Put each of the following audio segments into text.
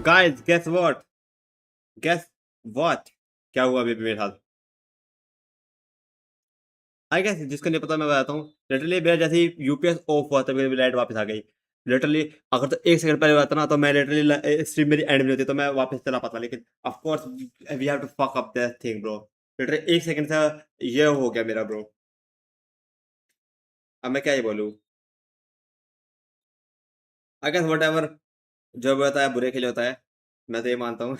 Guys, guess what? Guess what? क्या हुआ अभी मेरे साथ? आई गेस जिसको नहीं पता मैं बताता हूँ. लिटरली मेरा जैसे ही यूपीएस ऑफ हुआ था मेरी लाइट वापस आ गई. लिटरली अगर तो एक सेकंड पहले हुआ था ना तो मैं लिटरली स्ट्रीम मेरी एंड में होती तो मैं वापस चला पाता, लेकिन of course we have to fuck up that thing bro. Literally एक सेकंड से ये हो गया मेरा ब्रो. अब मैं क्या ही बोलूँ. आई गेस वट एवर जो भी होता है बुरे के लिए होता है, मैं तो ये मानता हूँ.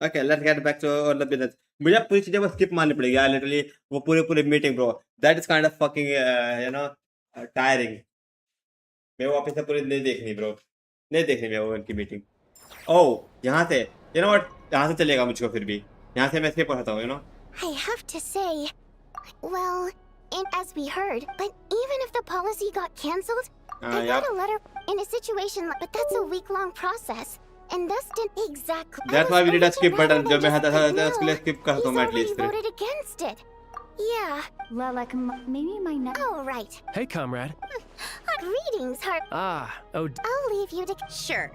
Okay let's get back to the business. मुझे पूरी चीजें बस स्किप मारनी पड़ेगी यार लिटरली. वो पूरे पूरे meeting bro, that is kind of fucking you no tiring. मैं वो वापस से पूरी नहीं देखनी ब्रो, नहीं देखनी मैं वो उनकी मीटिंग. ओह यहाँ से यू नो व्हाट, यहाँ से चलेगा मुझको फिर भी. यहाँ से मैं स्किप करता हूँ you know. I have to say, well, as we heard, but even if the policy got cancelled, I yeah. got a letter in a situation, but that's a week-long process, and thus didn't exactly. That's why we did a skip button. जब मैं हटा था उसके लिए skip करता हूँ मैं at least. He's already voted against it. Yeah. Well, like maybe my next. Oh, right. Hey, comrade. Greetings, Heart. Ah, oh, I'll leave you to. Sure.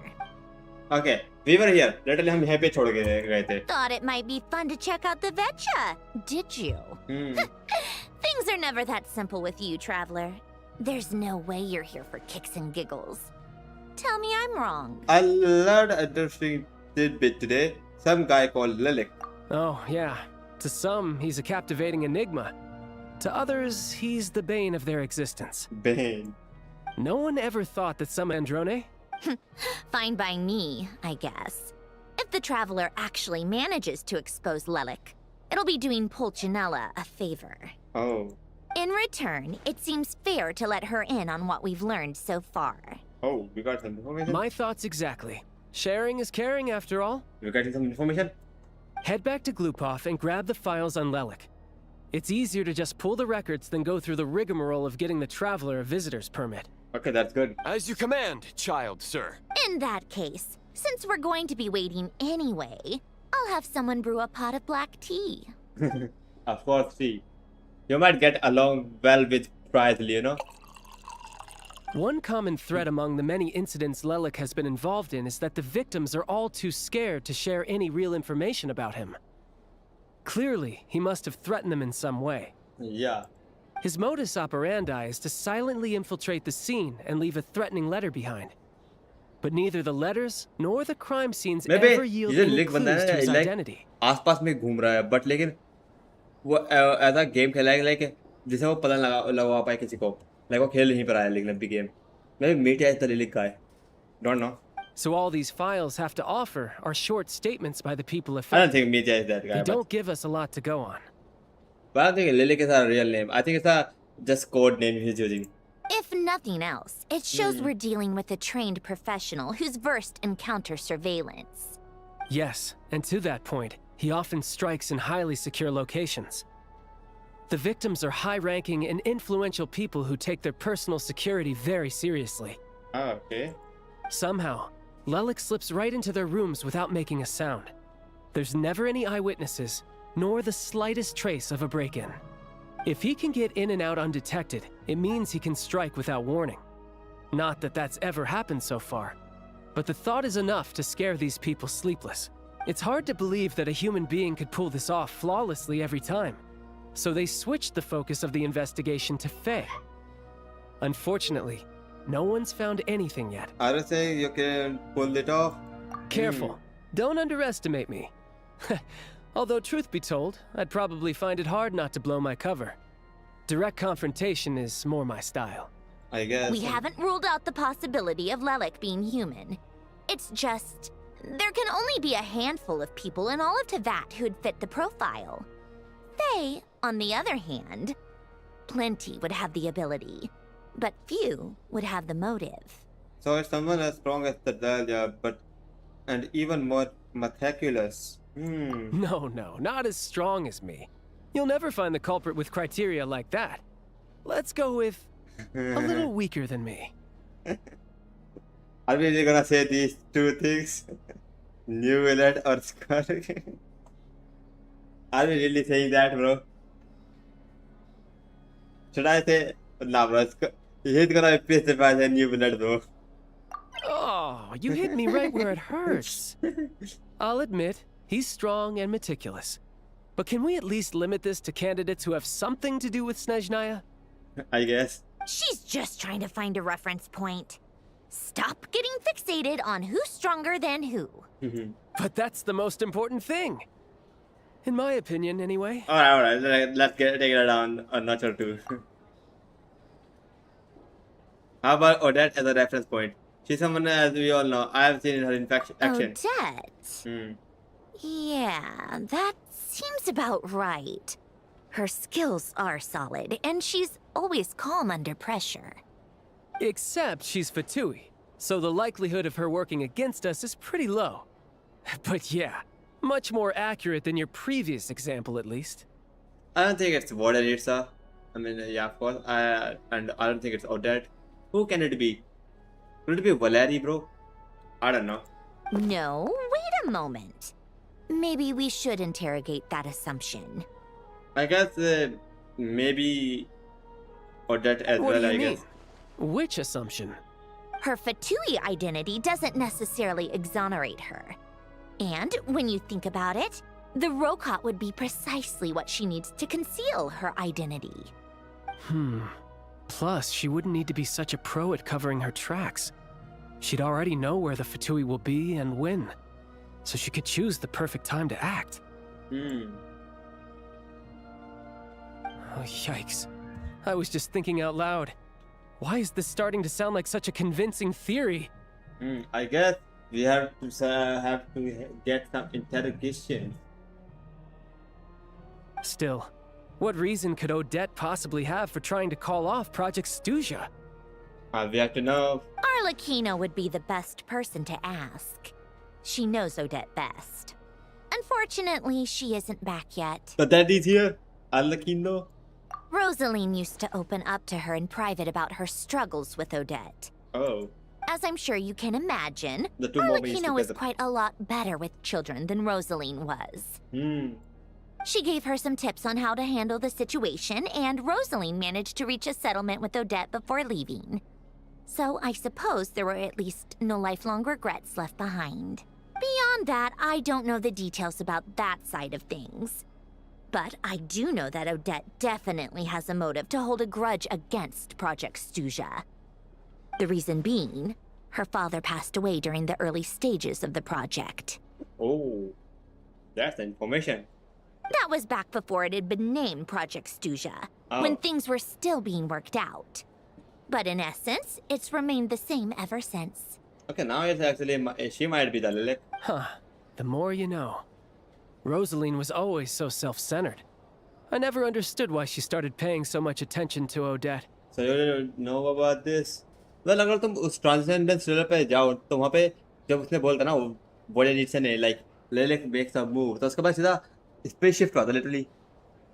Okay, we were here. Literally हम यहाँ पे छोड़ के गए थे. Thought it might be fun to check out the Vetcha. Did you? Things are never that simple with you, traveler. There's no way you're here for kicks and giggles. Tell me I'm wrong. I learned a interesting tidbit today. Some guy called Lilik. oh, yeah. To some, he's a captivating enigma. To others, he's the bane of their existence. Bane. No one ever thought that some Androne. Fine by me, I guess. If the traveler actually manages to expose Lelik, it'll be doing Pulcinella a favor. Oh. In return, it seems fair to let her in on what we've learned so far. Oh, we got some information. My thoughts exactly. Sharing is caring, after all. We got some information. Head back to Glupov and grab the files on Lelik. It's easier to just pull the records than go through the rigmarole of getting the traveler a visitor's permit. Okay, that's good. As you command, child, sir. In that case, since we're going to be waiting anyway, I'll have someone brew a pot of black tea. Of course, see. You might get along well with Prizely, you know? One common thread among the many incidents Lelik has been involved in is that the victims are all too scared to share any real information about him. Clearly, he must have threatened them in some way. Yeah. His modus operandi is to silently infiltrate the scene and leave a threatening letter behind. But neither the letters nor the crime scenes ever yield any clues to his identity. आसपास में घूम रहा है, but लेकिन वो ऐसा game खेला है लाइक जिसे वो पता लगा पाए किसी को. लाइक वो खेल नहीं पा रहा है लेकिन अभी गेम. मैं मीटिया इस तरह लिखा है. Don't know. So all these files have to offer are short statements by the people I affected. don't think Media is that guy. They don't give us a lot to go on. But I don't think Lilik is a real name. I think it's a just code name he's using. If nothing else, it shows we're dealing with a trained professional who's versed in counter surveillance. Yes, and to that point, he often strikes in highly secure locations. The victims are high-ranking and influential people who take their personal security very seriously. Ah, okay. Somehow, Lelik slips right into their rooms without making a sound. There's never any eyewitnesses, nor the slightest trace of a break-in. If he can get in and out undetected, it means he can strike without warning. Not that that's ever happened so far, but the thought is enough to scare these people sleepless. It's hard to believe that a human being could pull this off flawlessly every time, so they switched the focus of the investigation to Faye. Unfortunately, no one's found anything yet. I don't think you can pull it off. Careful. Don't underestimate me. Although, truth be told, I'd probably find it hard not to blow my cover. Direct confrontation is more my style. I guess. We haven't ruled out the possibility of Lelik being human. It's just, there can only be a handful of people in all of Teyvat who'd fit the profile. Faye, on the other hand, plenty would have the ability, but few would have the motive. So it's someone as strong as the Dahlia, but and even more meticulous. No, not as strong as me. You'll never find the culprit with criteria like that. Let's go with a little weaker than me. Are we really gonna say these two things? New villain or Scar? Are we really saying that, bro? Should I say, nah, bro? He's gonna specify a new villain, bro. you hit me right where it hurts. I'll admit, he's strong and meticulous. But can we at least limit this to candidates who have something to do with Snezhnaya? I guess. She's just trying to find a reference point. Stop getting fixated on who's stronger than who. But that's the most important thing. In my opinion, anyway. Alright. Let's take it down a notch or two. How about Odette as a reference point? She's someone, as we all know, I have seen her in action. Odette? Yeah, that seems about right. Her skills are solid, and she's always calm under pressure. Except she's Fatui, so the likelihood of her working against us is pretty low. But yeah, much more accurate than your previous example, at least. I don't think it's Vodanitsa. I mean, yeah, of course. And I don't think it's Odette. Who can it be? Could it be Valerie, bro? I don't know. No, wait a moment. Maybe we should interrogate that assumption. I guess maybe Odette as What well, do you I mean? guess. Which assumption? Her Fatui identity doesn't necessarily exonerate her. And when you think about it, the Rokot would be precisely what she needs to conceal her identity. Plus, she wouldn't need to be such a pro at covering her tracks. She'd already know where the Fatui will be and when. So she could choose the perfect time to act. Oh, yikes. I was just thinking out loud. Why is this starting to sound like such a convincing theory? I guess we have to get some interrogation. Still, what reason could Odette possibly have for trying to call off Project Stuzha? We have to know. Arlecchino would be the best person to ask. She knows Odette best. Unfortunately, she isn't back yet. So that is here. Arlecchino. Rosaline used to open up to her in private about her struggles with Odette. Oh. As I'm sure you can imagine, The two movies Arlecchino is together. quite a lot better with children than Rosaline was. She gave her some tips on how to handle the situation, and Rosaline managed to reach a settlement with Odette before leaving. So I suppose there were at least no lifelong regrets left behind. Beyond that, I don't know the details about that side of things. But I do know that Odette definitely has a motive to hold a grudge against Project Stuzha. The reason being, her father passed away during the early stages of the project. Oh. That's the information. That was back before it had been named Project Stuzha, when Oh. things were still being worked out. But in essence, it's remained the same ever since. Okay, now it's actually she might be the Lilith. Huh. The more you know. Rosaline was always so self-centered. I never understood why she started paying so much attention to Odette. So you don't know about this? Well, अगर तुम उस transcendence level पे जाओ तो वहाँ पे जब उसने बोलता ना वो बड़े नीड से नहीं like Lilith makes a move तो उसके बाद सीधा स्पेस शिफ्ट हुआ था लिटरली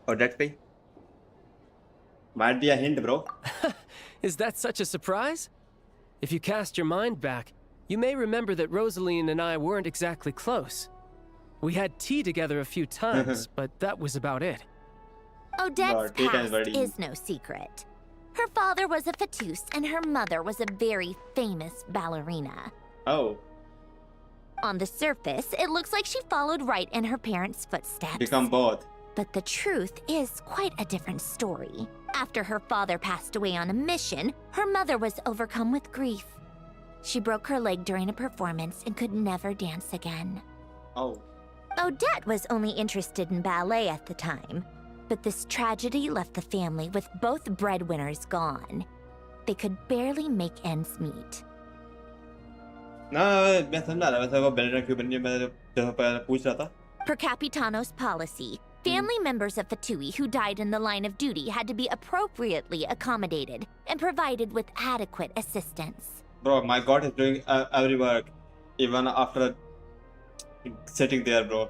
Odette पे. Might be a hint, bro. Is that such a surprise? If you cast your mind back, you may remember that Rosaline and I weren't exactly close. We had tea together a few times, but that was about it. Odette's tea time is past very- is no secret. Her father was a Fatus, and her mother was a very famous ballerina. Oh, On the surface, it looks like she followed right in her parents' footsteps. become both. But the truth is quite a different story. After her father passed away on a mission, her mother was overcome with grief. She broke her leg during a performance and could never dance again. Oh, Odette was only interested in ballet at the time, but this tragedy left the family with both breadwinners gone. They could barely make ends meet. ना मैं समझा रहा वैसे वो baler क्यों बनी मैं जब पूछ रहा था. Per Capitanos policy, family members of Fatui who died in the line of duty had to be appropriately accommodated and provided with adequate assistance. Bro, my God is doing every work, even after sitting there, bro.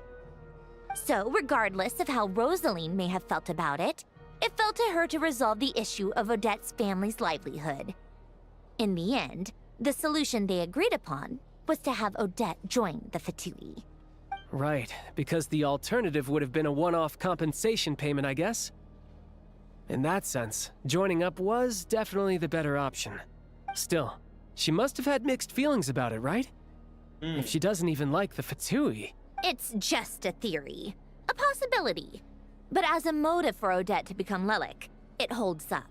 So, regardless of how Rosaline may have felt about it, it fell to her to resolve the issue of Odette's family's livelihood. In the end, the solution they agreed upon was to have Odette join the Fatui. Right, because the alternative would have been a one-off compensation payment, I guess. In that sense, joining up was definitely the better option. Still, she must have had mixed feelings about it, right? If she doesn't even like the Fatui. It's just a theory, a possibility. But as a motive for Odette to become Lelik, it holds up.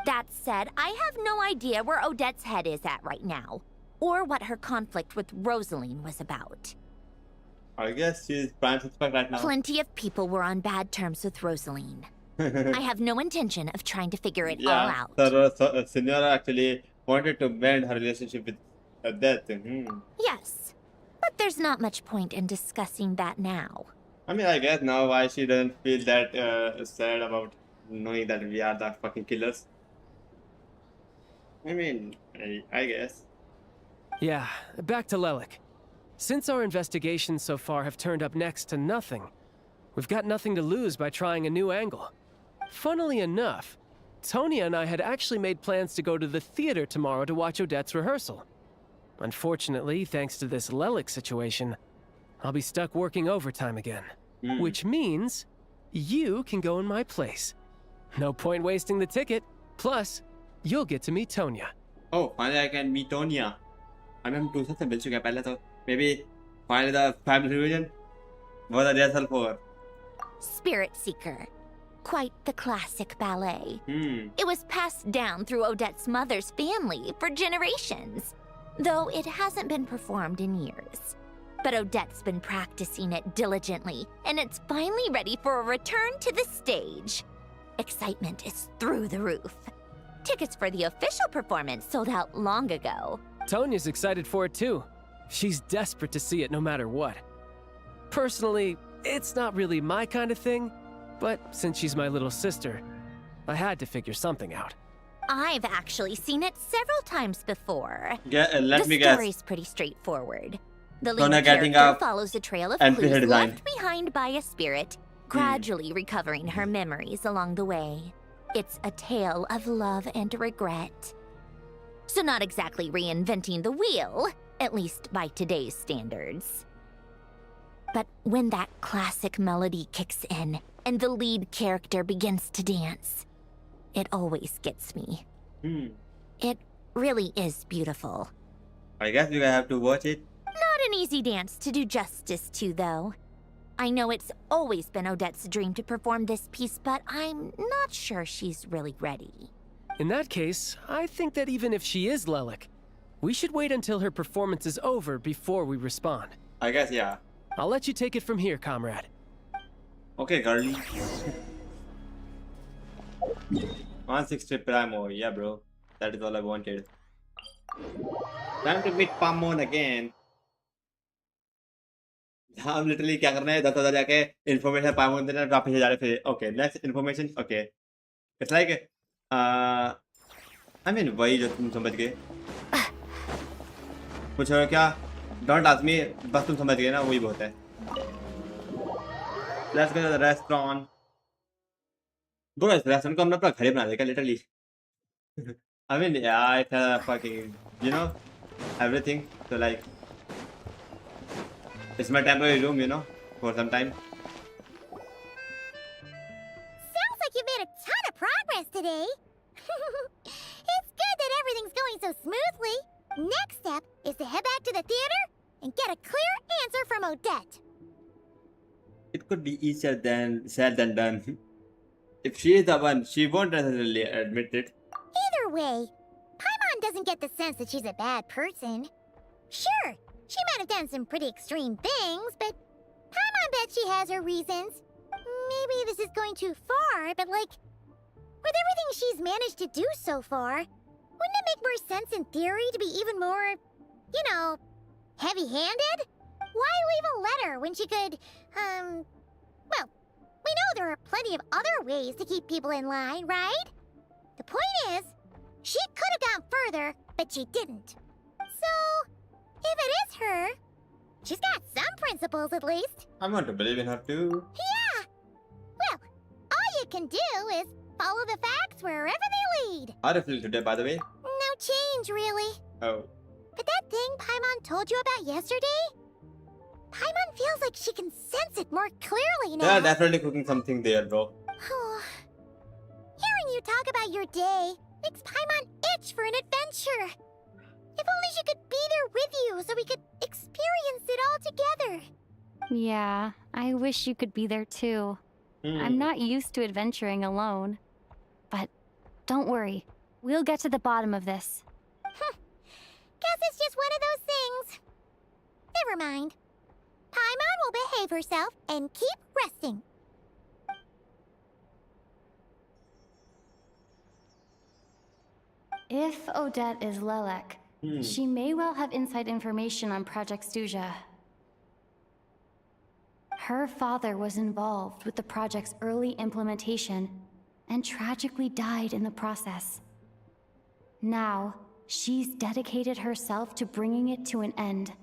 That said, I have no idea where Odette's head is at right now, or what her conflict with Rosaline was about. I guess she's prime suspect right now. Plenty of people were on bad terms with Rosaline. I have no intention of trying to figure it all Yeah, out. so Snezhnaya actually wanted to mend her relationship with Death. Yes, but there's not much point in discussing that now. I mean, I guess now why she doesn't feel that sad about knowing that we are the fucking killers. I mean, I guess. Yeah, back to Lelik. Since our investigations so far have turned up next to nothing, we've got nothing to lose by trying a new angle. Funnily enough, Tonya and I had actually made plans to go to the theater tomorrow to watch Odette's rehearsal. Unfortunately, thanks to this Lelik situation, I'll be stuck working overtime again. Which means you can go in my place. No point wasting the ticket. Plus, you'll get to meet Tonya. Oh, finally I can meet Tonya. I mean, हम दूसरे से मिल चुके हैं पहले तो. Maybe finally the family reunion was a rehearsal for. Spirit Seeker. Quite the classic ballet. Hmm. It was passed down through Odette's mother's family for generations, though it hasn't been performed in years. But Odette's been practicing it diligently, and it's finally ready for a return to the stage. Excitement is through the roof. Tickets for the official performance sold out long ago. Tonya's excited for it too. She's desperate to see it no matter what. Personally, it's not really my kind of thing, but since she's my little sister, I had to figure something out. I've actually seen it several times before. Let me The guess. story's pretty straightforward. The Tonya lead getting character up follows a trail of and clues her design. left behind by a spirit, gradually recovering her memories along the way. It's a tale of love and regret. So not exactly reinventing the wheel, at least by today's standards. But when that classic melody kicks in and the lead character begins to dance, it always gets me. It really is beautiful. I guess you have to watch it. Not an easy dance to do justice to, though. I know it's always been Odette's dream to perform this piece, but I'm not sure she's really ready. In that case, I think that even if she is Lelik, we should wait until her performance is over before we respond. I guess, yeah. I'll let you take it from here, comrade. Okay, girlie. 160 Primo, yeah, bro. That is all I wanted. Time to meet Pamon again. हम literally क्या करना है 10,000 जाके information पामोन देना वापस जा रहे फिर okay next information okay it's like I mean वही जो तुम समझ गए कुछ क्या डोंट आस्क मी बस तुम समझ गए ना वही बहुत है let's go to the restaurant bro इस रेस्टोरेंट को हमने अपना घर ही बना दिया लिटरली आई मीन यार it's fucking you know everything so like it's my temporary room, you know, for some time. Sounds like you made a ton of progress today. It's good that everything's going so smoothly. Next step is to head back to the theater and get a clear answer from Odette. It could be easier than said than done. If she is the one, she won't necessarily admit it. Either way, Paimon doesn't get the sense that she's a bad person. Sure, she might have done some pretty extreme things, but Paimon bet she has her reasons. Maybe this is going too far, but like, with everything she's managed to do so far, wouldn't it make more sense in theory to be even more, you know, heavy-handed? Why leave a letter when she could, well, we know there are plenty of other ways to keep people in line, right? The point is, she could have gone further, but she didn't. So, if it is her, she's got some principles at least. I want to believe in her too. Yeah! Well, all you can do is follow the facts wherever they lead. How do you feel today, by the way? No change, really. Oh. But that thing Paimon told you about yesterday? Paimon feels like she can sense it more clearly now. They're definitely cooking something there, bro. Hearing you talk about your day makes Paimon itch for an adventure. If only she could be there with you so we could experience it all together. Yeah, I wish you could be there too. I'm not used to adventuring alone. But don't worry, we'll get to the bottom of this. Guess it's just one of those things. Never mind. Paimon will behave herself and keep resting. If Odette is Lelek, she may well have inside information on Project Stuja. Her father was involved with the project's early implementation and tragically died in the process. Now, she's dedicated herself to bringing it to an end.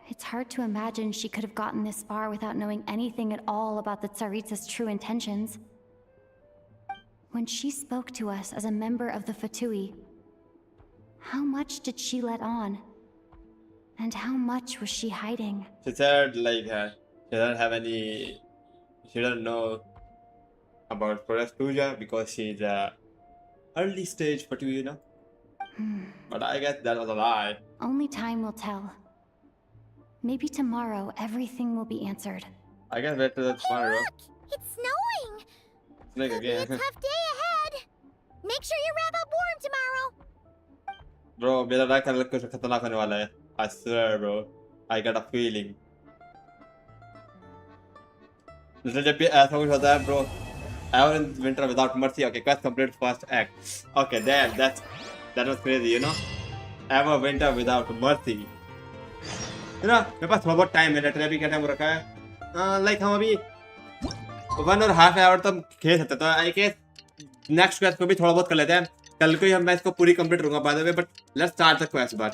It's hard to imagine she could have gotten this far without knowing anything at all about the Tsaritsa's true intentions. When she spoke to us as a member of the Fatui, how much did she let on? And how much was she hiding? She said like she doesn't know about Project Stuja because she's early stage for you know. But I guess that was a lie. Only time will tell. Maybe tomorrow everything will be answered. I guess wait till the tomorrow. Look! It's snowing! Snake It'll be a again. tough day ahead. Make sure you wrap up warm tomorrow. Bro, मेरा रात कल कुछ खतरनाक होने वाला है. I swear, bro. I got a feeling. Literally जब भी ऐसा कुछ होता है, bro. Ever in winter without mercy. Okay, quest complete first act. Okay, damn, that was crazy, you know. Ever winter without mercy. You know, मेरे पास थोड़ा बहुत time है. Literally अभी क्या टाइम हो रखा है? Like हम अभी 1.5 hour तक खेल सकते हैं. तो I guess next quest को भी थोड़ा बहुत कर लेते हैं. कल को ही मैं इसको पूरी कंप्लीट करूंगा by the way, but let's start the quest bar.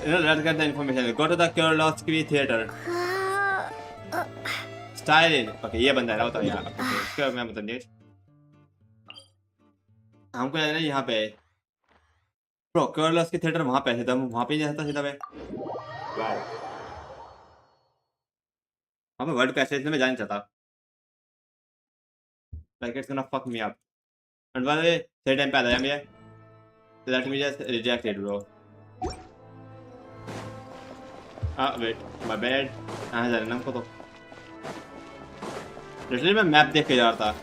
Let's get the information. Go to the Curiosity Theater. Styling. Okay, ये बंदा है ना, बताओ यार. Okay, इसका मैं बताऊंगी. हमको जाना है यहाँ पे. Bro, Curiosity Theater वहाँ पे है. सीधा वहाँ पे ही जाता सीधा पे. Wow. हमें वर्ल्ड का ऐसे में जाना चाहता. Like it's gonna fuck me up. And by the way, सही टाइम पे आ जाएगा मैं. So let me just reject it, bro. Wait, my bad. कहाँ जा रहे हैं हमको तो? Literally मैं मैप देख के जा रहा था.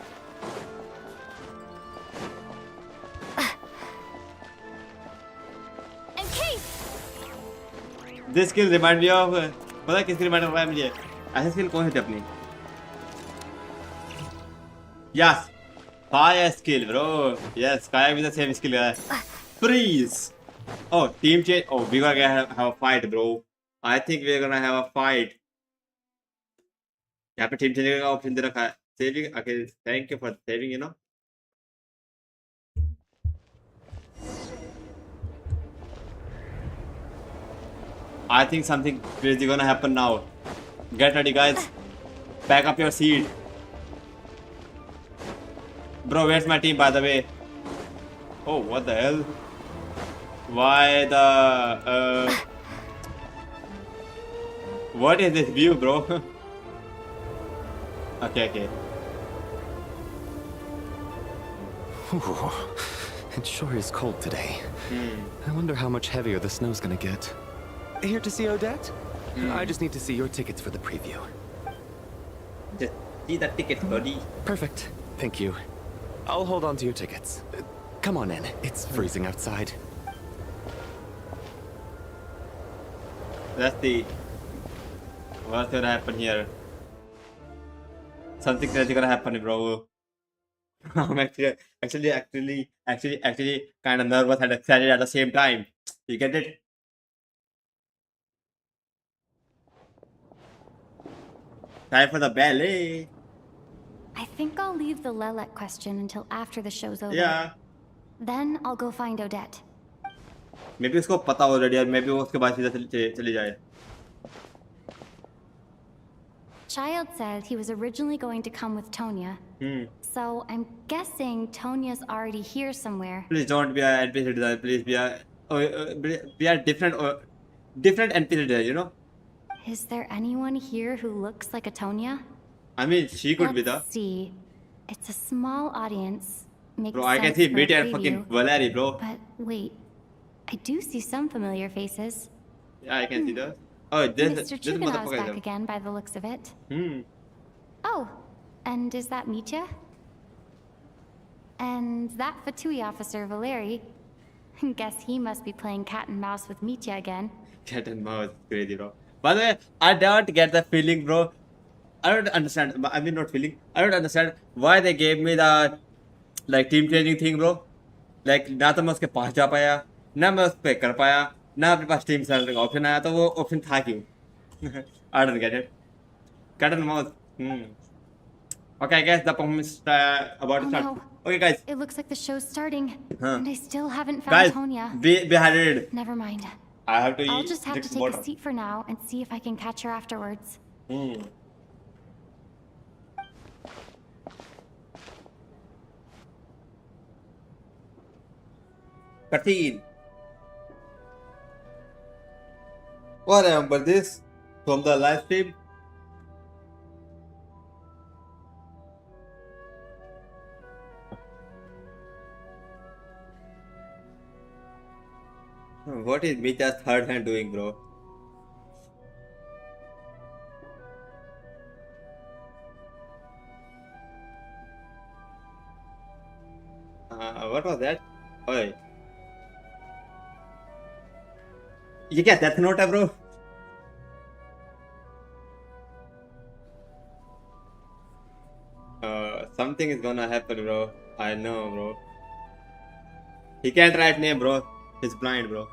This skill remind me of. पता है किसकी रिमाइंड कर रहा है मुझे? ऐसे स्किल कौन सी थी अपनी? Yes, fire skill, bro. Yes, Kaya with the same skill. Freeze. Oh, team change. Oh, we're gonna have a fight, bro. I think we're gonna have a fight. यहाँ पे team change का option दे रखा है. Saving. Okay, thank you for saving. You know. I think something crazy gonna happen now. Get ready, guys. Pack up your seat. Bro, where's my team, by the way? Oh, what the hell? Why the... What is this view, bro? Okay. Ooh, it sure is cold today. I wonder how much heavier the snow's gonna get. Here to see Odette? I just need to see your tickets for the preview. Just see the tickets, buddy. Perfect. Thank you. I'll hold on to your tickets. Come on in. It's freezing outside. Let's see. What's gonna happen here? Something crazy gonna happen, bro. I'm actually kind of nervous and excited at the same time. You get it? Time for the ballet. I think I'll leave the Lelek question until after the show's over. Yeah. Then I'll go find Odette. Maybe उसको पता already और maybe वो उसके बाद सीधा चली जाए. Child said he was originally going to come with Tonya. So I'm guessing Tonya's already here somewhere. Please don't be an NPC design. Please be a different NPC design, you know? Is there anyone here who looks like a Tonya? I mean, she could be the. Let's see. It's a small audience. makes Bro, I can sense see for a Mitya and fucking preview. Valerie, bro. But wait, I do see some familiar faces. Yeah, I can see those. Oh, this Mr. this Chuganov's motherfucker back is a... again by the looks of it. Hmm. Oh, and is that Mitya? And that Fatui officer, Valeri. Guess he must be playing cat and mouse with Mitya again. Cat and mouse, crazy, bro. By the way, I don't get the feeling, bro. I don't understand. I mean, not feeling. I don't understand why they gave me the like team changing thing, bro. Like ना तो मैं उसके पास जा पाया, ना मैं उस पे कर पाया, ना अपने पास टीम सेलेक्ट का ऑप्शन आया, तो वो ऑप्शन था क्यों? I don't get it. Cat and mouse. Hmm. Okay, I guess the performance about to Oh start. no. Okay, guys. It looks like the show's starting. Huh. And I still haven't found Guys, Tonya. be hydrated. Never mind. I have to I'll eat just have to drink take water. a seat for now and see if I can catch her afterwards. Hmm. Cutscene. What remember this from the live stream? What is Mitya's third hand doing, bro? What was that? Oi. ये क्या death note है, bro? Something is gonna happen, bro. I know, bro. He can't write name, bro. He's blind, bro.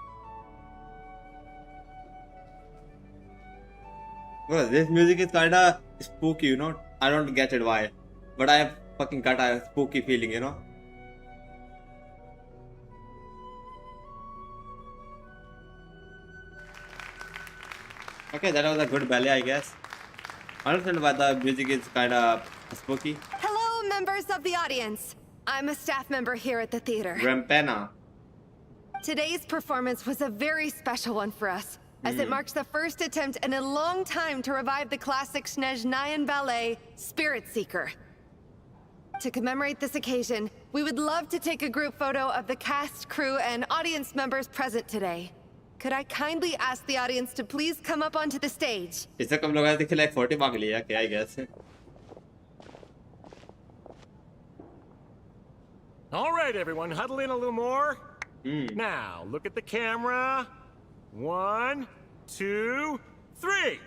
Bro, this music is kinda spooky, you know? I don't get it why. But I have fucking got a spooky feeling, you know? Okay, that was a good ballet, I guess. I understand why the music is kinda spooky. Hello, members of the audience. I'm a staff member here at the theater. Rampena. Today's performance was a very special one for us, as it marks the first attempt in a long time to revive the classic Snezhnayan ballet, Spirit Seeker. To commemorate this occasion, we would love to take a group photo of the cast, crew, and audience members present today. Could I kindly ask the audience to please come up onto the stage? इससे कम लोग आए थे like 40 मांग लिया क्या, I guess. All right, everyone, huddle in a little more. Now, look at the camera. 1, 2, 3.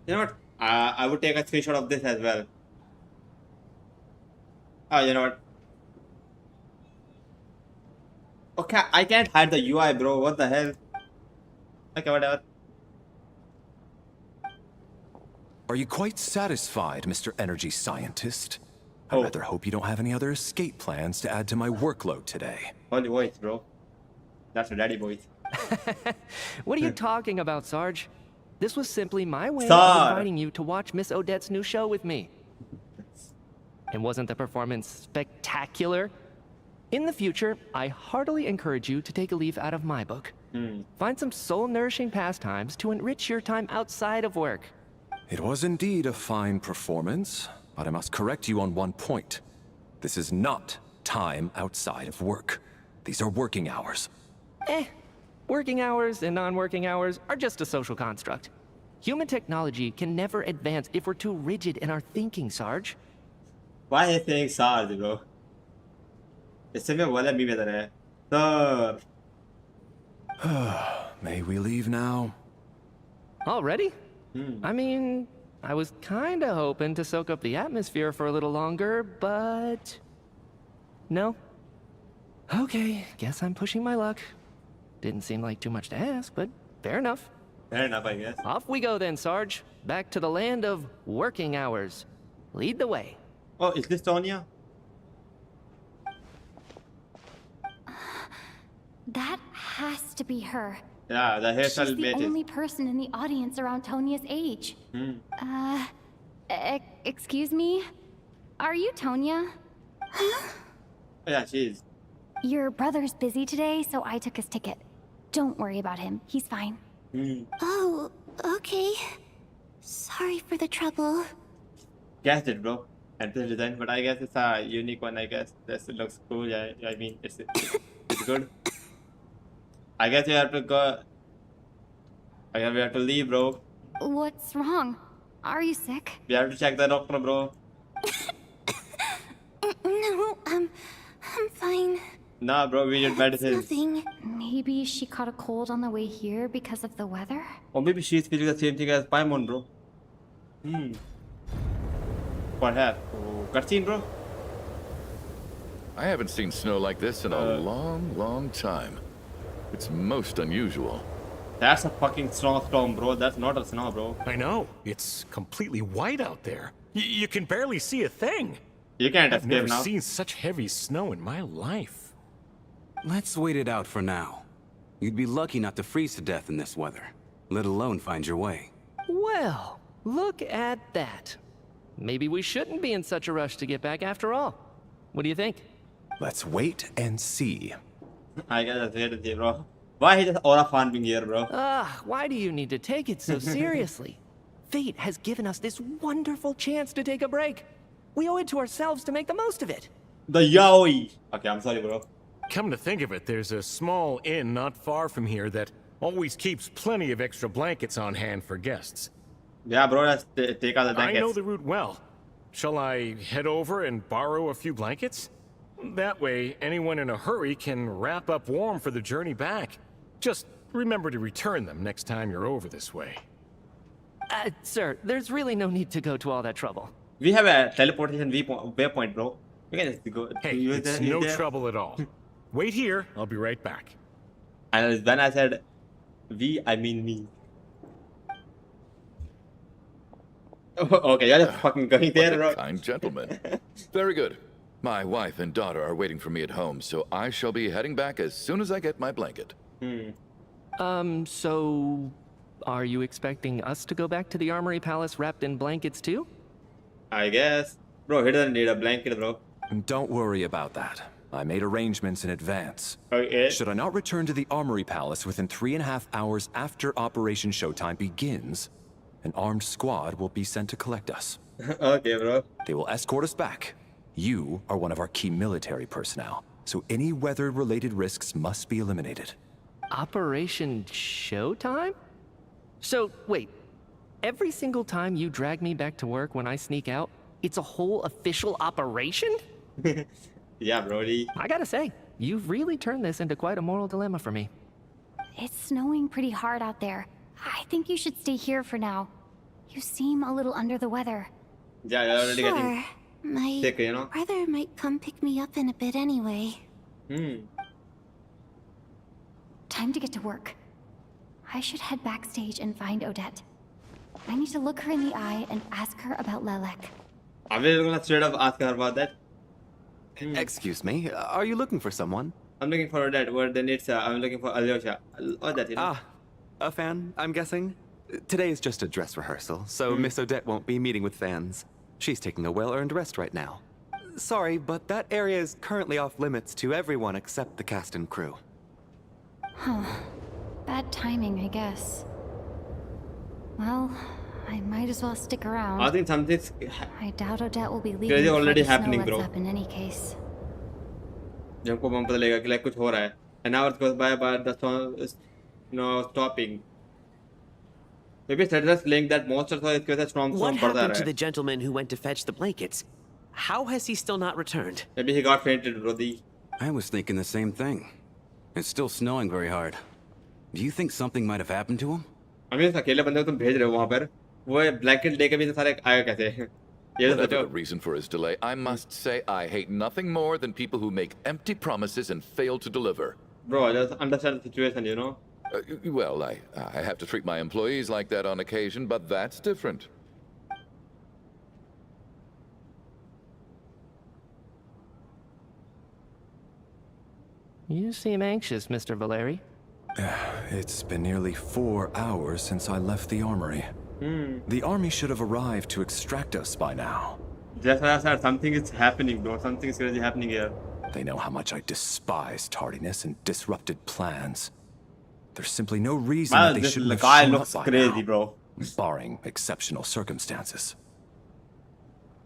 You know what? I would take a screenshot of this as well. Oh, you know what? Okay, I can't hide the UI, bro. What the hell? Okay, whatever. Are you quite satisfied, Mr. Energy Scientist? I Oh. rather hope you don't have any other escape plans to add to my workload today. Holy voice, bro. That's a daddy voice. What are you talking about, Sarge? This was simply my way Sarge. of inviting you to watch Miss Odette's new show with me. And wasn't the performance spectacular? In the future, I heartily encourage you to take a leaf out of my book. Find some soul-nourishing pastimes to enrich your time outside of work. It was indeed a fine performance, but I must correct you on one point. This is not time outside of work. These are working hours. Working hours and non-working hours are just a social construct. Human technology can never advance if we're too rigid in our thinking, Sarge. Why are you saying Sarge, bro? इससे मैं वाला भी बेहतर है. Sir. May we leave now? Already? I mean, I was kinda hoping to soak up the atmosphere for a little longer, but... No? Okay, guess I'm pushing my luck. Didn't seem like too much to ask, but fair enough. Fair enough, I guess. Off we go then, Sarge. Back to the land of working hours. Lead the way. Oh, is this Tonya? That has to be her. Yeah, the She's hairstyle the matches. only person in the audience around Tonya's age. Excuse me? Are you Tonya? Yeah, she is. Your brother's busy today, so I took his ticket. Don't worry about him. He's fine. Oh, okay. Sorry for the trouble. Guessed it, bro. and this design, but I guess it's a unique one. I guess this looks cool. Yeah, I mean it's good. I guess you have to go. I guess we have to leave, bro. What's wrong? Are you sick? We have to check the doctor, bro. No, I'm fine. Nah, bro, we need medicine. Nothing. Maybe she caught a cold on the way here because of the weather? Or maybe she's feeling the same thing as Paimon, bro. Perhaps. Oh, cutscene, bro. I haven't seen snow like this in a long time. It's most unusual. That's a fucking snowstorm, bro. That's not a snow, bro. I know. It's completely white out there. You can barely see a thing. You can't I've escape never now. seen such heavy snow in my life. Let's wait it out for now. You'd be lucky not to freeze to death in this weather, let alone find your way. Well, look at that. Maybe we shouldn't be in such a rush to get back after all. What do you think? Let's wait and see. I guess that's it, bro. Why he just aura farming here, bro? Why do you need to take it so seriously? Fate has given us this wonderful chance to take a break. We owe it to ourselves to make the most of it. The yaoi. Okay, I'm sorry, bro. Come to think of it, there's a small inn not far from here that always keeps plenty of extra blankets on hand for guests. Yeah, bro, let's take out the blankets. I know the route well. Shall I head over and borrow a few blankets? That way, anyone in a hurry can wrap up warm for the journey back. Just remember to return them next time you're over this way. Sir, there's really no need to go to all that trouble. We have a teleportation waypoint, bro. We can just go. Hey, it's no trouble at all. Wait here, I'll be right back. And when I said we, I mean me. Okay, you're just fucking going there, What bro. a kind gentleman. Very good. My wife and daughter are waiting for me at home, so I shall be heading back as soon as I get my blanket. So... are you expecting us to go back to the Armory Palace wrapped in blankets too? I guess. Bro, he doesn't need a blanket, bro. Don't worry about that. I made arrangements in advance. Okay. Should I not return to the Armory Palace within 3.5 hours after Operation Showtime begins, an armed squad will be sent to collect us. Okay, bro. They will escort us back. You are one of our key military personnel, so any weather-related risks must be eliminated. Operation Showtime? So, wait. Every single time you drag me back to work when I sneak out, it's a whole official operation? Yeah, brody. I gotta say, you've really turned this into quite a moral dilemma for me. It's snowing pretty hard out there. I think you should stay here for now. You seem a little under the weather. Yeah, you're already getting My sick, you know? brother might come pick me up in a bit anyway. Time to get to work. I should head backstage and find Odette. I need to look her in the eye and ask her about Lelek. I'm really gonna straight up ask her about that. Excuse me, are you looking for someone? I'm looking for Odette. Where then it's I'm looking for Alyosha. Odette, you know? A fan, I'm guessing? Today is just a dress rehearsal, so Miss Odette won't be meeting with fans. She's taking a well-earned rest right now. Sorry, but that area is currently off limits to everyone except the cast and crew. Huh. Bad timing, I guess. Well, I might as well stick around. I think something's I doubt Odette will be leaving Crazy before already the snow happening, lets bro. up in any case. हमको हम पता लगेगा कि like कुछ हो रहा है. An hour goes by, but the song is stopping. Maybe it's just link that monster था इसके वजह से storm What बढ़ता happened रहा to है. the gentleman who went to fetch the blankets? How has he still not returned? Maybe he got fainted, brody. I was thinking the same thing. It's still snowing very hard. Do you think something might have happened to him? I mean, अकेले बंदे को तुम भेज रहे हो वहाँ पर. वो blanket लेके भी तो सारे आएगा कैसे? ये तो Whatever सोचो. the reason for his delay, I must say I hate nothing more than people who make empty promises and fail to deliver. Bro, just understand the situation, you know. Well, I have to treat my employees like that on occasion, but that's different. You seem anxious, Mr. Valeri. It's been nearly 4 hours since I left the armory. The army should have arrived to extract us by now. Just as I said, something is happening, bro. Something is crazy happening here. They know how much I despise tardiness and disrupted plans. There's simply no reason Man, that they this shouldn't have guy shown looks up by crazy, now, bro. barring exceptional circumstances.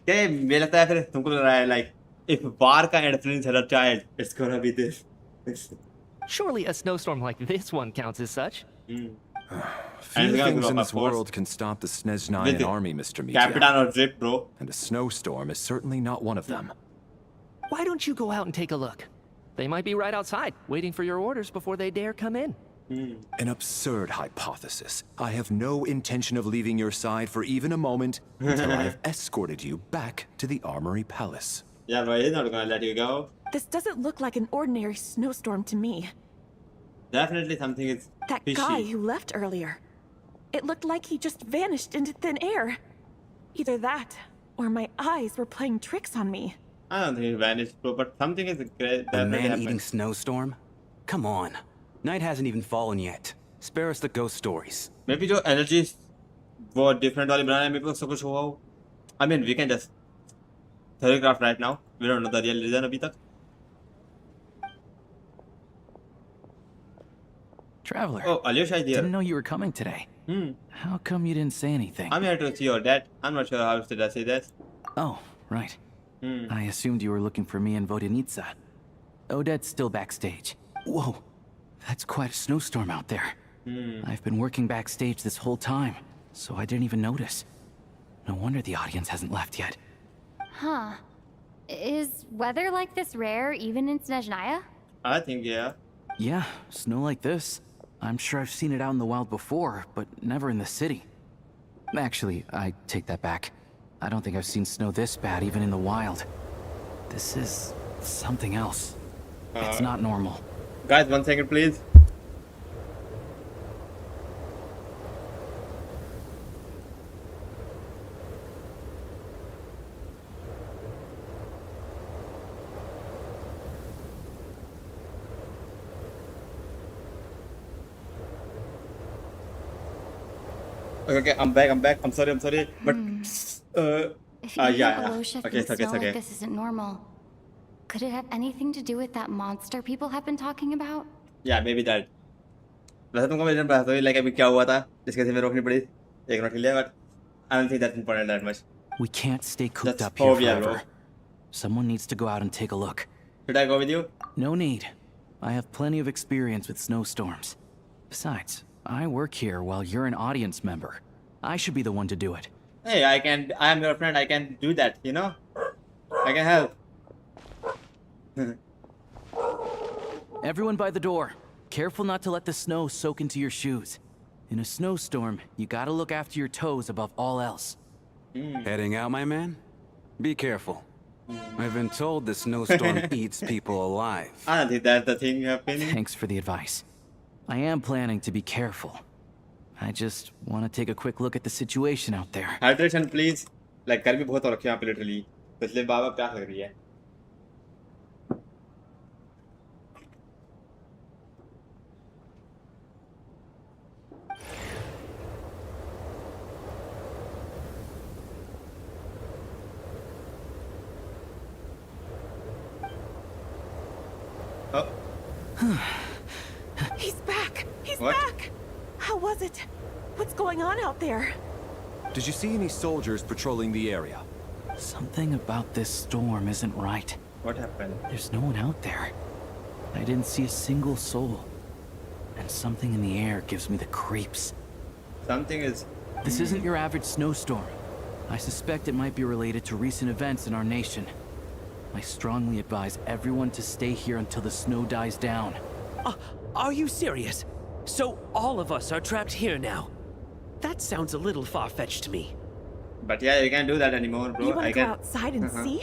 क्या ये मुझे लगता है फिर तुमको लग रहा है like if war का influence had a child, it's gonna be this. Surely a snowstorm like this one counts as such. And Few it's gonna things grow in up, this of course. world can stop the With Snezhnayan the army, Mr. Capitan Mitya. or Drip, bro. And a snowstorm is certainly not one of them. Why don't you go out and take a look? They might be right outside, waiting for your orders before they dare come in. An absurd hypothesis. I have no intention of leaving your side for even a moment until I have escorted you back to the Armory Palace. Yeah, but he's not gonna let you go. This doesn't look like an ordinary snowstorm to me. Definitely something is That fishy. guy who left earlier. It looked like he just vanished into thin air. Either that, or my eyes were playing tricks on me. I don't think he vanished, bro, but something is great. A man-eating snowstorm? Come on. Night hasn't even fallen yet. Spare us the ghost stories. Maybe जो energy वो different वाली बनाना है maybe उससे कुछ हुआ हो. I mean, we can just theorycraft right now. We don't know the real reason अभी तक. Traveler. Oh, Alyosha is here. Didn't know you were coming today. How come you didn't say anything? I'm here to see your dad. I'm not sure how should I say this. Oh, right. I assumed you were looking for me and Vodenitsa. Odette's still backstage. Whoa, that's quite a snowstorm out there. I've been working backstage this whole time, so I didn't even notice. No wonder the audience hasn't left yet. Huh. Is weather like this rare even in Snezhnaya? I think, yeah. Yeah, snow like this. I'm sure I've seen it out in the wild before, but never in the city. Actually, I take that back. I don't think I've seen snow this bad even in the wild. This is something else. It's not normal. Guys, 1 second, please. Okay, I'm back. I'm sorry, but If eating yeah. Alosha Okay, thinks it's okay, snow it's okay. like this isn't normal, could it have anything to do with that monster people have been talking about? Yeah, maybe that. वैसे तुमको मेरे बात हुई like अभी क्या हुआ था जिसके से मैं रोकनी पड़ी एक मिनट के लिए, but I don't think that's important that much. We can't stay cooped That's up here phobia, bro. forever. Someone needs to go out and take a look. Should I go with you? No need. I have plenty of experience with snowstorms. Besides, I work here while you're an audience member. I should be the one to do it. Hey, I am your friend. I can do that. You know, I can help. Everyone by the door. Careful not to let the snow soak into your shoes. In a snowstorm, you gotta look after your toes above all else. Heading out, my man? Be careful. I've been told the snowstorm eats people alive. I don't think that's the thing happening. Thanks for the advice. I am planning to be careful. I just want to take a quick look at the situation out there. Hydration, please. Like गर्मी बहुत हो रखी है यहाँ पे literally. तो इसलिए बाबा प्यास लग रही है. He's back! He's What? back! How was it? What's going on out there? Did you see any soldiers patrolling the area? Something about this storm isn't right. What happened? There's no one out there. I didn't see a single soul. And something in the air gives me the creeps. Something is. This isn't your average snowstorm. I suspect it might be related to recent events in our nation. I strongly advise everyone to stay here until the snow dies down. Are you serious? So all of us are trapped here now? That sounds a little far-fetched to me. But yeah, you can't do that anymore, bro. You want I to go can. outside and see?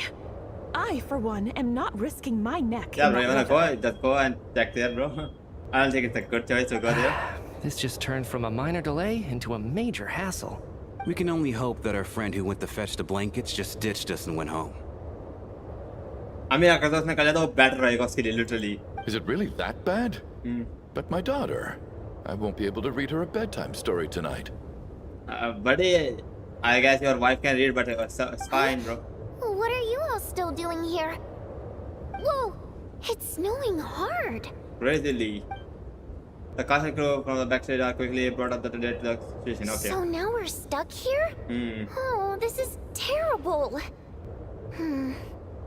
I, for one, am not risking my neck. Yeah, in bro. You that wanna weather. go? Just go and check there, bro. I don't think it's a good choice to go there. This just turned from a minor delay into a major hassle. We can only hope that our friend who went to fetch the blankets just ditched us and went home. I mean, अगर तो उसने कहा तो better रहेगा उसके लिए literally. Is it really that bad? But my daughter, I won't be able to read her a bedtime story tonight. Buddy, I guess your wife can read, but it's fine, bro. What are you all still doing here? Whoa! It's snowing hard. Crazily. The castle crew from the backstage are quickly brought up to the situation. Okay. So now we're stuck here? Oh, this is terrible.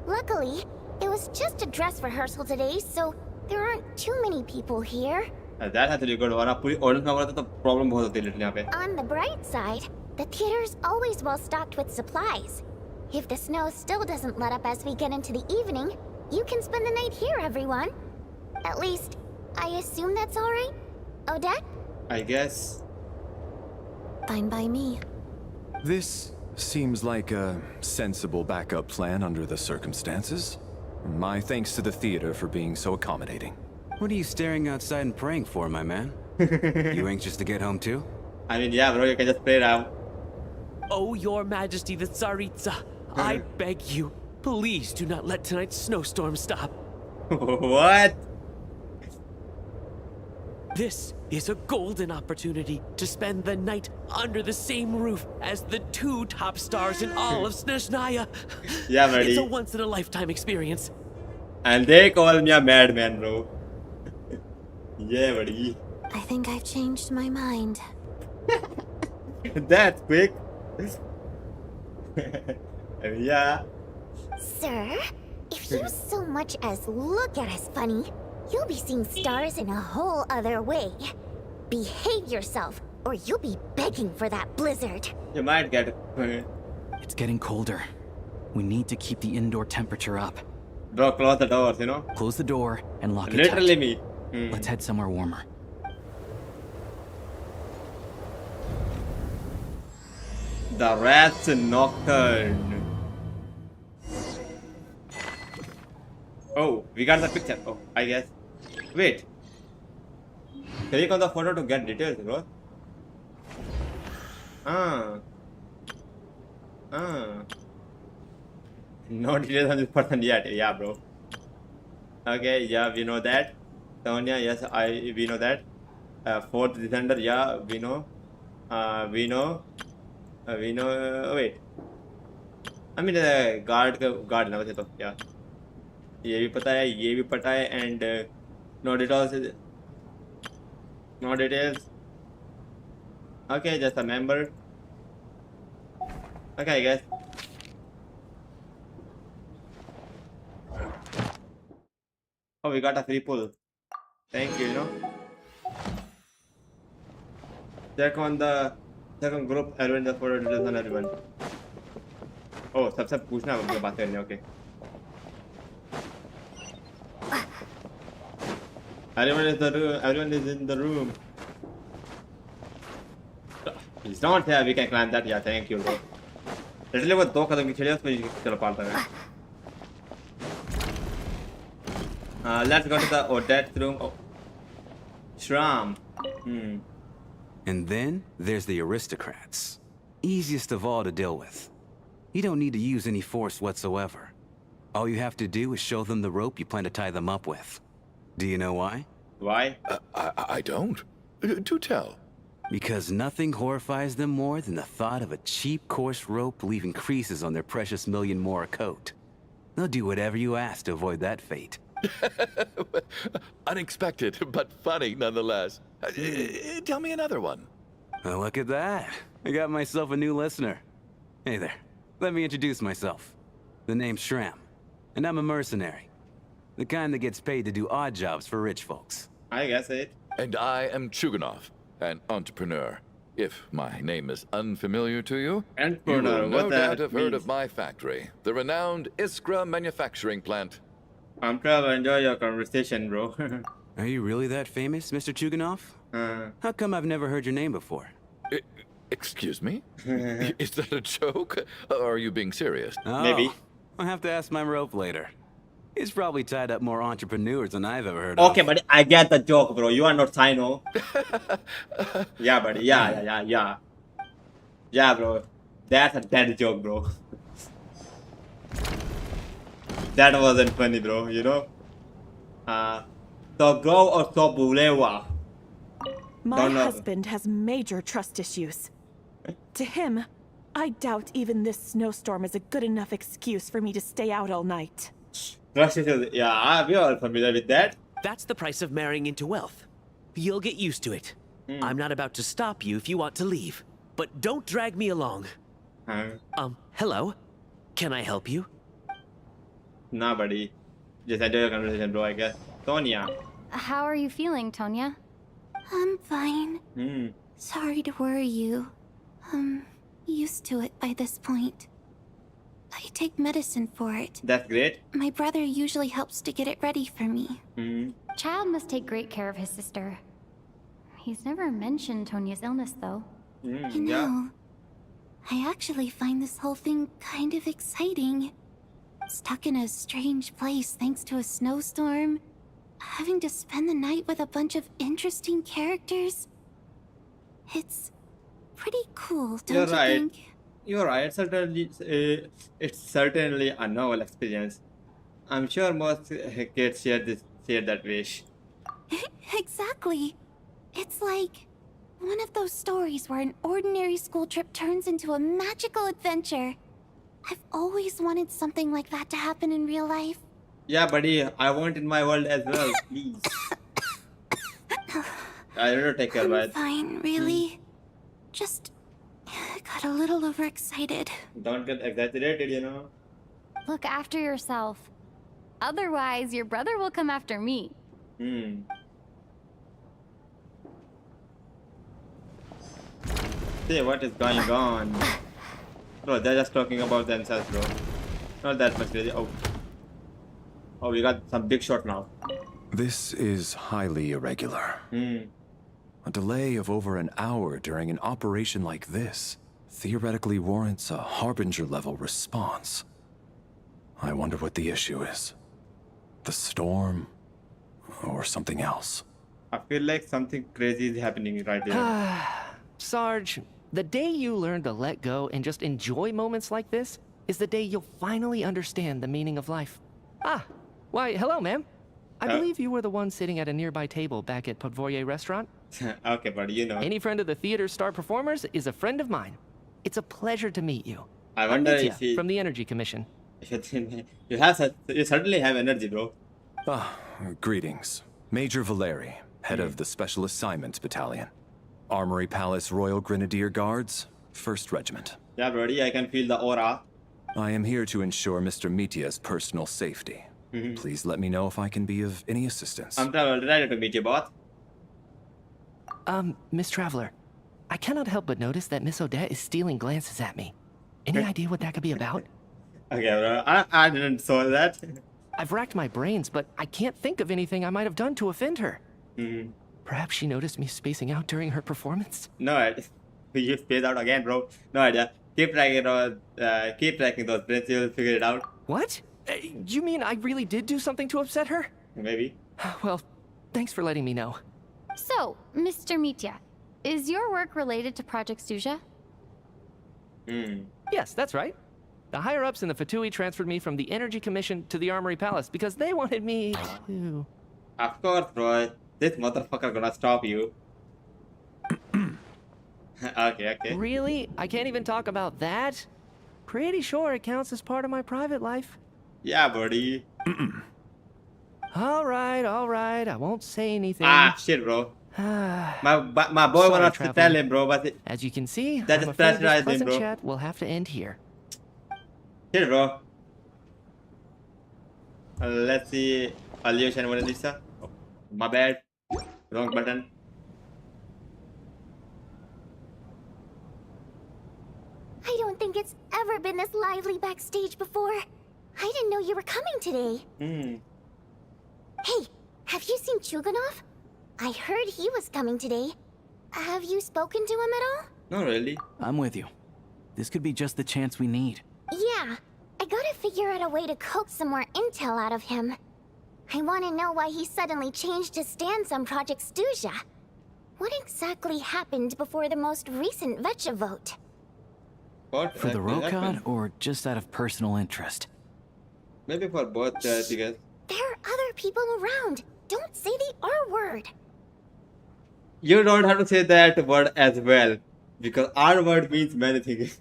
Luckily, it was just a dress rehearsal today, so there aren't too many people here. That has to be good. वरना पूरी audience में होता तो problem बहुत होती है literally यहाँ पे. On the bright side, the theater's always well stocked with supplies. If the snow still doesn't let up as we get into the evening, you can spend the night here, everyone. At least, I assume that's all right? Odette? I guess. Fine by me. This seems like a sensible backup plan under the circumstances. My thanks to the theater for being so accommodating. What are you staring outside and praying for, my man? You anxious to get home too? I mean, yeah, bro, you can just play it out. Oh, Your Majesty the Tsaritsa, I beg you, please do not let tonight's snowstorm stop. What? This is a golden opportunity to spend the night under the same roof as the 2 top stars in all of Snezhnaya. Yeah, buddy. It's a once-in-a-lifetime experience. And they call me a madman, bro. Yeah, buddy. I think I've changed my mind. That's quick. Yeah. Sir, if you so much as look at us funny, you'll be seeing stars in a whole other way. Behave yourself, or you'll be begging for that blizzard. You might get it. It's getting colder. We need to keep the indoor temperature up. Bro, close the doors, you know? Close the door and lock it Literally tight. me. Let's head somewhere warmer. The Rat's Nocturne. Oh, we got the picture. Oh, I guess. Wait. Click on the photo to get details, bro. No details on this person yet. Yeah, bro. Okay, yeah, we know that. Sonia, yes, we know that. 4th December, yeah, we know. We know. Wait. I mean, guard ना वैसे तो yeah. ये भी पता है, and no details. No details. Okay, just a member. Okay, I guess. Oh, we got a free pull. Thank you, you know. Check on the second group, everyone just photo details on everyone. Oh, सबसे पूछना है मुझे बात करनी है, okay. Everyone is in the room. He's not here, we can climb that, yeah, thank you, bro. Literally वो 2 कदम की चिड़िया उसमें चलो पालता है. Let's go to the Odette's room. Oh. Shram. And then there's the aristocrats. Easiest of all to deal with. You don't need to use any force whatsoever. All you have to do is show them the rope you plan to tie them up with. Do you know why? Why? I don't. Do tell. Because nothing horrifies them more than the thought of a cheap, coarse rope leaving creases on their precious million more coat. They'll do whatever you ask to avoid that fate. Unexpected, but funny nonetheless. Tell me another one. Well, look at that. I got myself a new listener. Hey there. Let me introduce myself. The name's Shram, and I'm a mercenary. The kind that gets paid to do odd jobs for rich folks. I guess it. And I am Chuganov, an entrepreneur. If my name is unfamiliar to you, Entrepreneur, you will what no that doubt have heard means. of my factory, the renowned Iskra manufacturing plant. I'm trying to enjoy your conversation, bro. Are you really that famous, Mr. Chuganov? How come I've never heard your name before? Excuse me? Is that a joke? Or are you being serious? Oh, Maybe. I'll have to ask my rope later. He's probably tied up more entrepreneurs than I've ever heard of. Okay, buddy, I get the joke, bro. You are not Sino. Yeah, buddy. Yeah. Yeah, bro. That's a dead joke, bro. That wasn't funny, bro, you know? So go or so bulewa. My husband has major trust issues. To him, I doubt even this snowstorm is a good enough excuse for me to stay out all night. Trust issues, yeah, we are all familiar with that. That's the price of marrying into wealth. You'll get used to it. I'm not about to stop you if you want to leave, but don't drag me along. Hello? Can I help you? Nah, buddy. Just enjoy your conversation, bro, I guess. Tonya. How are you feeling, Tonya? I'm fine. Hmm. Sorry to worry you. I'm used to it by this point. I take medicine for it. That's great. My brother usually helps to get it ready for me. Hmm. Child must take great care of his sister. He's never mentioned Tonya's illness, though. You know, I actually find this whole thing kind of exciting. Stuck in a strange place thanks to a snowstorm. Having to spend the night with a bunch of interesting characters. It's pretty cool, don't You're you right. think? You're right. It's certainly a novel experience. I'm sure most kids share that wish. Exactly. It's like one of those stories where an ordinary school trip turns into a magical adventure. I've always wanted something like that to happen in real life. Yeah, buddy. I want in my world as well, please. I don't know, take care, I'm right? fine, really. Just got a little overexcited. Don't get exaggerated, you know. Look after yourself. Otherwise, your brother will come after me. Hmm. See what is going on. Bro, they're just talking about themselves, bro. Not that much really. Oh. Oh, we got some big shot now. This is highly irregular. Hmm. A delay of over an hour during an operation like this theoretically warrants a Harbinger-level response. I wonder what the issue is. The storm, or something else. I feel like something crazy is happening right here. Sarge, the day you learn to let go and just enjoy moments like this is the day you'll finally understand the meaning of life. Ah, why, hello, ma'am. I believe you were the one sitting at a nearby table back at Podvorye restaurant. Okay, buddy, you know. Any friend of the theater's star performers is a friend of mine. It's a pleasure to meet you. I wonder I'm Mitya if he... from the Energy Commission. You certainly have energy, bro. Greetings. Major Valeri, head of the Special Assignments Battalion. Armory Palace Royal Grenadier Guards, 1st Regiment. Yeah, buddy, I can feel the aura. I am here to ensure Mr. Mitya's personal safety. Please let me know if I can be of any assistance. I'm ready to meet you, boss. Miss Traveler, I cannot help but notice that Miss Odette is stealing glances at me. Any idea what that could be about? Okay, bro. I didn't saw that. I've racked my brains, but I can't think of anything I might have done to offend her. Perhaps she noticed me spacing out during her performance? No idea. You spaced out again, bro. No idea. Keep tracking those brains, you'll figure it out. What? You mean I really did do something to upset her? Maybe. Well, thanks for letting me know. So, Mr. Mitya, is your work related to Project Snezhnaya? Yes, that's right. The higher-ups in the Fatui transferred me from the Energy Commission to the Armory Palace because they wanted me to... Of course, bro. This motherfucker gonna stop you. Okay. Really? I can't even talk about that? Pretty sure it counts as part of my private life. Yeah, buddy. All right. I won't say anything. Shit, bro. my boy wanted to tell him, bro, but as you can see, that I'm is afraid this pressurizing, pleasant bro. chat will have to end here. Shit, bro. Let's see. Alyosha and Vanessa. Oh, my bad. Wrong button. I don't think it's ever been this lively backstage before. I didn't know you were coming today. Hey, have you seen Chuganov? I heard he was coming today. Have you spoken to him at all? Not really. I'm with you. This could be just the chance we need. Yeah, I gotta figure out a way to coax some more intel out of him. I want to know why he suddenly changed his stance on Project Snezhnaya. What exactly happened before the most recent Vecha vote? What? For the Rokad, or just out of personal interest? Maybe for both, because... There are other people around. Don't say the R word. You don't have to say that word as well, because R word means many things.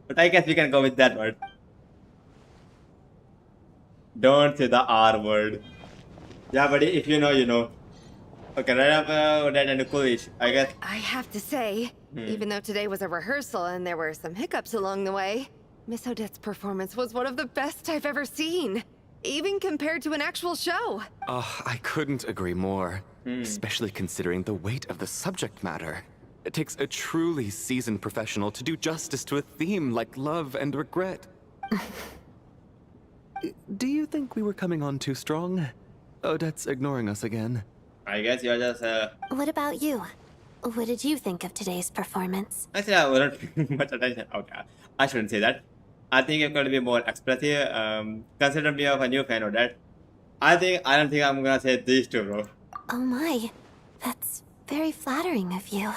But I guess we can go with that word. Don't say the R word. Yeah, buddy, if you know, you know. Okay, right up that and Kulish, I guess. I have to say, even though today was a rehearsal and there were some hiccups along the way, Miss Odette's performance was one of the best I've ever seen. even compared to an actual show. Oh, I couldn't agree more. Especially considering the weight of the subject matter. It takes a truly seasoned professional to do justice to a theme like love and regret. Do you think we were coming on too strong? Odette's ignoring us again. I guess you're just. What about you? What did you think of today's performance? Actually, I wasn't paying much attention. Okay, I shouldn't say that. I think I'm going to be more expressive. Consider me of a new fan of that. I don't think I'm gonna say these two, bro. Oh my, that's very flattering of you.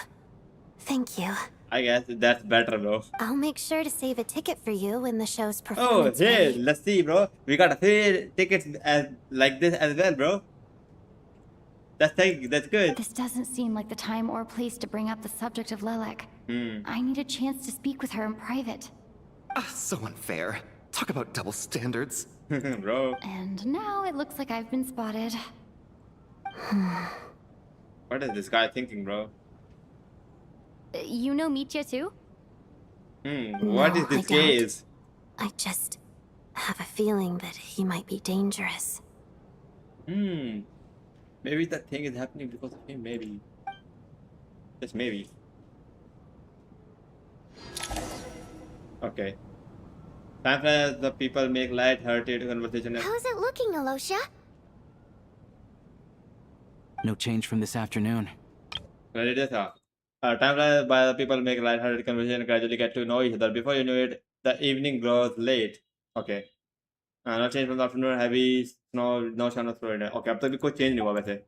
Thank you. I guess that's better, bro. I'll make sure to save a ticket for you when the show's Oh, performance. hey, let's see, bro. We got a free tickets as like this as well, bro. That's good. This doesn't seem like the time or place to bring up the subject of Lelek. I need a chance to speak with her in private. So unfair. Talk about double standards. Bro. And now it looks like I've been spotted. What is this guy thinking, bro? You know Mitya too? What is this case? I just have a feeling that he might be dangerous. Maybe that thing is happening because of him, maybe. Just maybe. Okay. Time flies, the people make light-hearted conversation. How's it looking, Alosha? No change from this afternoon. Time flies by, the people make light-hearted conversation and gradually get to know each other. Before you know it, the evening grows late. Okay. No change from the afternoon, heavy snow, no shine of Florida. Okay, अब तक भी कोई change नहीं हुआ वैसे.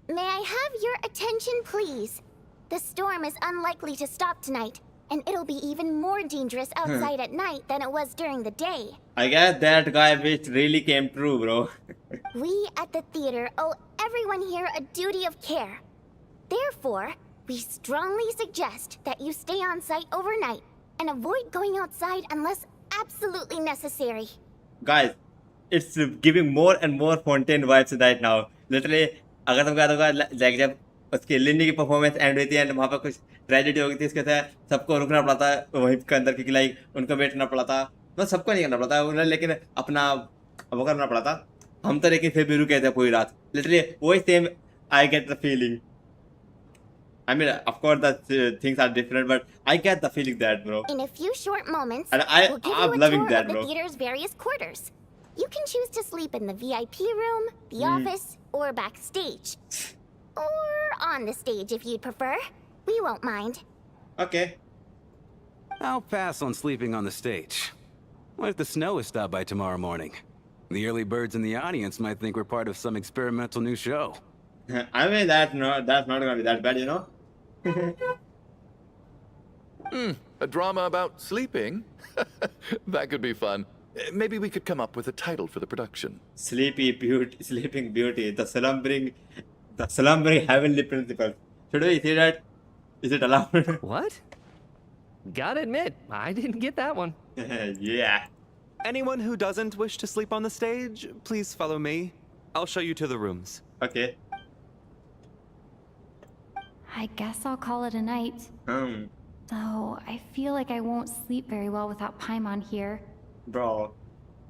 May I have your attention, please? The storm is unlikely to stop tonight, and it'll be even more dangerous outside at night than it was during the day. I guess that guy which really came true, bro. We at the theater owe everyone here a duty of care. Therefore, we strongly suggest that you stay on site overnight and avoid going outside unless absolutely necessary. Guys, it's giving more and more Fontaine vibes right now. Literally, अगर तुमको याद होगा like जब उसकी लिनी की performance and हुई थी एंड वहाँ पर कुछ ट्रेजेडी हो गई थी, इसके साथ सबको रुकना पड़ा था वहीं के अंदर क्योंकि लाइक उनको वेट करना पड़ा था. मतलब सबको नहीं करना पड़ा था उन्हें, लेकिन अपना वो करना पड़ा था. हम तो लेकिन फिर भी रुके थे पूरी रात. लिटरली वही same I get the feeling. I mean, of course, the things are different, but I get the feeling that, bro. In a few short moments, And we'll give I'm you a loving tour that, of the bro. theater's various quarters. You can choose to sleep in the VIP room, the office, or backstage. Or on the stage if you'd prefer. We won't mind. Okay. I'll pass on sleeping on the stage. What if the snow is stopped by tomorrow morning? The early birds in the audience might think we're part of some experimental new show. I mean, that's not gonna be that bad, you know? A drama about sleeping? That could be fun. Maybe we could come up with a title for the production. Sleeping Beauty, the slumbering heavenly principle. Should we see that? Is it allowed? What? Gotta admit, I didn't get that one. Yeah. Anyone who doesn't wish to sleep on the stage, please follow me. I'll show you to the rooms. Okay. I guess I'll call it a night. Though I feel like I won't sleep very well without Paimon here. Bro,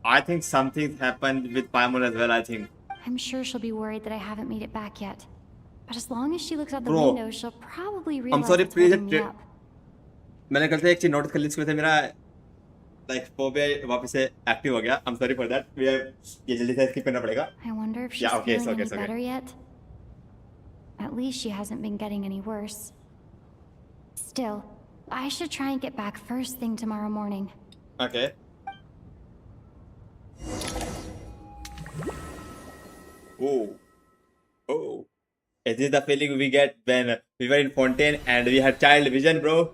I think something's happened with Paimon as well, I think. I'm sure she'll be worried that I haven't made it back yet. But as long as she looks out the Bro, window, she'll probably realize I'm sorry, it's please. holding me up. मैंने कल से एक चीज notice कर ली, इसकी वजह से मेरा like phobia वापस से एक्टिव हो गया. I'm sorry for that. ये जल्दी से skip करना पड़ेगा. I wonder if she's Yeah, okay, feeling it's any okay. better yet. At least she hasn't been getting any worse. Still, I should try and get back first thing tomorrow morning. Okay. Oh. Is this the feeling we get when we were in Fontaine and we had child vision, bro?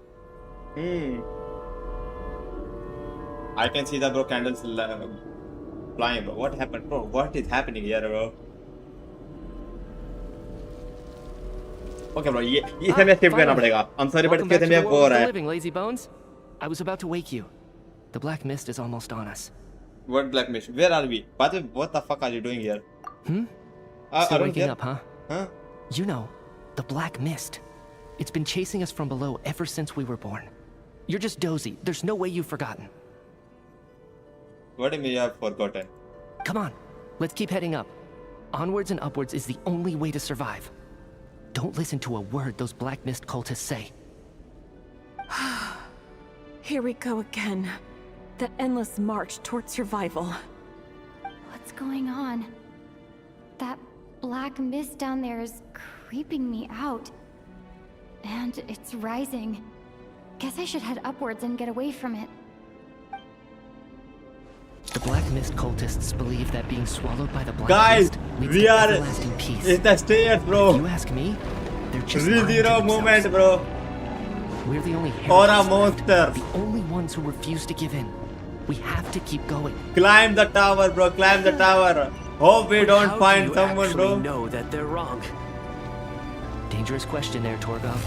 I can see the candles flying, bro. What happened, bro? What is happening here, bro? Okay, bro. ये समय skip करना पड़ेगा. I'm sorry, but इसके समय वो हो रहा है. Living, lazy bones. I was about to wake you. The black mist is almost on us. What black mist? Where are we? What the fuck are you doing here? Still waking up, huh? Huh? You know, the black mist. It's been chasing us from below ever since we were born. You're just dozy. There's no way you've forgotten. What do you mean you have forgotten? Come on, let's keep heading up. Onwards and upwards is the only way to survive. Don't listen to a word those Black Mist cultists say. Here we go again. The endless march toward survival. What's going on? That black mist down there is creeping me out. And it's rising. Guess I should head upwards and get away from it. The Black Mist cultists believe that being swallowed by the Black Guys, Mist leads we to are everlasting peace. in the stairs, bro. If you ask me, they're just lying to 3-0 moment, themselves. bro. We're the only Aura heretics left, monster. the only ones who refuse to give in. We have to keep going. Climb the tower, bro. Climb the tower. Hope we don't find someone, bro. Know that they're wrong. Dangerous question there, Torgov.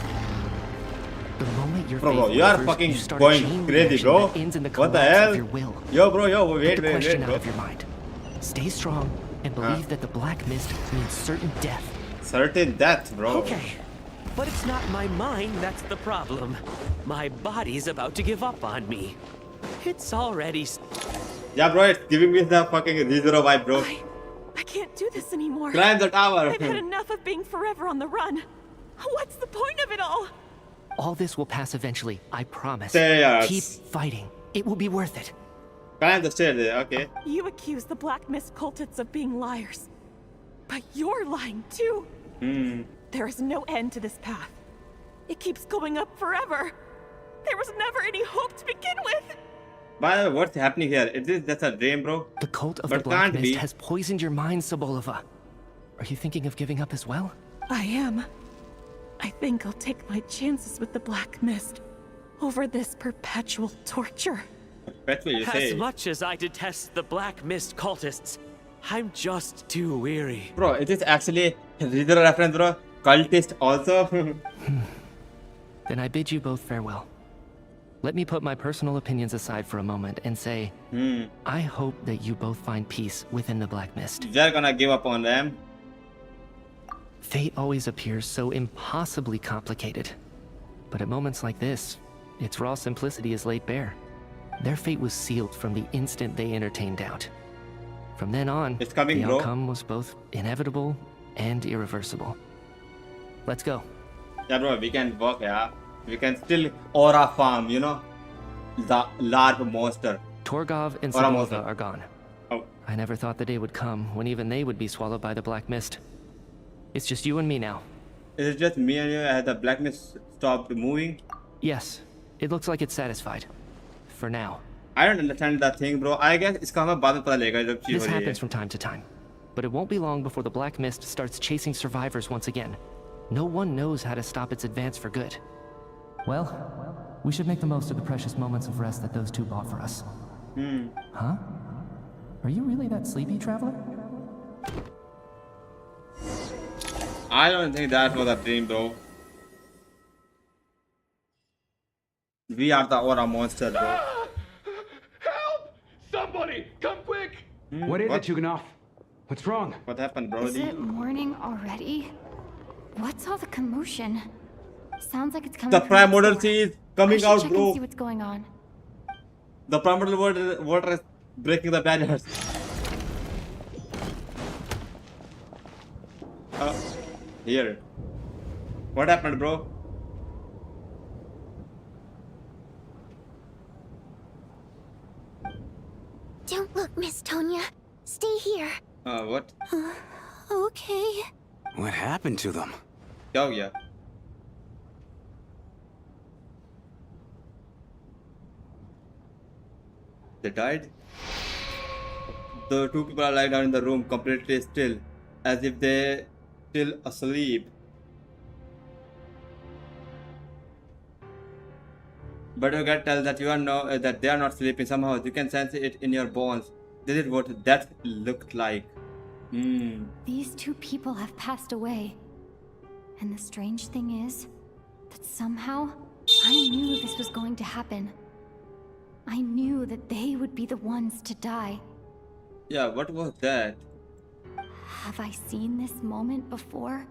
The moment your Bro, faith you are wavers, fucking you start a going chain crazy, reaction bro. that ends in the What the collapse hell? of your will. Yo, bro, yo, Put wait, the wait, question wait, out bro. of your mind. Stay strong and believe that the Black Mist means certain death. Certain death, bro. Okay. But it's not my mind that's the problem. My body's about to give up on me. It's already... Yeah, bro, it's giving me the fucking 3-0 vibe, bro. I can't do this anymore. Climb the tower. I've had enough of being forever on the run. What's the point of it all? All this will pass eventually, I promise. Stairs. Keep fighting. It will be worth it. Climb the stairs, okay. You accuse the Black Mist cultists of being liars. But you're lying too. There is no end to this path. It keeps going up forever. There was never any hope to begin with. By the way, what's happening here? Is this just a dream, bro? The cult of But the Black can't Mist be. has poisoned your mind, Sobolova. Are you thinking of giving up as well? I am. I think I'll take my chances with the Black Mist over this perpetual torture. That's what you As say. much as I detest the Black Mist cultists, I'm just too weary. Bro, it is actually a 3-0 reference, bro. Cultist also. Then I bid you both farewell. Let me put my personal opinions aside for a moment and say, I hope that you both find peace within the Black Mist. They're gonna give up on them. Fate always appears so impossibly complicated. But at moments like this, its raw simplicity is laid bare. Their fate was sealed from the instant they entertained doubt. From then on, It's coming, the bro. outcome was both inevitable and irreversible. Let's go. Yeah, bro, we can work, yeah. We can still aura farm, you know? The larva monster. Torgov and Aura Sobolova monster. are gone. Oh. I never thought the day would come when even they would be swallowed by the Black Mist. It's just you and me now. Is it just me and you? Has the blackness stopped moving? Yes, it looks like it's satisfied. For now. I don't understand that thing, bro. I guess it's hमें बाद में पता लगेगा जब चीज This हो रही है. happens from time to time. But it won't be long before the Black Mist starts chasing survivors once again. No one knows how to stop its advance for good. Well, we should make the most of the precious moments of rest that those two bought for us. Huh? Are you really that sleepy, traveler? I don't think that was a dream, bro. We are the aura monster, bro. Somebody, come quick! What is it, Juganov? What's wrong? What happened, bro? Is it morning already? What's all the commotion? Sounds like it's coming The from primordial next door. sea is I coming should out, check bro. and see what's going on. The primordial water is breaking the barriers. Here. What happened, bro? Don't look, Miss Tonya. Stay here. What? Okay. What happened to them? क्या हो गया? They died? The two people are lying down in the room, completely still, as if they're still asleep. But you can tell that you are that they are not sleeping. Somehow you can sense it in your bones. This is what that looked like. These two people have passed away. And the strange thing is that somehow I knew this was going to happen. I knew that they would be the ones to die. Yeah, what was that? Have I seen this moment before?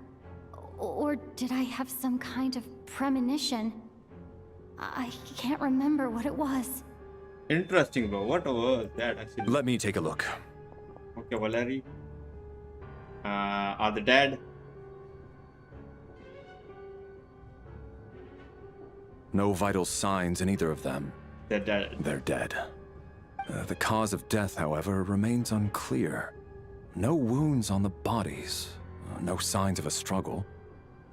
Or did I have some kind of premonition? I can't remember what it was. Interesting, bro. What was that actually? Let me take a look. Okay, Valerie. Are they dead? No vital signs in either of them. They're dead. They're dead. The cause of death, however, remains unclear. No wounds on the bodies, no signs of a struggle,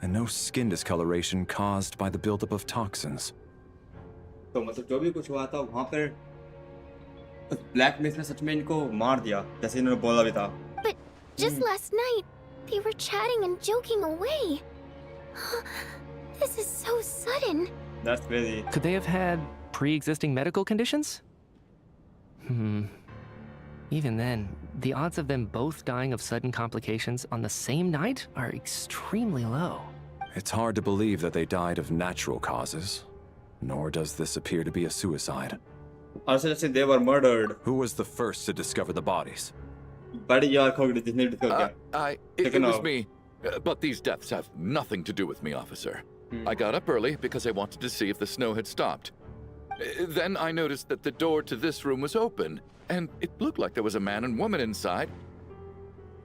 and no skin discoloration caused by the buildup of toxins. तो मतलब जो भी कुछ हुआ था वहाँ पर black miss ने सच में इनको मार दिया जैसे इन्होंने बोला भी था. But just last night, they were chatting and joking away. This is so sudden. That's crazy. Could they have had pre-existing medical conditions? Even then, the odds of them both dying of sudden complications on the same night are extremely low. It's hard to believe that they died of natural causes, nor does this appear to be a suicide. Also, they were murdered. Who was the first to discover the bodies? It was me. But these deaths have nothing to do with me, officer. I got up early because I wanted to see if the snow had stopped. Then I noticed that the door to this room was open, and it looked like there was a man and woman inside.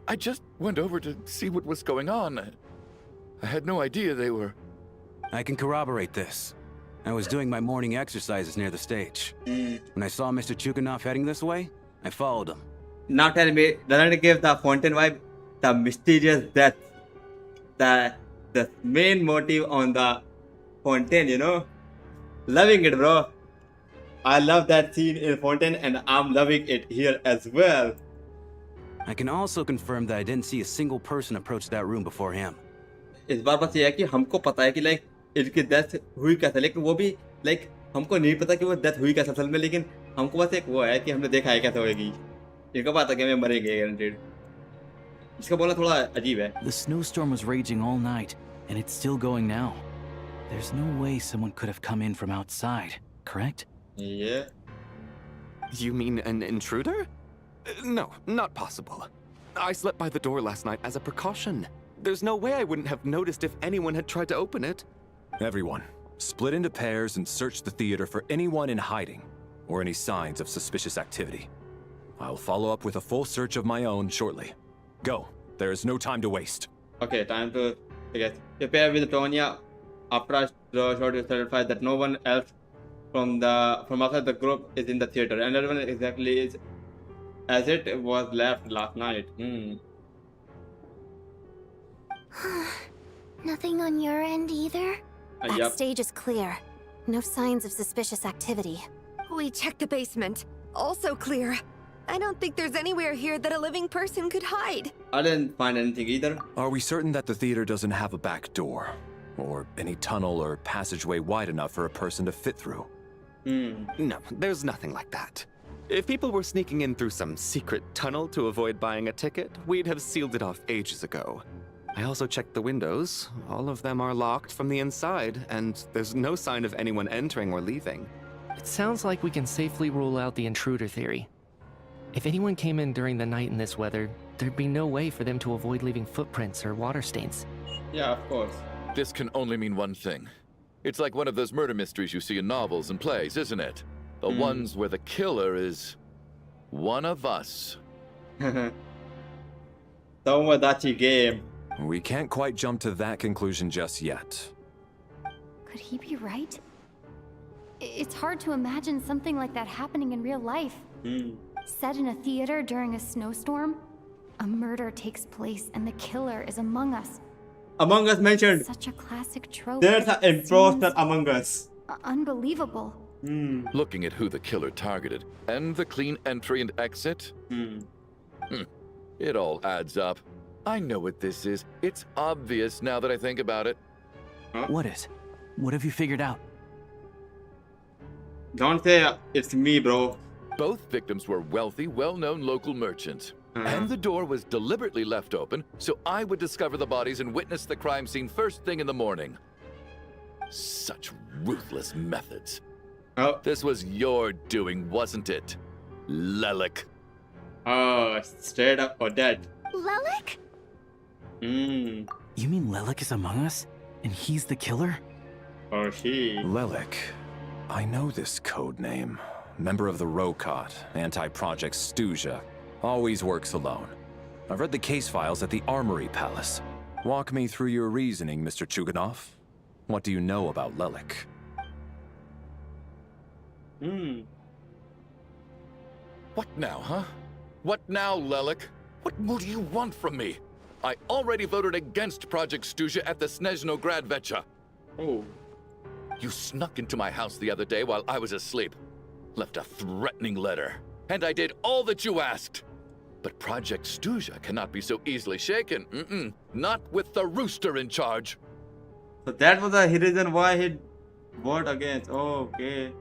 I just went over to see what was going on. I had no idea they were... I can corroborate this. I was doing my morning exercises near the stage. When I saw Mr. Chukanov heading this way, I followed him. Now tell me, doesn't it give the Fountain vibe? The mysterious death. The main motive on the Fountain, you know? Loving it, bro. I love that scene in Fountain and I'm loving it here as well. I can also confirm that I didn't see a single person approach that room before him. इस बार बस ये है कि हमको पता है कि like इनकी डेथ हुई कैसे, लेकिन वो भी लाइक हमको नहीं पता कि वो डेथ हुई कैसे असल में, लेकिन हमको बस एक वो है कि हमने देखा है कैसे होगी. इनको पता कि हमें मरेंगे गारंटीड. इसका बोलना थोड़ा अजीब है. The snowstorm was raging all night, and it's still going now. There's no way someone could have come in from outside, correct? Yeah. You mean an intruder? No, not possible. I slept by the door last night as a precaution. There's no way I wouldn't have noticed if anyone had tried to open it. Everyone, split into pairs and search the theater for anyone in hiding, or any signs of suspicious activity. I'll follow up with a full search of my own shortly. Go. There is no time to waste. Okay, time to, I guess, prepare with Tonya. After I draw a shot to certify that no one else from outside the group is in the theater, and everyone exactly is as it was left last night. Nothing on your end either? Yep. Backstage is clear. No signs of suspicious activity. We checked the basement. Also clear. I don't think there's anywhere here that a living person could hide. I didn't find anything either. Are we certain that the theater doesn't have a back door? Or any tunnel or passageway wide enough for a person to fit through? No, there's nothing like that. If people were sneaking in through some secret tunnel to avoid buying a ticket, we'd have sealed it off ages ago. I also checked the windows. All of them are locked from the inside, and there's no sign of anyone entering or leaving. It sounds like we can safely rule out the intruder theory. If anyone came in during the night in this weather, there'd be no way for them to avoid leaving footprints or water stains. Yeah, of course. This can only mean one thing. It's like one of those murder mysteries you see in novels and plays, isn't it? The ones where the killer is one of us. Tomodachi game. We can't quite jump to that conclusion just yet. Could he be right? It's hard to imagine something like that happening in real life. Set in a theater during a snowstorm, a murder takes place and the killer is among us. Among Us mentioned. Such a classic trope. There's an imposter among us. Unbelievable. Looking at who the killer targeted and the clean entry and exit, it all adds up. I know what this is. It's obvious now that I think about it. What is? What have you figured out? Don't say it's me, bro. Both victims were wealthy, well-known local merchants. And the door was deliberately left open so I would discover the bodies and witness the crime scene first thing in the morning. Such ruthless methods. This was your doing, wasn't it, Lelik? Oh, straight up Odette. Lelik? You mean Lelik is among us? And he's the killer? Or she? Lelik. I know this code name. Member of the Rokot, anti-Project Stuzha. Always works alone. I've read the case files at the Armory Palace. Walk me through your reasoning, Mr. Chuganov. What do you know about Lelik? What now, huh? What now, Lelik? What more do you want from me? I already voted against Project Stuzha at the Snezhnograd Vecha. Oh. You snuck into my house the other day while I was asleep. Left a threatening letter. And I did all that you asked. But Project Stuzha cannot be so easily shaken. Not with the rooster in charge. So that was the reason why he voted against. Oh, okay.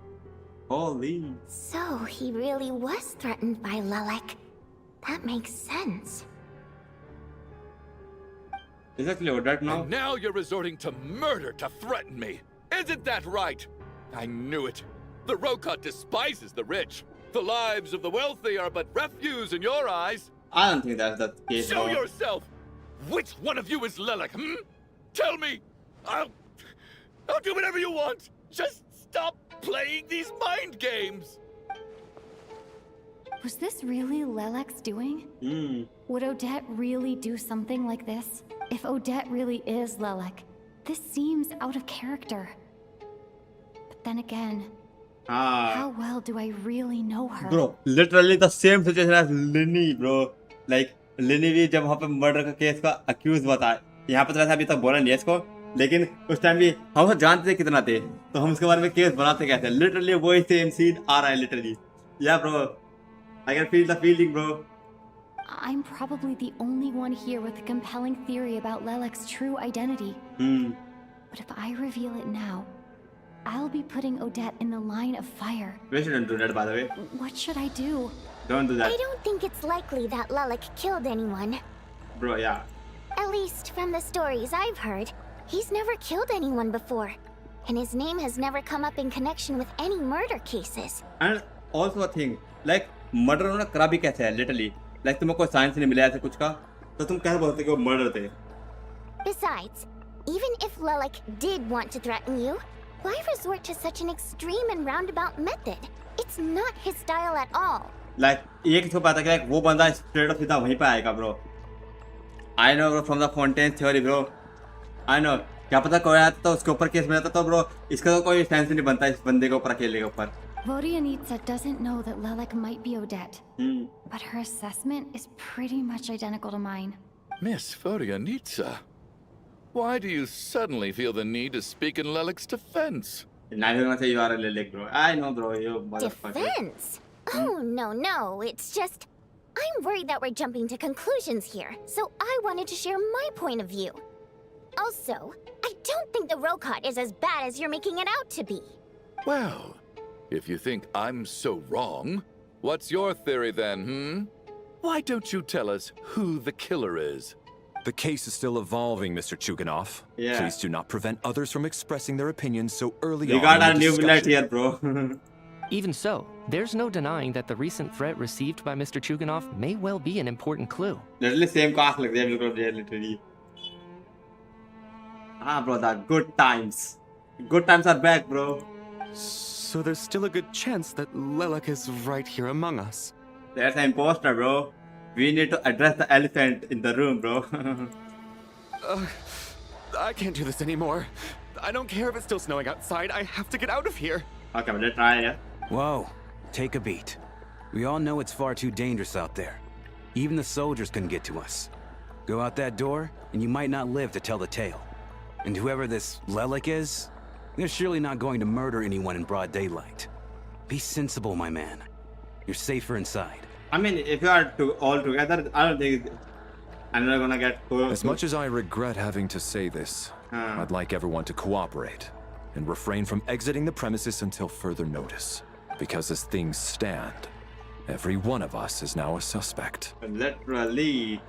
Holy. So he really was threatened by Lelik. That makes sense. Exactly what that now? And now you're resorting to murder to threaten me. Isn't that right? I knew it. The Rokot despises the rich. The lives of the wealthy are but refuse in your eyes. I don't think that's the case. Show bro. yourself! Which one of you is Lelik, Tell me! I'll do whatever you want! Just stop playing these mind games! Was this really Lelik's doing? Would Odette really do something like this? If Odette really is Lelik, this seems out of character. But then again, how well do I really know her? Bro, literally the same situation as Linny, bro. Like, Linny भी जब वहाँ पे murder का case का accused बता, यहाँ पे तो वैसे अभी तक बोला नहीं है इसको, लेकिन उस टाइम भी हम उसको जानते थे कितना थे, तो हम उसके बारे में केस बनाते कैसे? Literally वही same scene आ रहा है literally. Yeah, bro. I can feel the feeling, bro. I'm probably the only one here with a compelling theory about Lelik's true identity. But if I reveal it now, I'll be putting Odette in the line of fire. We shouldn't do that, by the way. What should I do? Don't do that. I don't think it's likely that Lelik killed anyone. Bro, yeah. At least from the stories I've heard, he's never killed anyone before. And his name has never come up in connection with any murder cases. And also a thing, like, murder उन्होंने करा भी कैसे है, literally. Like, तुम्हें कोई science नहीं मिला ऐसे कुछ का, तो तुम कैसे बोलते कि वो murder थे? Besides, even if Lelik did want to threaten you, why resort to such an extreme and roundabout method? It's not his style at all. Like, एक इसको पता है कि like, वो बंदा straight up सीधा वहीं पे आएगा, bro. I know, bro, from the Fontaine theory, bro. I know. क्या पता कोई आता तो उसके ऊपर केस में आता तो bro, इसका तो कोई सेंस नहीं बनता इस बंदे के ऊपर अकेले के ऊपर. Vodianitsa doesn't know that Lelik might be Odette, but her assessment is pretty much identical to mine. Miss Vodianitsa, why do you suddenly feel the need to speak in Lelik's defense? Neither gonna say you are a Lelik, bro. I know, bro. You motherfucker. Defense? Oh, no. It's just... I'm worried that we're jumping to conclusions here, so I wanted to share my point of view. Also, I don't think the Rokot is as bad as you're making it out to be. Well, if you think I'm so wrong, what's your theory then, Why don't you tell us who the killer is? The case is still evolving, Mr. Chuganov. Yeah. Please do not prevent others from expressing their opinions so early We on got in our the new discussion. bullet here, bro. Even so, there's no denying that the recent threat received by Mr. Chuganov may well be an important clue. Literally same cast like they look literally. Bro, the good times. Good times are back, bro. So there's still a good chance that Lelik is right here among us. There's an imposter, bro. We need to address the elephant in the room, bro. I can't do this anymore. I don't care if it's still snowing outside. I have to get out of here. Okay, but let's try, yeah? Whoa, take a beat. We all know it's far too dangerous out there. Even the soldiers couldn't get to us. Go out that door, and you might not live to tell the tale. And whoever this Lelik is, they're surely not going to murder anyone in broad daylight. Be sensible, my man. You're safer inside. I mean, if you are all together, I don't think I'm not gonna get... As much as I regret having to say this, I'd like everyone to cooperate and refrain from exiting the premises until further notice. Because as things stand, every one of us is now a suspect. Literally.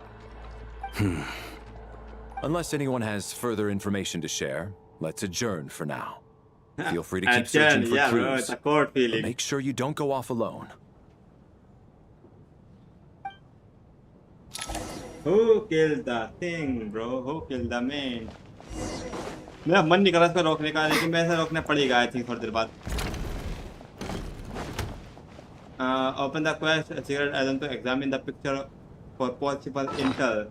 Unless anyone has further information to share, let's adjourn for now. Feel free to keep searching for clues, bro, it's a court feeling. but make sure you don't go off alone. Who killed the thing, bro? Who killed the man? मेरा मन नहीं कर रहा इसको रोकने का, लेकिन मैं ऐसा रोकना पड़ेगा आई थिंक थोड़ी देर बाद. Open the quest, secret item to examine the picture for possible intel.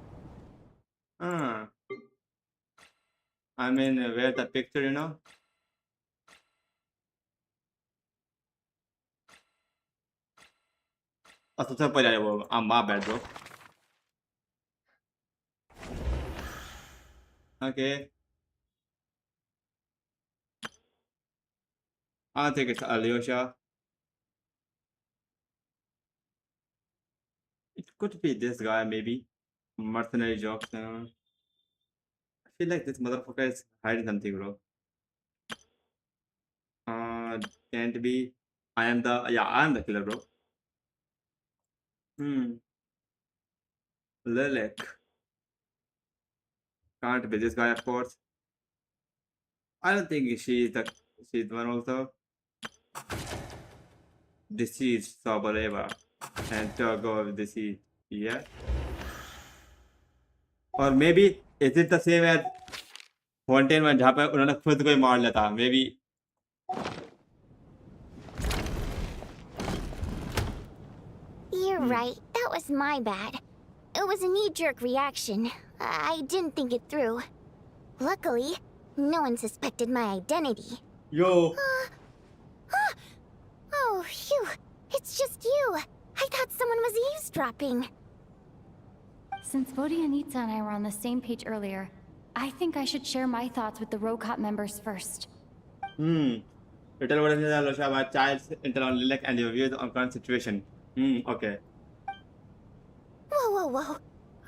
I mean, where the picture, you know? Oh, सबसे पहले वो my bad, bro. Okay. I think it's Alyosha. It could be this guy, maybe. Mercenary jobs. I feel like this motherfucker is hiding something, bro. Can't be. I am the killer, bro. Lilac. Can't be this guy, of course. I don't think she's the one also. Deceased Sabaleva. And to go with deceased. Yeah. Or maybe is it the same as Fontaine में जहाँ पे उन्होंने खुद को ही मार लिया था? Maybe. You're right. That was my bad. It was a knee-jerk reaction. I didn't think it through. Luckily, no one suspected my identity. Yo. Oh, phew. It's just you. I thought someone was eavesdropping. Since Vodyanitsa and I were on the same page earlier, I think I should share my thoughts with the Rokot members first. Little what is Alyosha about child's intel on Lilac and your views on current situation. Okay. Whoa.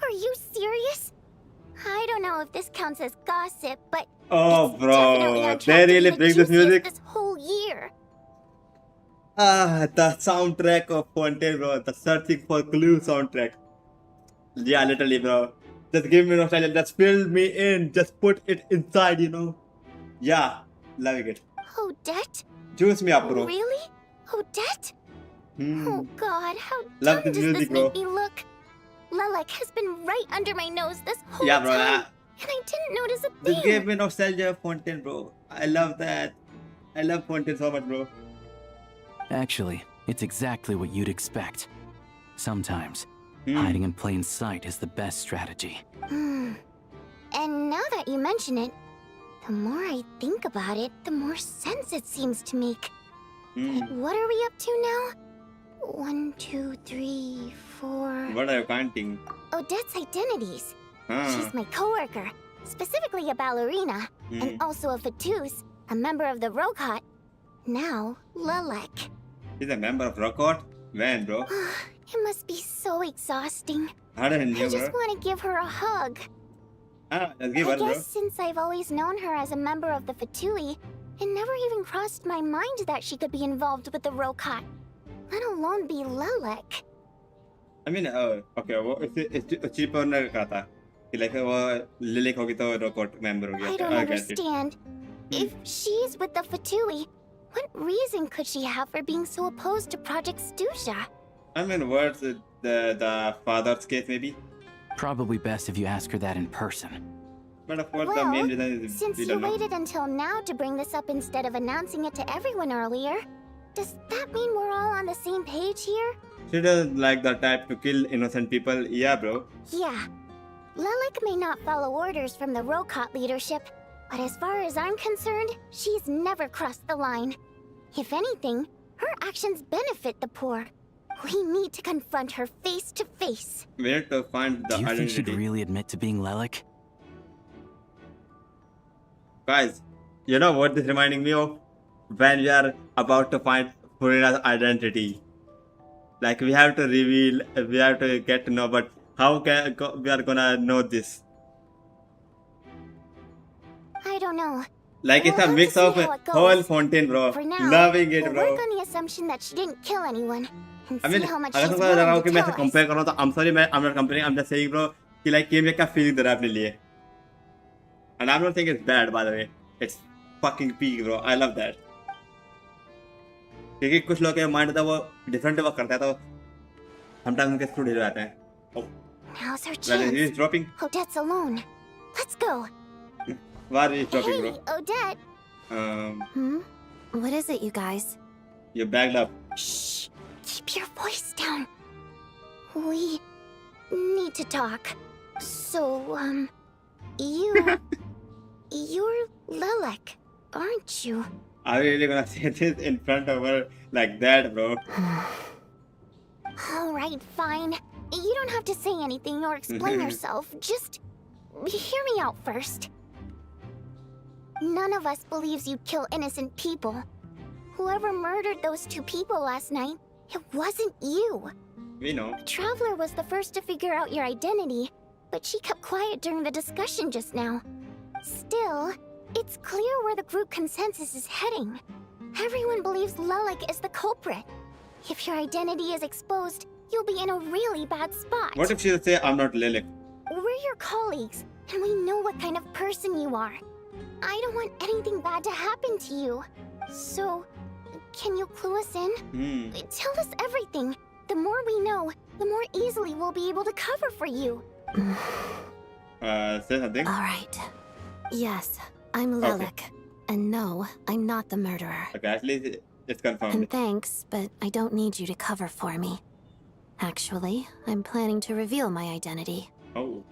Are you serious? I don't know if this counts as gossip, but Oh, it's bro. definitely on They track to really be the bring this juiciest music. this whole year. The soundtrack of Fontaine, bro. The searching for clue soundtrack. Yeah, literally, bro. Just give me nostalgia. Just fill me in. Just put it inside, you know. Yeah, loving it. Odette? Juice me up, bro. Really? Odette? Oh God, how Love dumb the does music, this bro. make me look? Lilac has been right under my nose this whole Yeah, bro. time, and I didn't notice a thing. This gave me nostalgia of Fontaine, bro. I love that. I love Fontaine so much, bro. Actually, it's exactly what you'd expect. Sometimes, hiding in plain sight is the best strategy. And now that you mention it, the more I think about it, the more sense it seems to make. What are we up to now? 1, 2, 3, 4. What are you counting? Odette's identities. She's my coworker, specifically a ballerina, and also a Fatous, a member of the Rokot. Now, Lilac. He's a member of Rokot? Man, bro. It must be so exhausting. I don't I know, just bro. want to give her a hug. Let's give I her, bro. guess since I've always known her as a member of the Fatui, it never even crossed my mind that she could be involved with the Rokot, let alone be Lilac. I mean, okay, वो इससे cheaper ने कहा था कि like वो Lilac होगी तो Rokot member हो गया. I don't I get it. understand. If she's with the Fatui, what reason could she have for being so opposed to Project Stusha? I mean, what's the father's case maybe? Probably best if you ask her that in person. But of course, the main Well, reason is since we you don't know. waited until now to bring this up instead of announcing it to everyone earlier, does that mean we're all on the same page here? She doesn't like the type to kill innocent people. Yeah, bro. Yeah. Lilac may not follow orders from the Rokot leadership, but as far as I'm concerned, she's never crossed the line. If anything, her actions benefit the poor. We need to confront her face to face. We need to find the Do you think identity. she'd really admit to being Lilac? Guys, you know what this reminding me of? When we are about to find Furina's identity. Like we have to reveal, we have to get to know, but how can we are gonna know this? I don't know. Like it's a We'll have mix to see of how it goes. whole Fontaine, bro. For now, Loving it, we'll bro. work on the assumption that she didn't kill anyone, and I mean, see how much अगर she's तुमको लग रहा हो willing कि to मैं tell ऐसे us. compare कर रहा हूँ तो I'm sorry, I'm not comparing, I'm just saying, bro, कि like game में क्या feeling दे रहा है अपने लिए. And I'm not saying it's bad, by the way. It's fucking peak, bro. I love that. क्योंकि कुछ लोग के माइंड होता है वो डिफरेंट वर्क करता है तो sometimes उनके स्क्रू ढीले जाते हैं. Oh, Now's her well, he's chance. dropping. Odette's alone. Let's go. Why is dropping, Hey, bro? Odette. What is it, you guys? You bagged up. Shh. Keep keep your voice down. We need to talk. So, you're Lelek, aren't you? Are you really gonna say this in front of her like that, bro? Alright, fine. You don't have to say anything or explain yourself. Just hear me out first. None of us believes you'd kill innocent people. Whoever murdered those 2 people last night, it wasn't you. We know. Traveler was the first to figure out your identity, but she kept quiet during the discussion just now. Still, it's clear where the group consensus is heading. Everyone believes Lelek is the culprit. If your identity is exposed, you'll be in a really bad spot. What if she'll say, I'm not Lelek? We're your colleagues, and we know what kind of person you are. I don't want anything bad to happen to you. So, can you clue us in? Tell us everything. The more we know, the more easily we'll be able to cover for you. Say something. Alright. Yes, I'm Lelek. Okay. And no, I'm not the murderer. Okay, at least it's confirmed. And thanks, but I don't need you to cover for me. Actually, I'm planning to reveal my identity. Oh.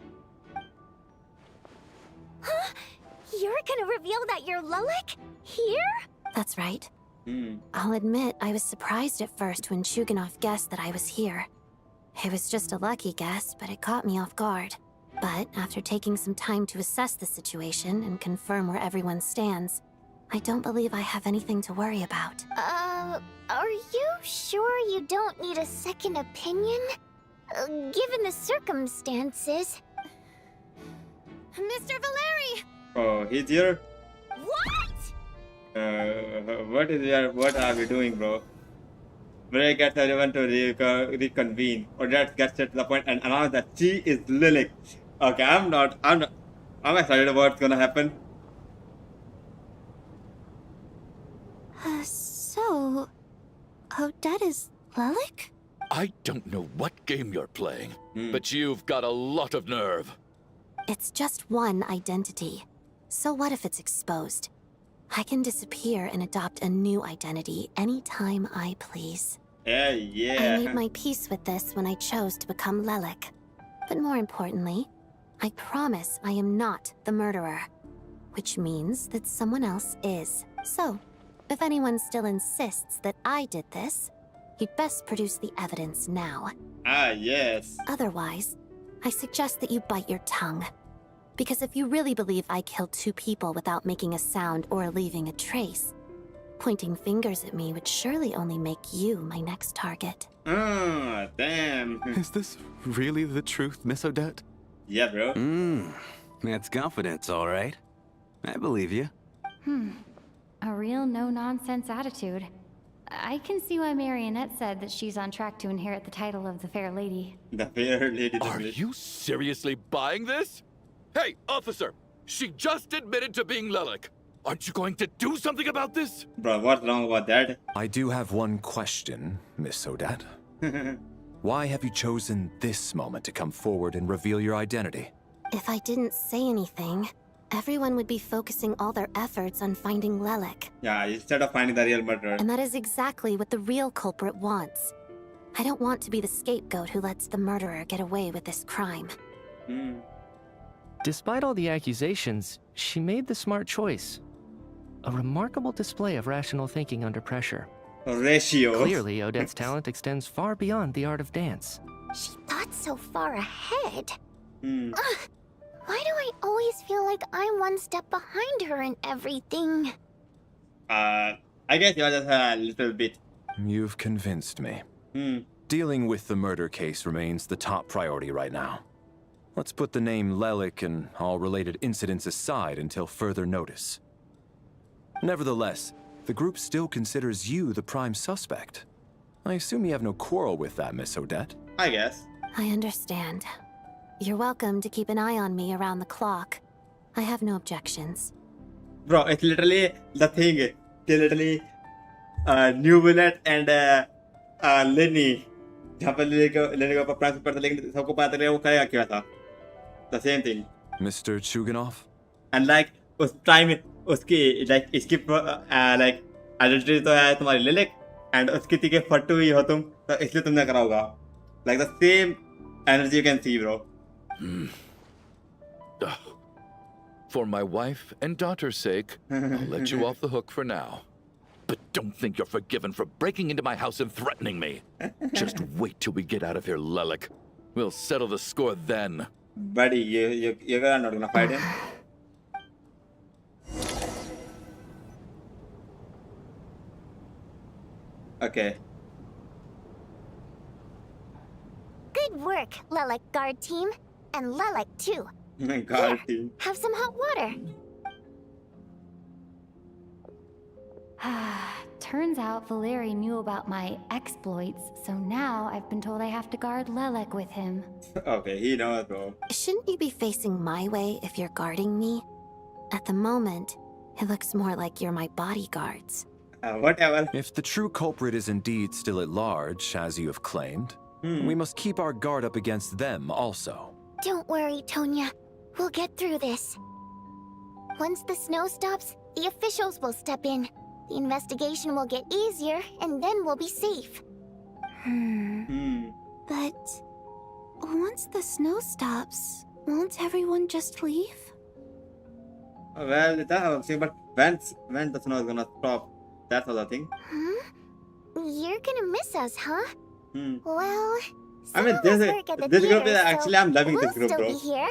Huh? You're gonna reveal that you're Lelek? Here? That's right. I'll admit I was surprised at first when Chuganov guessed that I was here. It was just a lucky guess, but it caught me off guard. But after taking some time to assess the situation and confirm where everyone stands, I don't believe I have anything to worry about. Are you sure you don't need a second opinion? Given the circumstances... Mr. Valeri! Oh, he's here? What? What are we doing, bro? Bray gets everyone to reconvene. Or that gets to the point and announce that she is Lilith. Okay, I'm excited about what's gonna happen. So... Odette is Lelek? I don't know what game you're playing, but you've got a lot of nerve. It's just one identity. So what if it's exposed? I can disappear and adopt a new identity anytime I please. Yeah. I made my peace with this when I chose to become Lelek. But more importantly, I promise I am not the murderer. Which means that someone else is. So, if anyone still insists that I did this, you'd best produce the evidence now. Yes. Otherwise, I suggest that you bite your tongue. Because if you really believe I killed 2 people without making a sound or leaving a trace, pointing fingers at me would surely only make you my next target. Damn. Is this really the truth, Miss Odette? Yeah, bro. That's confidence, all right. I believe you. A real no-nonsense attitude. I can see why Marionette said that she's on track to inherit the title of the Fair Lady. The Fair Lady. Are you seriously buying this? Hey, officer! She just admitted to being Lelek. Aren't you going to do something about this? Bro, what's wrong about that? I do have one question, Miss Odette. Why have you chosen this moment to come forward and reveal your identity? If I didn't say anything, everyone would be focusing all their efforts on finding Lelek. Yeah, instead of finding the real murderer. And that is exactly what the real culprit wants. I don't want to be the scapegoat who lets the murderer get away with this crime. Despite all the accusations, she made the smart choice. A remarkable display of rational thinking under pressure. Ratio. Clearly, Odette's talent extends far beyond the art of dance. She thought so far ahead. Why do I always feel like I'm one step behind her in everything? I guess you're just a little bit. You've convinced me. Dealing with the murder case remains the top priority right now. Let's put the name Lelek and all related incidents aside until further notice. Nevertheless, the group still considers you the prime suspect. I assume you have no quarrel with that, Miss Odette? I guess. I understand. You're welcome to keep an eye on me around the clock. I have no objections. Bro, it's literally the thing. They literally New Bullet and Lenny. जहाँ पर लेने का price पर था लेकिन सबको पता चला वो करेगा क्या था. The same thing. Mr. Chuganov? And like उस टाइम उसकी like इसकी like identity तो है तुम्हारी लिलिक एंड उसकी थी कि फट्टू ही हो तुम, तो इसलिए तुमने करा होगा. Like the same energy you can see, bro. For my wife and daughter's sake, I'll let you off the hook for now. But don't think you're forgiven for breaking into my house and threatening me. Just wait till we get out of here, Lelik. We'll settle the score then. Buddy, you're not gonna fight him. Okay. Good work, Lilac Guard Team. And Lilac, too. Guard team. Have some hot water. Turns out Valeri knew about my exploits, so now I've been told I have to guard Lelek with him. Okay, he knows, bro. Shouldn't you be facing my way if you're guarding me? At the moment, it looks more like you're my bodyguards. Whatever. If the true culprit is indeed still at large, as you have claimed, we must keep our guard up against them also. Don't worry, Tonya. We'll get through this. Once the snow stops, the officials will step in. The investigation will get easier, and then we'll be safe. But once the snow stops, won't everyone just leave? Well, that's thing, but when the snow is gonna stop, that's the thing. You're gonna miss us, huh? Well, I mean, this group is actually, I'm loving we'll this group, still bro. be here.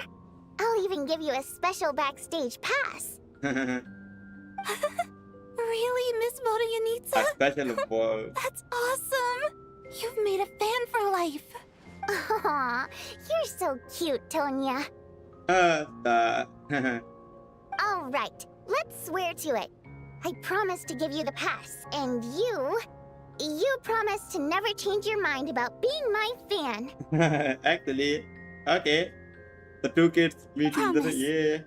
I'll even give you a special backstage pass. Really, Miss Vodyanitsa? A special ball. That's awesome! You've made a fan for life. Aw, you're so cute, Tonya. All right, let's swear to it. I promise to give you the pass, and you promise to never change your mind about being my fan. Actually, okay. The two kids meeting, yeah.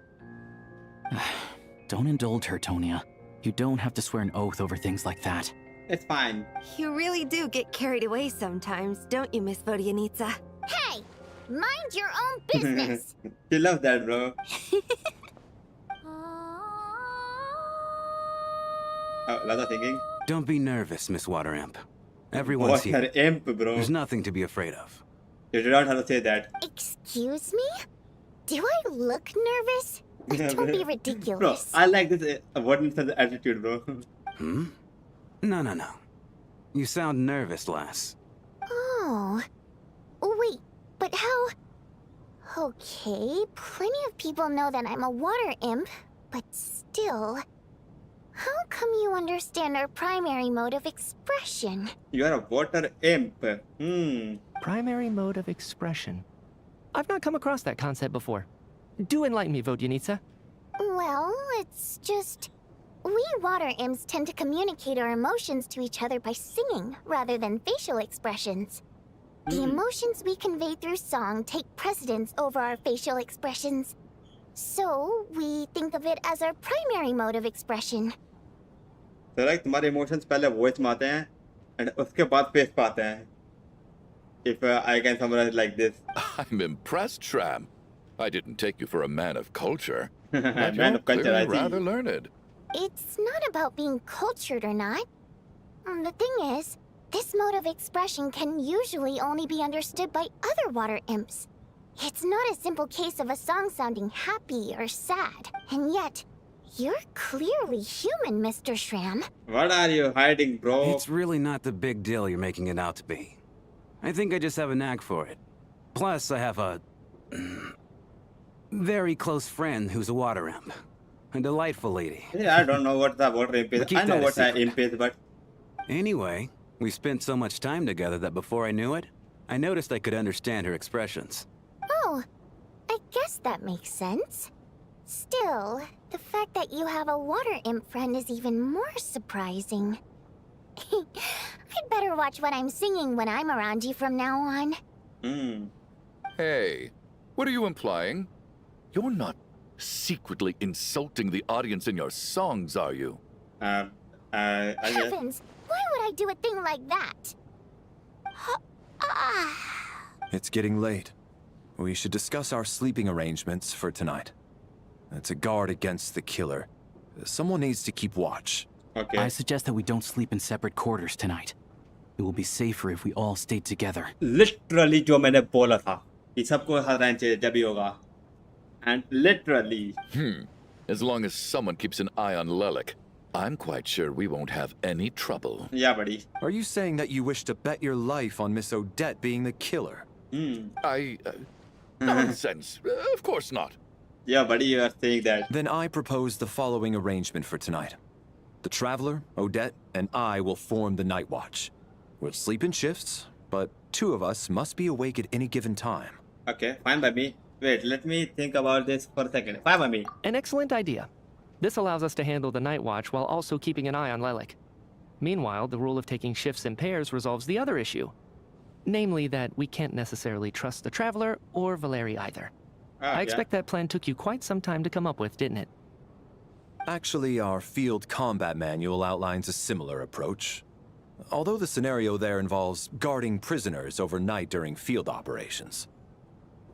Don't indulge her, Tonya. You don't have to swear an oath over things like that. It's fine. You really do get carried away sometimes, don't you, Miss Vodyanitsa? Hey, mind your own business. She loves that, bro. Oh, Lada thinking. Don't be nervous, Miss Water Imp. Everyone's here. Water Imp, bro. There's nothing to be afraid of. You do not have to say that. Excuse me? Do I look nervous? Don't be ridiculous. Bro, I like this avoidance attitude, bro. No. You sound nervous, lass. Oh. Wait, but how... Okay, plenty of people know that I'm a water imp, but still... How come you understand our primary mode of expression? You are a water imp. Primary mode of expression. I've not come across that concept before. Do enlighten me, Vodyanitsa. Well, it's just... We water imps tend to communicate our emotions to each other by singing, rather than facial expressions. The emotions we convey through song take precedence over our facial expressions. So, we think of it as our primary mode of expression. So like तुम्हारे emotions पहले voice में आते हैं and उसके बाद face पे आते हैं. If I can summarize it like this. I'm impressed, Shram. I didn't take you for a man of culture. But Man you're of culture, I clearly see. rather learned. It's not about being cultured or not. The thing is, this mode of expression can usually only be understood by other water imps. It's not a simple case of a song sounding happy or sad. And yet, you're clearly human, Mr. Shram. What are you hiding, bro? It's really not the big deal you're making it out to be. I think I just have a knack for it. Plus, I have a... very close friend who's a water imp. A delightful lady. Yeah, I don't know what the water imp is. I know what an imp is, but... Anyway, we spent so much time together that before I knew it, I noticed I could understand her expressions. Oh, I guess that makes sense. Still, the fact that you have a water imp friend is even more surprising. I'd better watch what I'm singing when I'm around you from now on. Hey, what are you implying? You're not secretly insulting the audience in your songs, are you? I guess. Heavens, why would I do a thing like that? It's getting late. We should discuss our sleeping arrangements for tonight. To guard against the killer, someone needs to keep watch. Okay. I suggest that we don't sleep in separate quarters tonight. It will be safer if we all stay together. Literally जो मैंने बोला था कि सबको हराना चाहिए जब भी होगा. And literally. As long as someone keeps an eye on Lelik, I'm quite sure we won't have any trouble. Yeah, buddy. Are you saying that you wish to bet your life on Miss Odette being the killer? Nonsense. Of course not. Yeah, buddy, you are saying that. Then I propose the following arrangement for tonight. The Traveler, Odette, and I will form the Night Watch. We'll sleep in shifts, but 2 of us must be awake at any given time. Okay, fine by me. Wait, let me think about this for a second. Fine by me. An excellent idea. This allows us to handle the Night Watch while also keeping an eye on Lelik. Meanwhile, the rule of taking shifts in pairs resolves the other issue. Namely that we can't necessarily trust the Traveler or Valeri either. I expect that plan took you quite some time to come up with, didn't it? Actually, our field combat manual outlines a similar approach. Although the scenario there involves guarding prisoners overnight during field operations.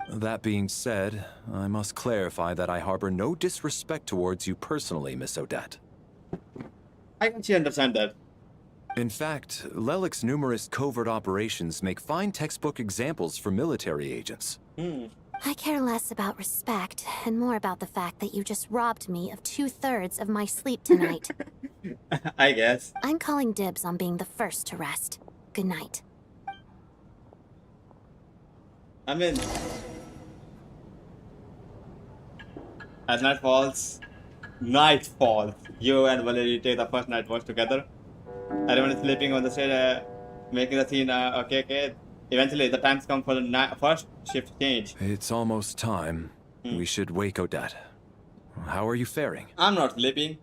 That being said, I must clarify that I harbor no disrespect towards you personally, Miss Odette. I can understand that. In fact, Lelik's numerous covert operations make fine textbook examples for military agents. I care less about respect and more about the fact that you just robbed me of 2/3 of my sleep tonight. I guess. I'm calling dibs on being the first to rest. Good night. I mean, as night falls, you and Valerie take the first night watch together. Everyone is sleeping on the stage, making the scene. Okay. Eventually, the time's come for the first shift change. It's almost time. We should wake Odette. How are you faring? I'm not sleeping.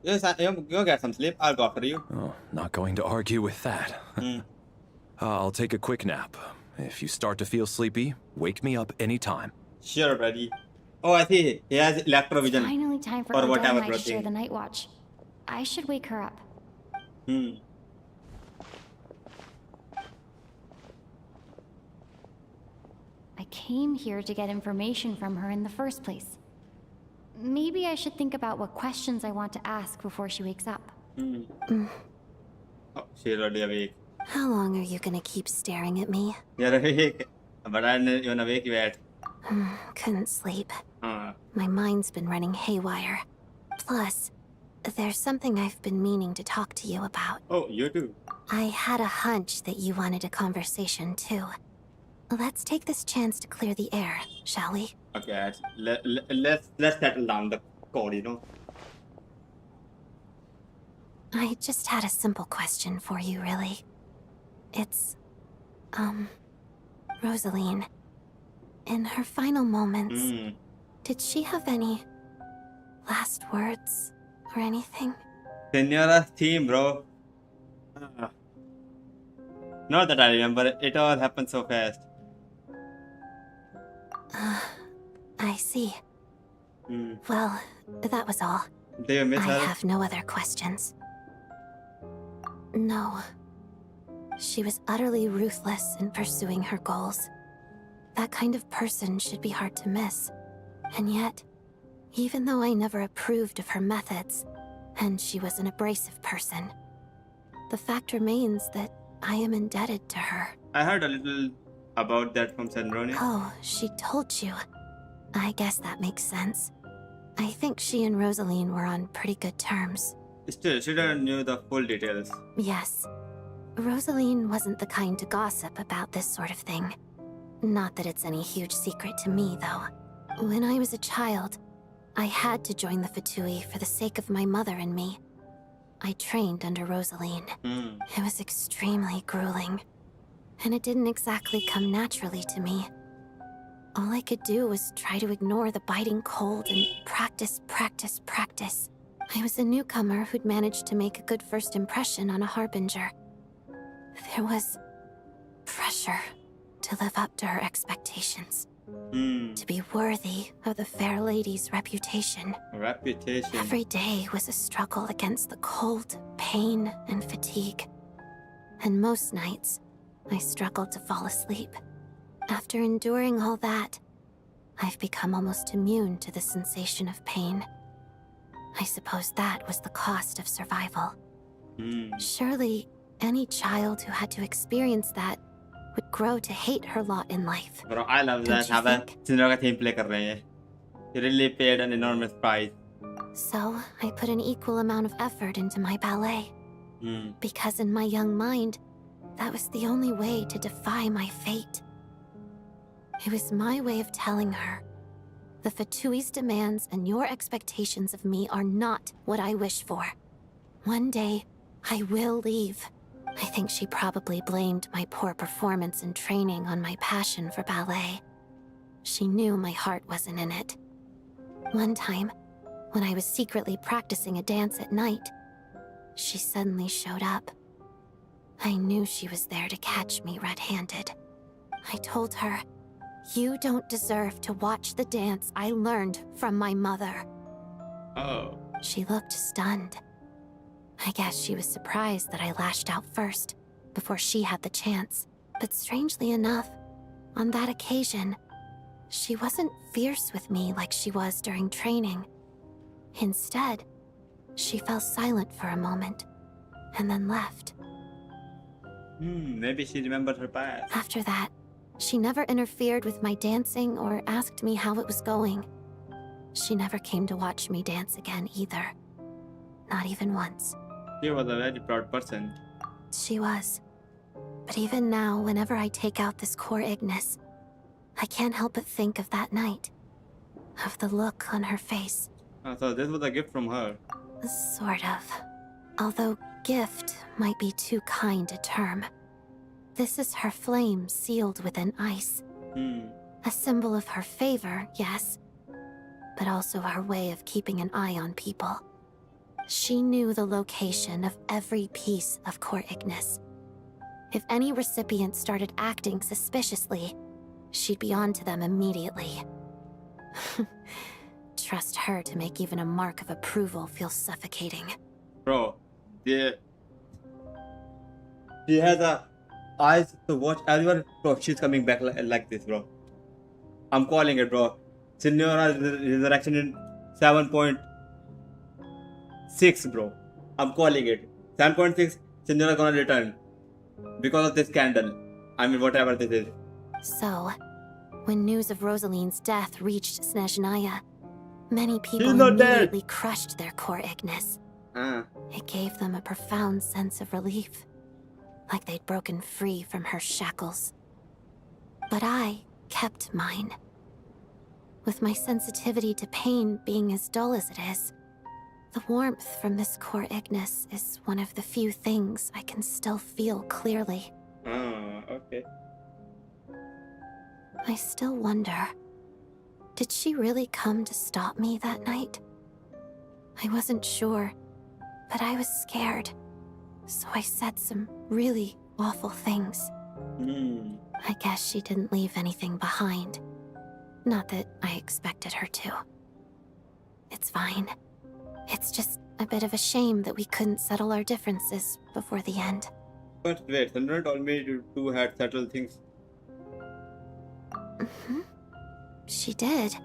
Yes, you get some sleep. I'll go after you. Oh, not going to argue with that. I'll take a quick nap. If you start to feel sleepy, wake me up anytime. Sure, buddy. Oh, I see. He has electrovision. Finally time for or Odette whatever. and I to share the Night Watch. I should wake her up. I came here to get information from her in the first place. Maybe I should think about what questions I want to ask before she wakes up. Oh, she's already awake. How long are you gonna keep staring at me? You're awake. But I'm not awake yet. Couldn't sleep. My mind's been running haywire. Plus, there's something I've been meaning to talk to you about. Oh, you too. I had a hunch that you wanted a conversation too. Let's take this chance to clear the air, shall we? Okay, let's settle down the code, you know. I just had a simple question for you, really. It's, Rosaline. In her final moments, did she have any last words or anything? Senora theme, bro. Not that I remember. It all happened so fast. I see. Well, that was all. Do you miss I her? have no other questions. No. She was utterly ruthless in pursuing her goals. That kind of person should be hard to miss. And yet, even though I never approved of her methods, and she was an abrasive person, the fact remains that I am indebted to her. I heard a little about that from Snezhnaya. Oh, she told you. I guess that makes sense. I think she and Rosaline were on pretty good terms. Still, she didn't know the full details. Yes. Rosaline wasn't the kind to gossip about this sort of thing. Not that it's any huge secret to me, though. When I was a child, I had to join the Fatui for the sake of my mother and me. I trained under Rosaline. It was extremely grueling. And it didn't exactly come naturally to me. All I could do was try to ignore the biting cold and practice. I was a newcomer who'd managed to make a good first impression on a harbinger. There was pressure to live up to her expectations. To be worthy of the fair lady's reputation. Every day was a struggle against the cold, pain, and fatigue. And most nights, I struggled to fall asleep. After enduring all that, I've become almost immune to the sensation of pain. I suppose that was the cost of survival. Surely, Any child who had to experience that would grow to hate her lot in life. Bro, I love Don't that. you Have a think? Snezhnaya का theme play कर रहे हैं. He really paid an enormous price. So, I put an equal amount of effort into my ballet. Because in my young mind, that was the only way to defy my fate. It was my way of telling her, the Fatui's demands and your expectations of me are not what I wish for. One day, I will leave. I think she probably blamed my poor performance in training on my passion for ballet. She knew my heart wasn't in it. One time, when I was secretly practicing a dance at night, she suddenly showed up. I knew she was there to catch me red-handed. I told her, you don't deserve to watch the dance I learned from my mother. Oh. She looked stunned. I guess she was surprised that I lashed out first, before she had the chance. But strangely enough, on that occasion, she wasn't fierce with me like she was during training. Instead, she fell silent for a moment, and then left. Maybe she remembered her past. After that, she never interfered with my dancing or asked me how it was going. She never came to watch me dance again either. Not even once. She was a very proud person. She was. But even now, whenever I take out this core Ignis, I can't help but think of that night. Of the look on her face. So this was a gift from her. Sort of. Although gift might be too kind a term. This is her flame sealed within ice. A symbol of her favor, yes, but also her way of keeping an eye on people. She knew the location of every piece of core Ignis. If any recipient started acting suspiciously, she'd be on to them immediately. Trust her to make even a mark of approval feel suffocating. Bro, she has a eyes to watch everyone. Bro, she's coming back like this, bro. I'm calling it, bro. Senora resurrection in 7.6, bro. I'm calling it. 7.6, Senora gonna return. Because of this scandal. I mean, whatever this is. So, when news of Rosaline's death reached Snezhnaya, many people immediately crushed their core Ignis. It gave them a profound sense of relief. Like they'd broken free from her shackles. But I kept mine. With my sensitivity to pain being as dull as it is, the warmth from this core Ignis is one of the few things I can still feel clearly. Okay. I still wonder, did she really come to stop me that night? I wasn't sure, but I was scared. So I said some really awful things. I guess she didn't leave anything behind. Not that I expected her to. It's fine. It's just a bit of a shame that we couldn't settle our differences before the end. But wait, Sandra told me you two had settled things. She did.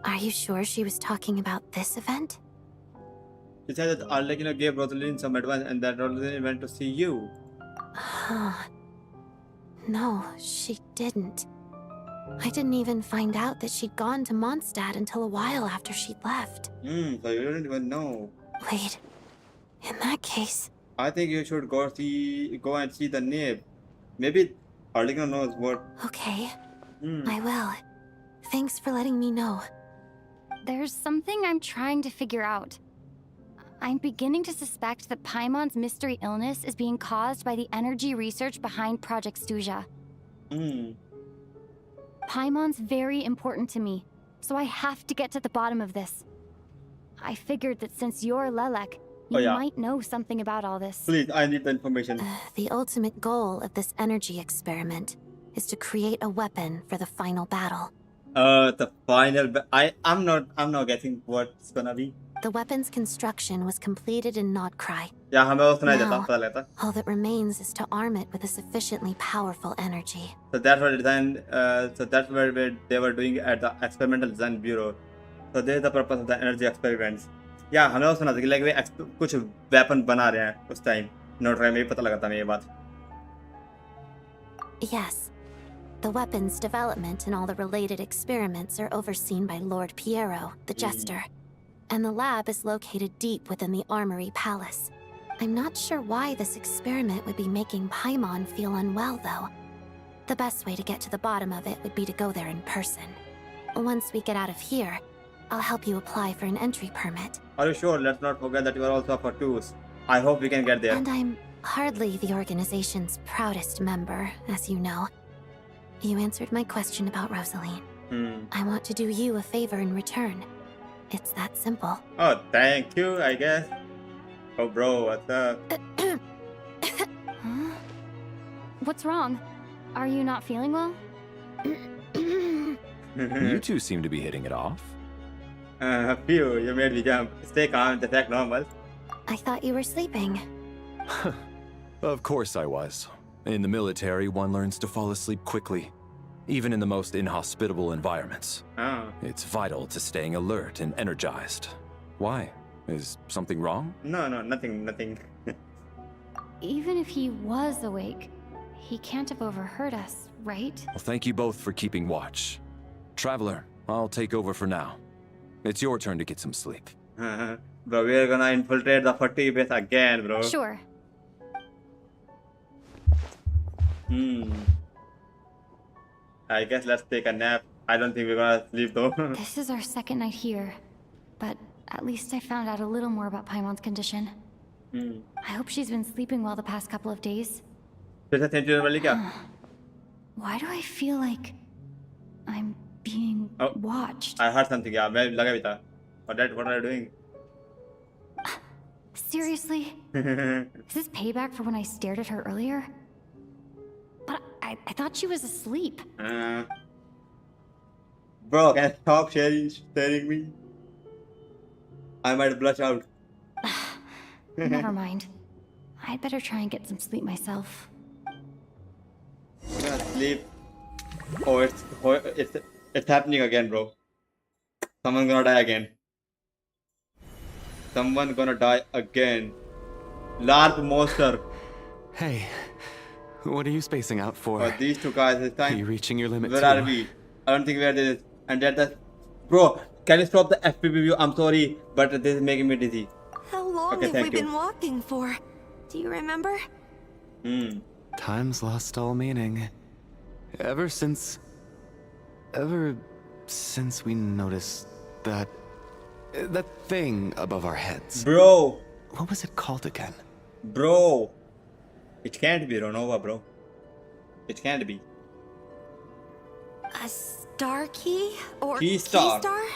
Are you sure she was talking about this event? She said that Archon gave Rosaline some advice and that Rosaline went to see you. No, she didn't. I didn't even find out that she'd gone to Mondstadt until a while after she'd left. So you didn't even know. Wait, in that case... I think you should go and see the nib. Maybe Archon knows what. Okay, I will. Thanks for letting me know. There's something I'm trying to figure out. I'm beginning to suspect that Paimon's mystery illness is being caused by the energy research behind Project Snezhnaya. Paimon's very important to me, so I have to get to the bottom of this. I figured that since you're Lelek, you might know something about all this. Please, I need the information. The ultimate goal of this energy experiment is to create a weapon for the final battle. The final... I'm not guessing what's gonna be. The weapon's construction was completed in Nodcry. Yeah, हमें वो सुनाई देता, Now, पता लगता. all that remains is to arm it with a sufficiently powerful energy. So that's what design. So that's what they were doing at the experimental design bureau. So there's the purpose of the energy experiments. Yeah, हमें वो सुना था कि like वे कुछ weapon बना रहे हैं उस time नोट रहा है मेरे पता लगा था मैं ये बात. Yes. The weapons development and all the related experiments are overseen by Lord Piero, the Jester. And the lab is located deep within the Armory Palace. I'm not sure why this experiment would be making Paimon feel unwell, though. The best way to get to the bottom of it would be to go there in person. Once we get out of here, I'll help you apply for an entry permit. Are you sure? Let's not forget that you are also up for tours. I hope we can get there. And I'm hardly the organization's proudest member, as you know. You answered my question about Rosaline. I want to do you a favor in return. It's that simple. Oh, thank you, I guess. Oh, bro, what's up? Huh? What's wrong? Are you not feeling well? You two seem to be hitting it off. Phew, you made me jump. Stay calm, just act normal. I thought you were sleeping. Of course I was. In the military, one learns to fall asleep quickly, even in the most inhospitable environments. It's vital to staying alert and energized. Why? Is something wrong? No, nothing. Even if he was awake, he can't have overheard us, right? Well, thank you both for keeping watch. Traveler, I'll take over for now. It's your turn to get some sleep. Bro, we're gonna infiltrate the 40 base again, bro. Sure. I guess let's take a nap. I don't think we're gonna sleep though. This is our second night here, but at least I found out a little more about Paimon's condition. I hope she's been sleeping well the past couple of days. Why do I feel like I'm being watched? I heard something, yeah. मैं लगा भी था. What are you doing? Seriously? Is this payback for when I stared at her earlier? But I thought she was asleep. Bro, can you stop staring me? I might blush out. Never mind. I'd better try and get some sleep myself. I'm gonna sleep. Oh, it's happening again, bro. Someone's gonna die again. Someone's gonna die again. LARP monster. Hey, what are you spacing out for? Oh, these two guys this time. Are you reaching your limit Where too? are we? I don't think where this is. And that's... Bro, can you stop the FPV view? I'm sorry, but this is making me dizzy. How long Okay, have we thank you. been walking for? Do you remember? Time's lost all meaning. Ever since we noticed that thing above our heads. Bro! What was it called again? Bro! It can't be Ronova, bro. It can't be. A star key? Or Keystar. Keystar?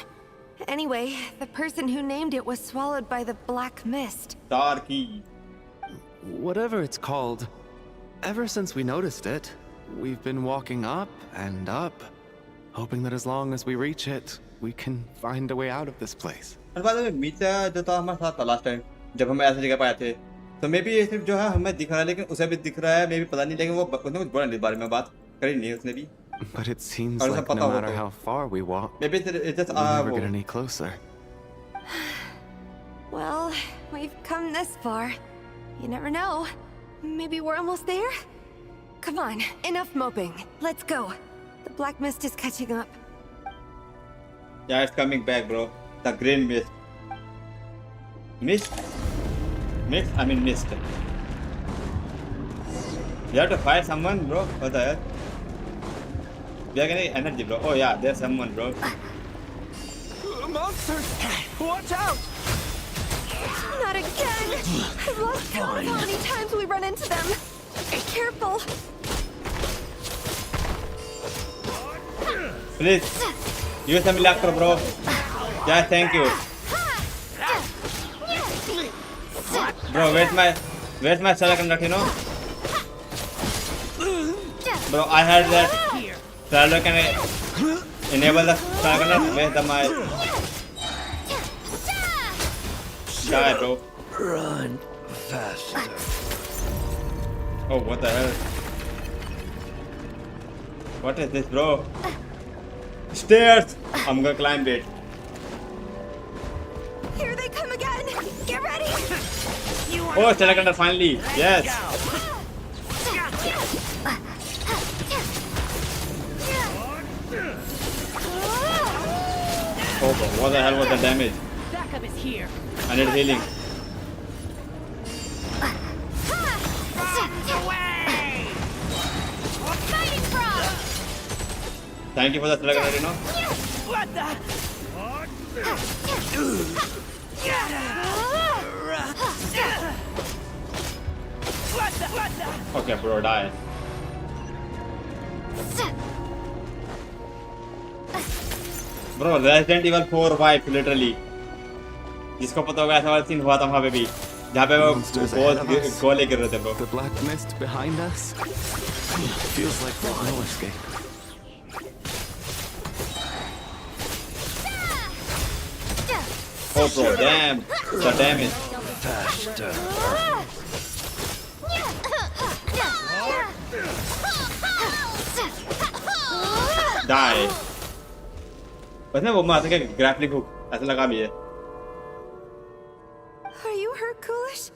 Anyway, the person who named it was swallowed by the black mist. Star key. Whatever it's called, ever since we noticed it, we've been walking up and up, hoping that as long as we reach it, we can find a way out of this place. And by the way, Mita जो था हमारे साथ था last time, जब हम ऐसी जगह पे आए थे, तो मे भी ये सिर्फ जो है हमें दिख रहा है, लेकिन उसे भी दिख रहा है, मे भी पता नहीं, लेकिन वो उसने कुछ बोला नहीं इस बारे में बात करी नहीं उसने भी. But it seems like no matter how far we walk, maybe it's just we'll never get any closer. Well, we've come this far. You never know. Maybe we're almost there? Come on, enough moping. Let's go. The black mist is catching up. Yeah, it's coming back, bro. The green mist. Mist? Mist? I mean mist. You have to fight someone, bro? What the hell? We are getting energy, bro. Oh yeah, there's someone, bro. Monsters! Watch out! Not again! I've lost count of how many times we run into them. Be careful. Please, use some electro, bro. Yeah, thank you. Bro, where's my solar conductor, you know? Bro, I heard that solar can enable the solar conductor. Where's my... Die, bro. Run faster. Oh, what the hell? What is this, bro? Stairs! I'm gonna climb it. Here they come again! Get ready! You Oh, Stalactite finally. Yes. Oh, what the hell was the damage? Backup is here. I need healing. Thank you for the Stalactite, you know. What the? Okay, bro, die. Bro, Resident Evil 4 wife literally जिसको पता होगा ऐसा वाला scene हुआ था वहाँ पे भी जहाँ पे वो गोले गिर रहे थे bro. The black mist behind us. Feels like there's no escape. Oh bro, damn, the damage. Faster. Die. बस ना वो मारते क्या ग्रैपलिंग हुक ऐसा लगा भी है. Are you hurt, Coolish?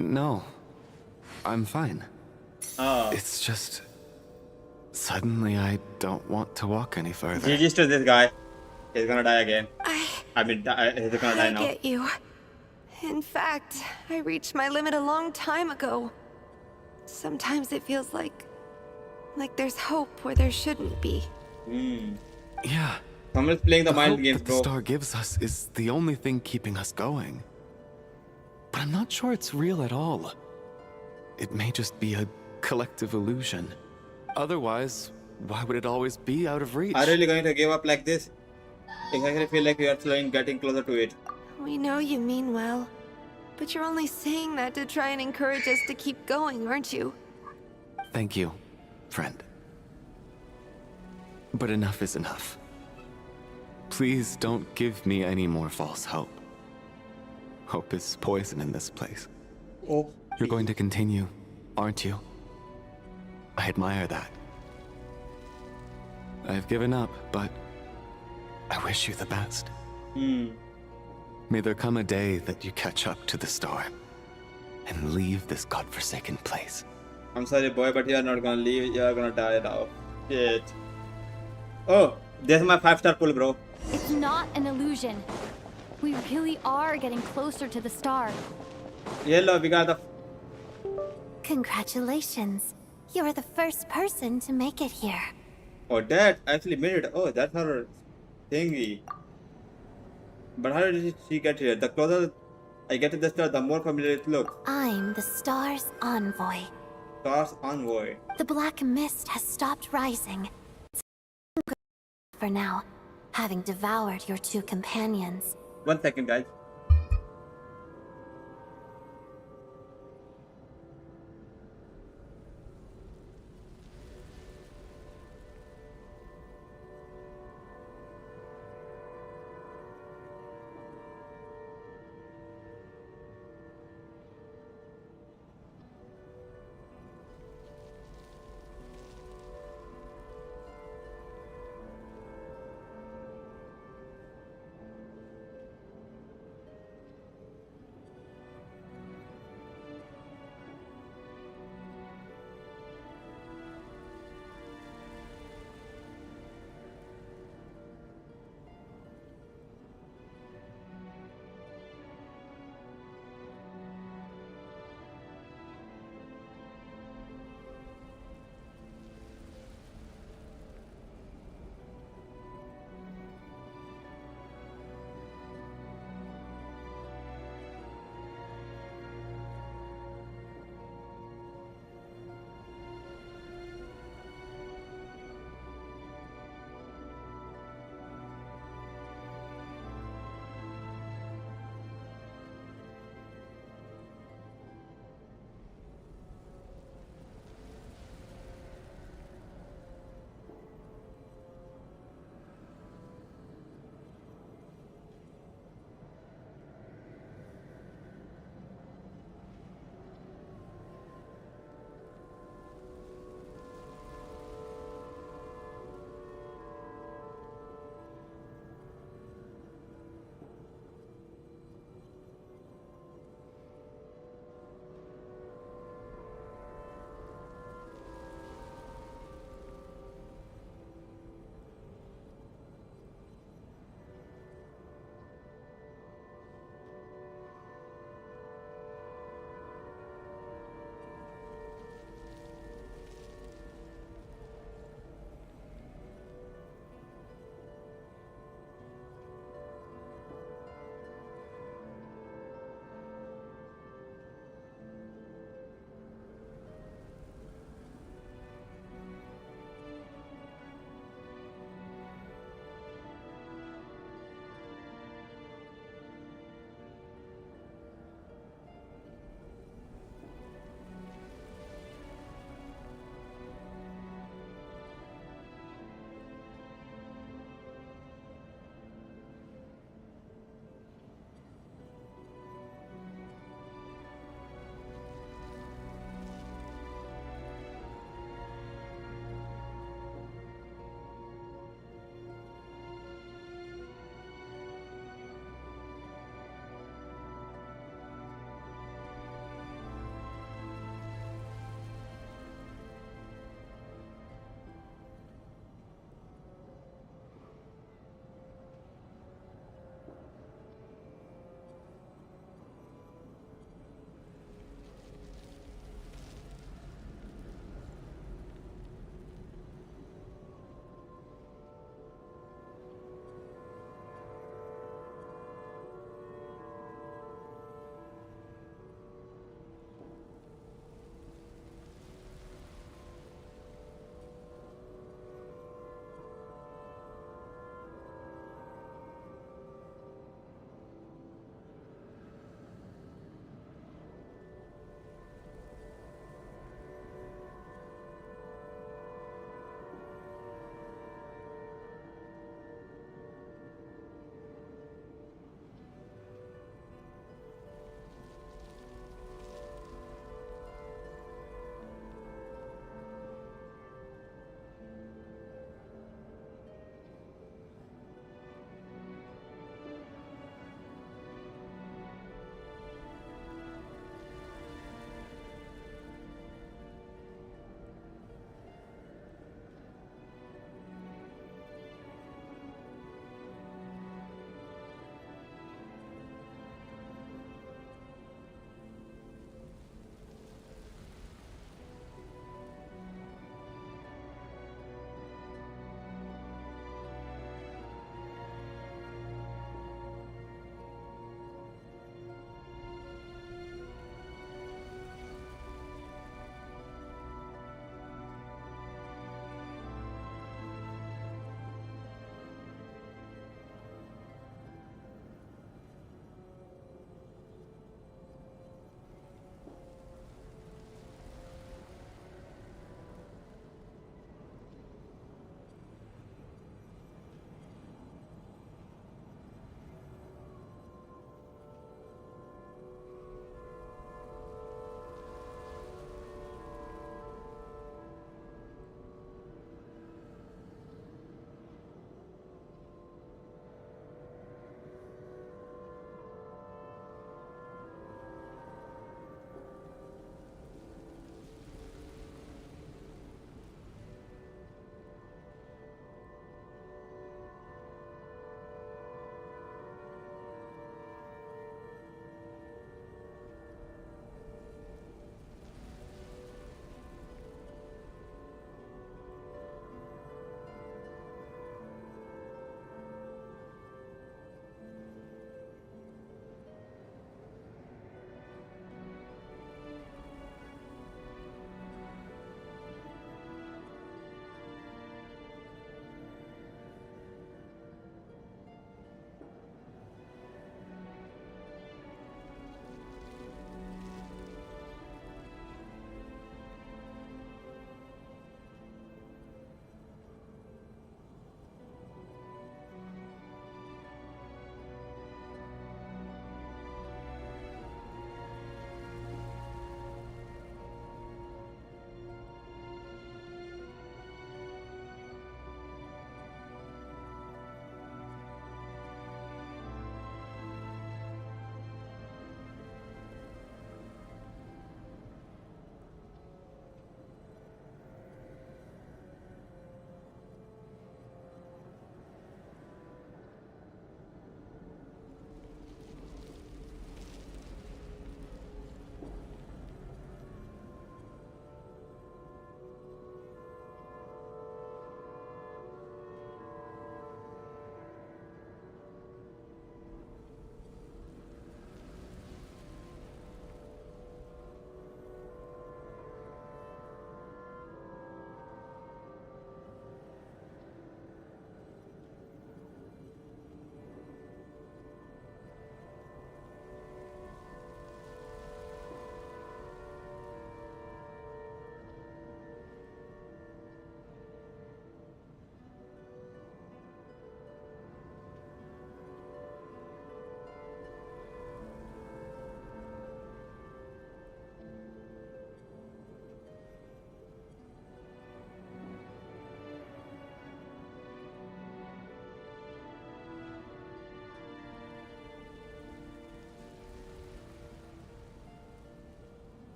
No. I'm fine. Oh. It's just... Suddenly I don't want to walk any further. GG's to this guy. He's gonna die again. I mean, he's gonna die now. I get you. In fact, I reached my limit a long time ago. Sometimes it feels like there's hope where there shouldn't be. Yeah. Someone's playing the mind games, bro. The star gives us is the only thing keeping us going. But I'm not sure it's real at all. It may just be a collective illusion. Otherwise, why would it always be out of reach? Are you really going to give up like this? I actually feel like we are slowly getting closer to it. We know you mean well, but you're only saying that to try and encourage us to keep going, aren't you? Thank you, friend. But enough is enough. Please don't give me any more false hope. Hope is poison in this place. Oh. You're going to continue, aren't you? I admire that. I've given up, but I wish you the best. May there come a day that you catch up to the star and leave this godforsaken place. I'm sorry, boy, but you're not gonna leave. You're gonna die now. Shit. Oh, there's my 5-star pull, bro. It's not an illusion. We really are getting closer to the star. Yellow, we got the... Congratulations. You're the first person to make it here. Oh, that actually made it. Oh, that's her thingy. But how did she get here? The closer I get to the star, the more familiar it looks. I'm the star's envoy. Star's envoy. The black mist has stopped rising. For now, having devoured your two companions. 1 second, guys.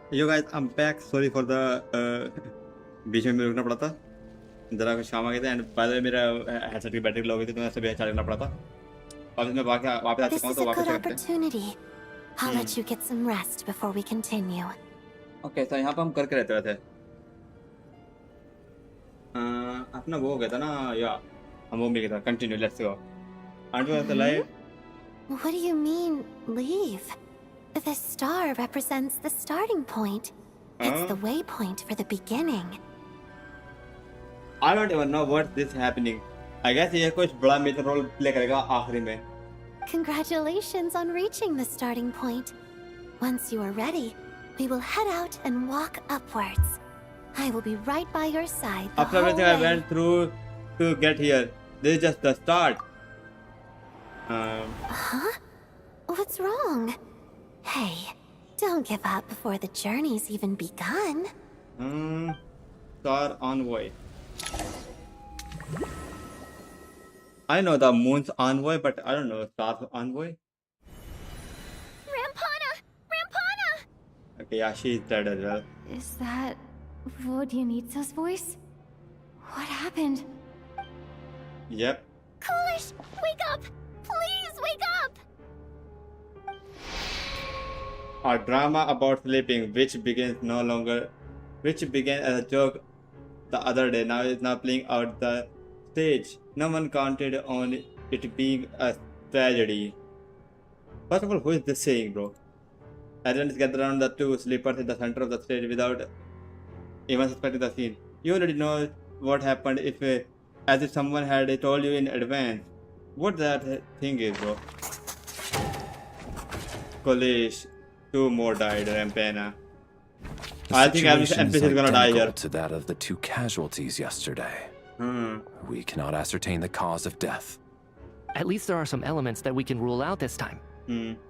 Yo guys, I'm back. Sorry for the बीच में रुकना पड़ा था. जरा कुछ काम आ गया था and बाद में मेरा हेडसेट की बैटरी लो हो गई थी तो मैं सब चार्ज करना पड़ा था. अब मैं वापस आ This चुका हूँ is तो a वापस good करते हैं. opportunity. I'll let you get some rest before we continue. Okay तो यहाँ पे हम करके रहते थे. अपना वो हो गया था ना या हम वो मिल गया था. Continue let's go. Aunt was live. What do you mean, leave? The star represents the starting point. It's the waypoint for the beginning. I don't even know what's this happening. I guess ये कुछ बड़ा major role play करेगा आखिरी में. Congratulations on reaching the starting point. Once you are ready, we will head out and walk upwards. I will be right by your side the After whole everything I way. went through to get here, this is just the start. Huh? What's wrong? Hey, don't give up before the journey's even begun. Star Envoy. I know the Moon's Envoy, but I don't know Star's Envoy. Rampana! Rampana! Okay, yeah, she's dead as well. Is that Vodyanitsa's voice? What happened? Yep. Coolish, wake up! Please wake up! A drama about sleeping, which began as a joke the other day, now is now playing out the stage. No one counted on it being a tragedy. First of all, who is this saying, bro? Everyone is gathered around the two sleepers in the center of the stage without even suspecting the scene. You already know what happened as if someone had told you in advance. What that thing is, bro? College. 2 more died, Rampana. I think NPC is gonna die here. To that of the 2 casualties yesterday. We cannot ascertain the cause of death. At least there are some elements that we can rule out this time.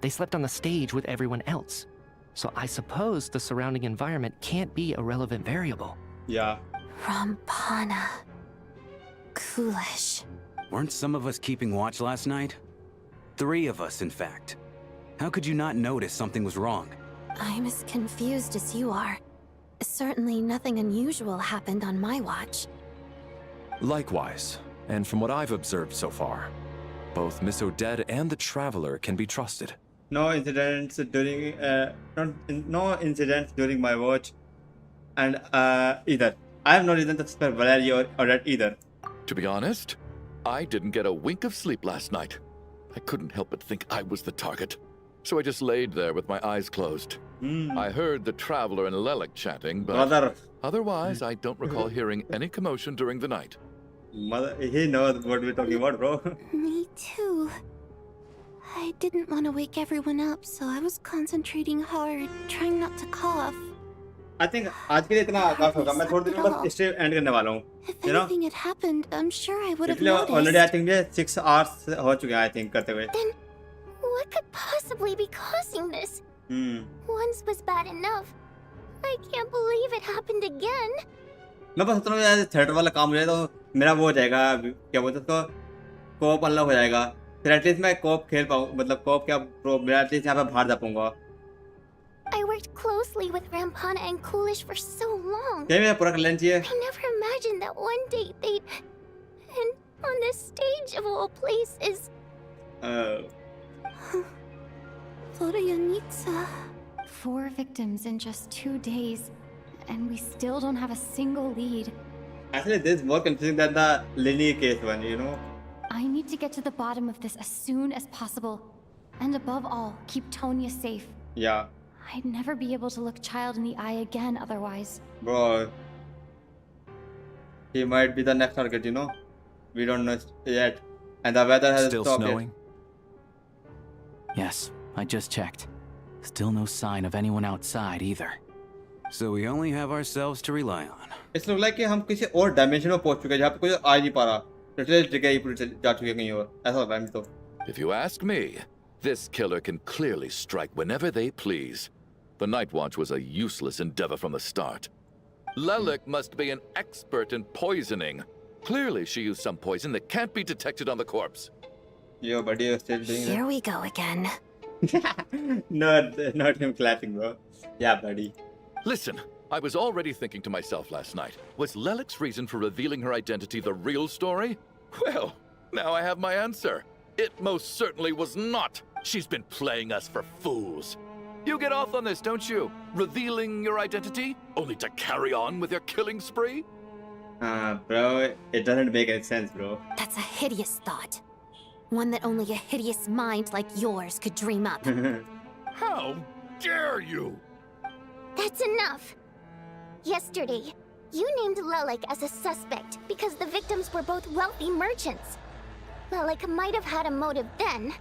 They slept on the stage with everyone else. So I suppose the surrounding environment can't be a relevant variable. Yeah. Rampana. Coolish. Weren't some of us keeping watch last night? 3 of us, in fact. How could you not notice something was wrong? I'm as confused as you are. Certainly nothing unusual happened on my watch. Likewise, and from what I've observed so far, both Miss Odette and the Traveler can be trusted. No incidents during my watch, and either. I have no reason to suspect Valerie or Odette either. To be honest, I didn't get a wink of sleep last night. I couldn't help but think I was the target. So I just laid there with my eyes closed. I heard the Traveler and Lelik chatting, but otherwise I don't recall hearing any commotion during the night. He knows what we're talking about, bro. Me too. I didn't want to wake everyone up, so I was concentrating hard, trying not to cough. I think आज के लिए इतना काफी होगा. मैं थोड़ी देर में बस स्ट्रीम एंड करने वाला हूँ. If anything had happened, I'm sure I would have noticed. Already I think 6 hours हो चुके हैं I think करते हुए. Then what could possibly be causing this? Once was bad enough. I can't believe it happened again. मैं बस सोच रहा हूँ यार थर्ड वाला काम हो जाए तो मेरा वो हो जाएगा. क्या बोलते उसको कोप अनलॉक हो जाएगा. फिर एटलीस्ट मैं कोप खेल पाऊँ. मतलब कोप क्या प्रो मेरा एटलीस्ट यहाँ पे बाहर जा पाऊँगा. I worked closely with Rampana and Coolish for so long. क्या मेरा पूरा कर लेना चाहिए. I never imagined that one day they'd and on this stage of all places. Vodyanitsa. 4 victims in just 2 days, and we still don't have a single lead. Actually, this is more confusing than the Lily case one, you know. I need to get to the bottom of this as soon as possible. And above all, keep Tonya safe. Yeah. I'd never be able to look Child in the eye again otherwise. Bro. He might be the next target, you know. We don't know yet. And the weather has Still stopped snowing? Yes, I just checked. Still no sign of anyone outside either. So we only have ourselves to rely on. It's look like कि हम किसी और dimension में पहुंच चुके हैं जहाँ पे कोई आ ही नहीं पा रहा. Literally जगह ही पूरी जा चुकी है कहीं और. ऐसा लग रहा है मुझे तो. If you ask me, this killer can clearly strike whenever they please. The Night Watch was a useless endeavor from the start. Lelik must be an expert in poisoning. Clearly she used some poison that can't be detected on the corpse. Yo, buddy, you're still doing Here we go again. Not him clapping, bro. Yeah, buddy. Listen, I was already thinking to myself last night, was Lelik's reason for revealing her identity the real story? Well, now I have my answer. It most certainly was not. She's been playing us for fools. You get off on this, don't you? Revealing your identity, only to carry on with your killing spree? Bro, it doesn't make any sense, bro. That's a hideous thought. One that only a hideous mind like yours could dream up. How dare you? That's enough. Yesterday, you named Lelik as a suspect because the victims were both wealthy merchants. Lelik might have had a motive then,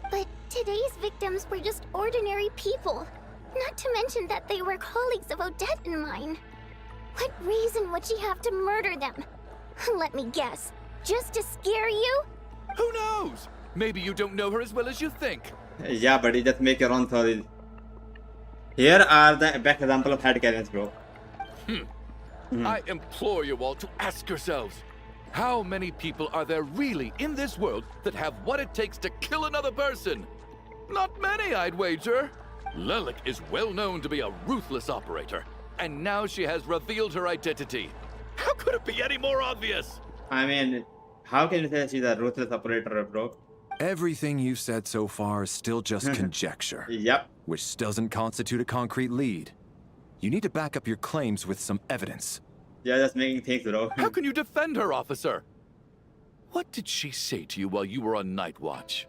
but today's victims were just ordinary people. Not to mention that they were colleagues of Odette and mine. What reason would she have to murder them? Let me guess. Just to scare you? Who knows? Maybe you don't know her as well as you think. Yeah, but you just make your own theories. Here are the back example of head cannons, bro. I implore you all to ask yourselves, how many people are there really in this world that have what it takes to kill another person? Not many, I'd wager. Lelik is well known to be a ruthless operator, and now she has revealed her identity. How could it be any more obvious? I mean, how can you say she's a ruthless operator, bro? Everything you've said so far is still just conjecture. Yep. Which doesn't constitute a concrete lead. You need to back up your claims with some evidence. Yeah, just making things, bro. How can you defend her, officer? What did she say to you while you were on night watch?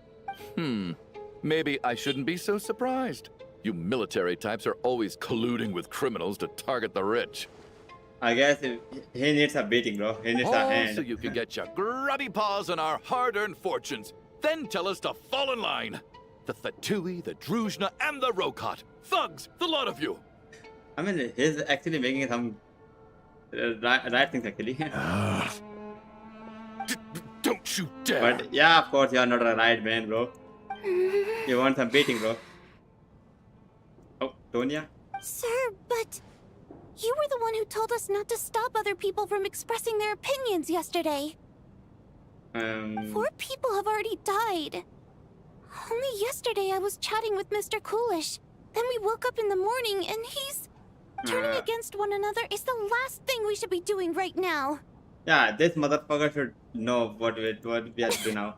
Maybe I shouldn't be so surprised. You military types are always colluding with criminals to target the rich. I guess he needs a beating, bro. He needs a hand. So you can get your grubby paws on our hard-earned fortunes. Then tell us to fall in line. The Fatui, the Druzhna, and the Rokot. Thugs, the lot of you. I mean, he's actually making some right things, actually. Don't you dare. But yeah, of course, you're not a right man, bro. You want some beating, bro. Oh, Tonya? Sir, but you were the one who told us not to stop other people from expressing their opinions yesterday. 4 people have already died. Only yesterday I was chatting with Mr. Coolish. Then we woke up in the morning and he's... Turning against one another is the last thing we should be doing right now. Yeah, this motherfucker should know what we have to do now.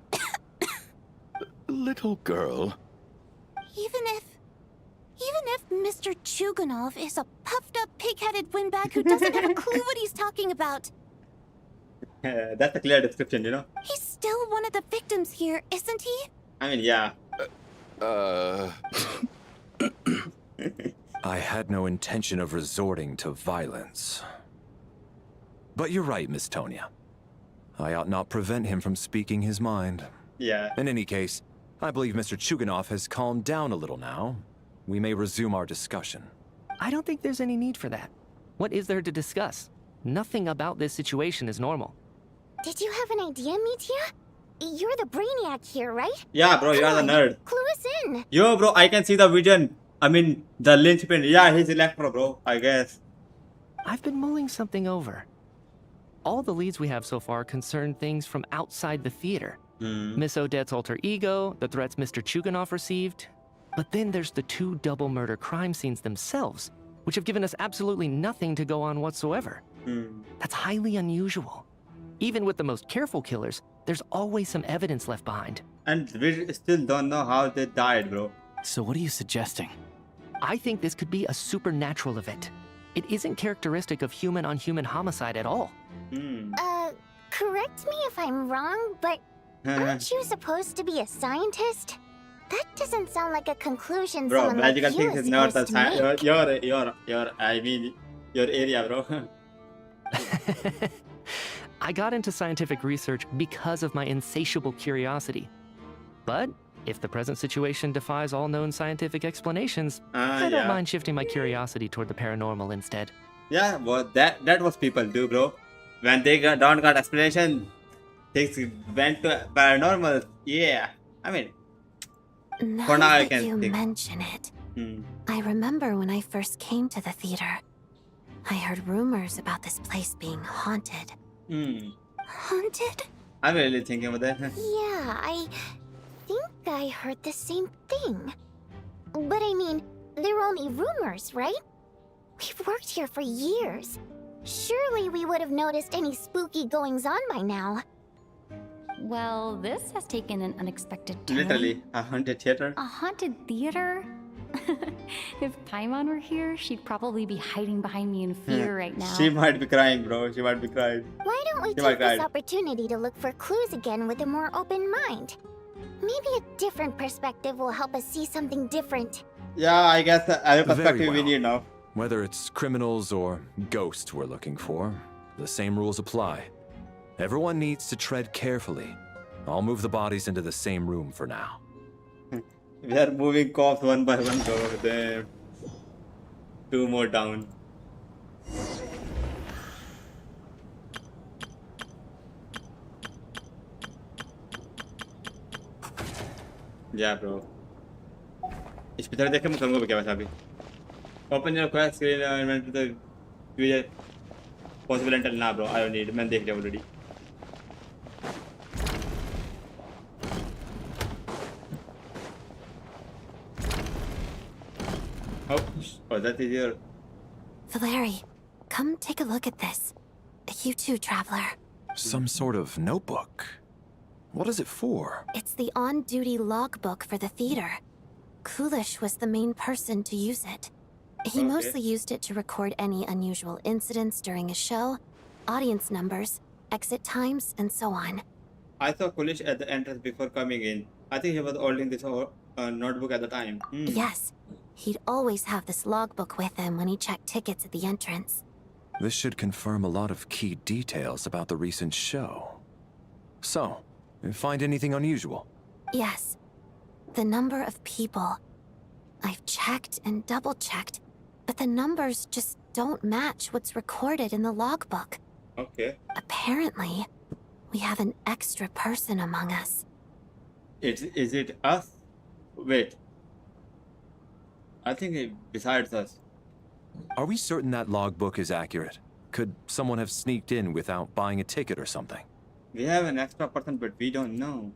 Little girl. Even if Mr. Chuganov is a puffed-up, pig-headed windbag who doesn't have a clue what he's talking about. That's a clear description, you know? He's still one of the victims here, isn't he? I mean, yeah. I had no intention of resorting to violence. But you're right, Miss Tonya. I ought not prevent him from speaking his mind. Yeah. In any case, I believe Mr. Chuganov has calmed down a little now. We may resume our discussion. I don't think there's any need for that. What is there to discuss? Nothing about this situation is normal. Did you have an idea, Mitya? You're the brainiac here, right? Yeah, bro, you're the nerd. Clue us in. Yo, bro, I can see the vision. I mean, the linchpin. Yeah, he's Electro, bro, I guess. I've been mulling something over. All the leads we have so far concern things from outside the theater. Miss Odette's alter ego, the threats Mr. Chuganov received. But then there's the 2 double murder crime scenes themselves, which have given us absolutely nothing to go on whatsoever. That's highly unusual. Even with the most careful killers, there's always some evidence left behind. And we still don't know how they died, bro. So what are you suggesting? I think this could be a supernatural event. It isn't characteristic of human-on-human homicide at all. Correct me if I'm wrong, but aren't you supposed to be a scientist? That doesn't sound like a conclusion Bro, someone like magical you things is is not the supposed to make. your area, bro. I got into scientific research because of my insatiable curiosity. But if the present situation defies all known scientific explanations, I don't mind shifting my curiosity toward the paranormal instead. Yeah, well, that was people do, bro. When they don't got explanation, things went to paranormal. Yeah, I mean, Now for now I that can you think. mention it, I remember when I first came to the theater. I heard rumors about this place being haunted. Haunted? I'm really thinking about that. Yeah, I think I heard the same thing. But I mean, they're only rumors, right? We've worked here for years. Surely we would have noticed any spooky goings-on by now. Well, this has taken an unexpected turn. Literally, a haunted theater. A haunted theater? If Paimon were here, she'd probably be hiding behind me in fear right now. She might be crying, bro. She might be crying. Why don't we She might take this cry. opportunity to look for clues again with a more open mind? Maybe a different perspective will help us see something different. Yeah, I guess other Very perspective we well. need now. Whether it's criminals or ghosts we're looking for, the same rules apply. Everyone needs to tread carefully. I'll move the bodies into the same room for now. We are moving cops one by one, bro. Damn. 2 more down. Yeah, bro. इस picture देख के मैं करूँगा क्या वैसा अभी? Open your quest screen and went to the view possible until now, bro. I don't need. मैंने देख लिया already. Oh, that's easier. Valeri, come take a look at this. You too, traveler. Some sort of notebook. What is it for? It's the on-duty logbook for the theater. Kulish was the main person to use it. He mostly used it to record any unusual incidents during a show, audience numbers, exit times, and so on. I saw Kulish at the entrance before coming in. I think he was holding this notebook at the time. Yes, he'd always have this logbook with him when he checked tickets at the entrance. This should confirm a lot of key details about the recent show. So, find anything unusual? Yes. The number of people. I've checked and double-checked, but the numbers just don't match what's recorded in the logbook. Okay. Apparently, we have an extra person among us. Is it us? Wait. I think besides us. Are we certain that logbook is accurate? Could someone have sneaked in without buying a ticket or something? We have an extra person, but we don't know.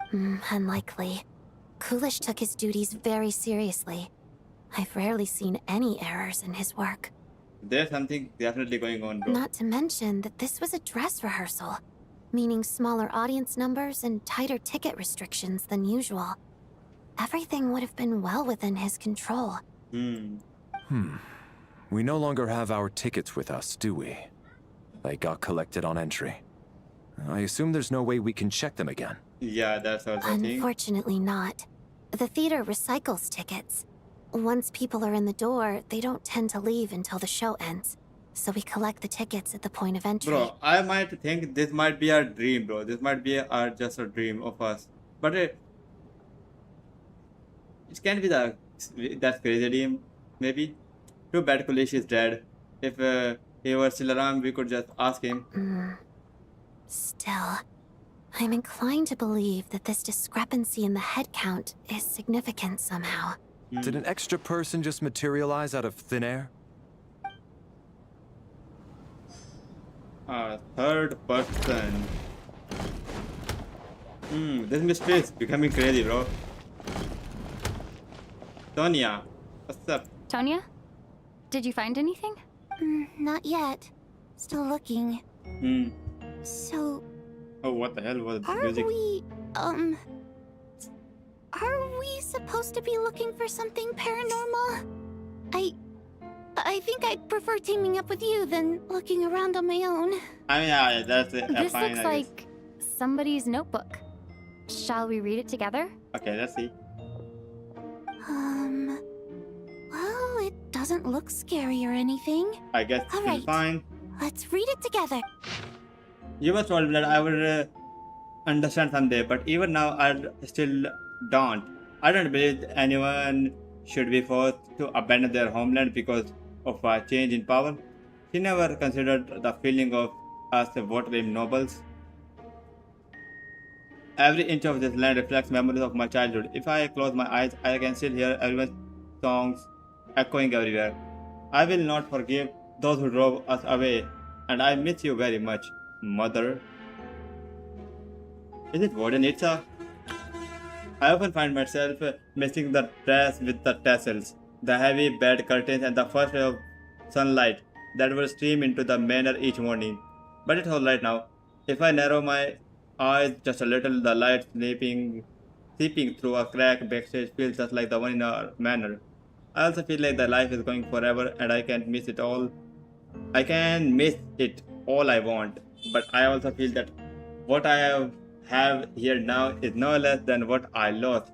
Unlikely. Kulish took his duties very seriously. I've rarely seen any errors in his work. There's something definitely going on, bro. Not to mention that this was a dress rehearsal, meaning smaller audience numbers and tighter ticket restrictions than usual. Everything would have been well within his control. We no longer have our tickets with us, do we? They got collected on entry. I assume there's no way we can check them again. Yeah, that's what I think. Unfortunately not. The theater recycles tickets. Once people are in the door, they don't tend to leave until the show ends. So we collect the tickets at the point of entry. Bro, I might think this might be our dream, bro. This might be just a dream of us. But it can't be that crazy dream, maybe. Too bad Kulish is dead. If he were still around, we could just ask him. Still, I'm inclined to believe that this discrepancy in the head count is significant somehow. Did an extra person just materialize out of thin air? Third person. This mystery is becoming crazy, bro. Tonya, what's up? Tonya? Did you find anything? Not yet. Still looking. So... Oh, what the hell was the Are music? Are we supposed to be looking for something paranormal? I think I'd prefer teaming up with you than looking around on my own. I mean, yeah, that's it. This Fine, looks I guess. like somebody's notebook. Shall we read it together? Okay, let's see. Well, it doesn't look scary or anything. I guess it's Alright. fine. Let's read it together. You were told that I would understand someday, but even now I still don't. I don't believe anyone should be forced to abandon their homeland because of a change in power. She never considered the feeling of us water-dream nobles. Every inch of this land reflects memories of my childhood. If I close my eyes, I can still hear everyone's songs echoing everywhere. I will not forgive those who drove us away, and I miss you very much, Mother. Is it Vodenitsa? I often find myself missing the dress with the tassels, the heavy bed curtains, and the first wave of sunlight that would stream into the manor each morning. But it's alright now. If I narrow my eyes just a little, the light seeping through a crack backstage feels just like the one in our manor. I also feel like the life is going forever and I can't miss it all. I can miss it all I want, but I also feel that what I have here now is no less than what I lost.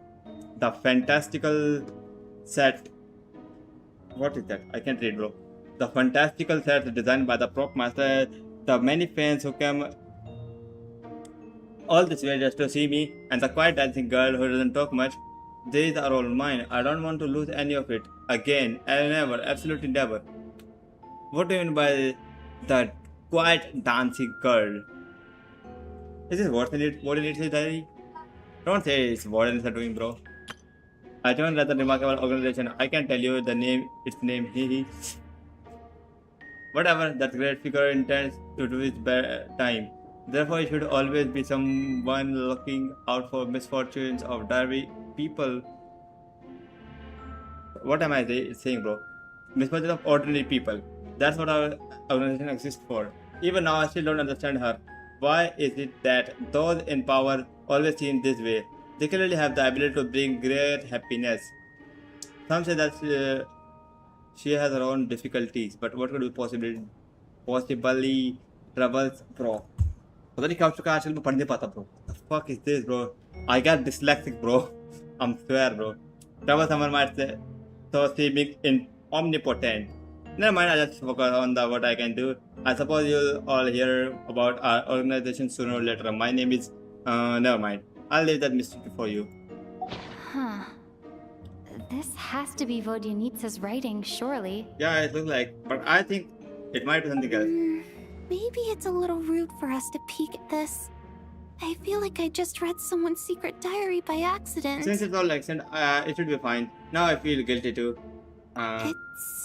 The fantastical set. What is that? I can't read, bro. The fantastical sets designed by the prop master. The many fans who come all this way just to see me, and the quiet dancing girl who doesn't talk much. These are all mine. I don't want to lose any of it. Again, and never, absolutely never. What do you mean by the quiet dancing girl? Is this what it needs to diary? Don't say it's what it is doing, bro. I joined rather remarkable organization. I can tell you the name, its name, hee. Whatever that great figure intends to do its time. Therefore, it should always be someone looking out for misfortunes of diary people. What am I saying, bro? Misfortunes of ordinary people. That's what our organization exists for. Even now, I still don't understand her. Why is it that those in power always seem this way? They clearly have the ability to bring great happiness. Some say that she has her own difficulties, but what could be possibly troubles, bro? पता नहीं क्या हो चुका है आजकल मैं पढ़ नहीं पाता bro. The fuck is this, bro? I got dyslexic, bro. I'm swear, bro. Trouble someone might say so seeming omnipotent. Never mind, I just focus on what I can do. I suppose you'll all hear about our organization sooner or later. My name is never mind. I'll leave that mystery for you. Huh. This has to be Vodyanitsa's writing, surely. Yeah, it looks like, but I think it might be something else. Maybe it's a little rude for us to peek at this. I feel like I just read someone's secret diary by accident. Since it's all accent, it should be fine. Now I feel guilty too. It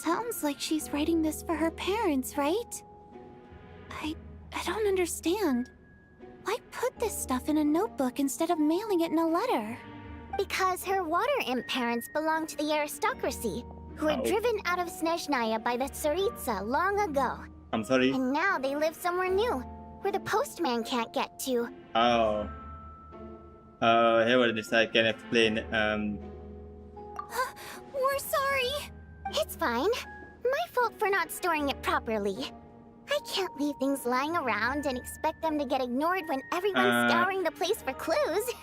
sounds like she's writing this for her parents, right? I don't understand. Why put this stuff in a notebook instead of mailing it in a letter? Because her water imp parents belonged to the aristocracy, who were driven out of Snezhnaya by the Tsaritsa long ago. I'm sorry. And now they live somewhere new, where the postman can't get to. Oh. Here what this I can explain. We're sorry. It's fine. My fault for not storing it properly. I can't leave things lying around and expect them to get ignored when everyone's scouring the place for clues.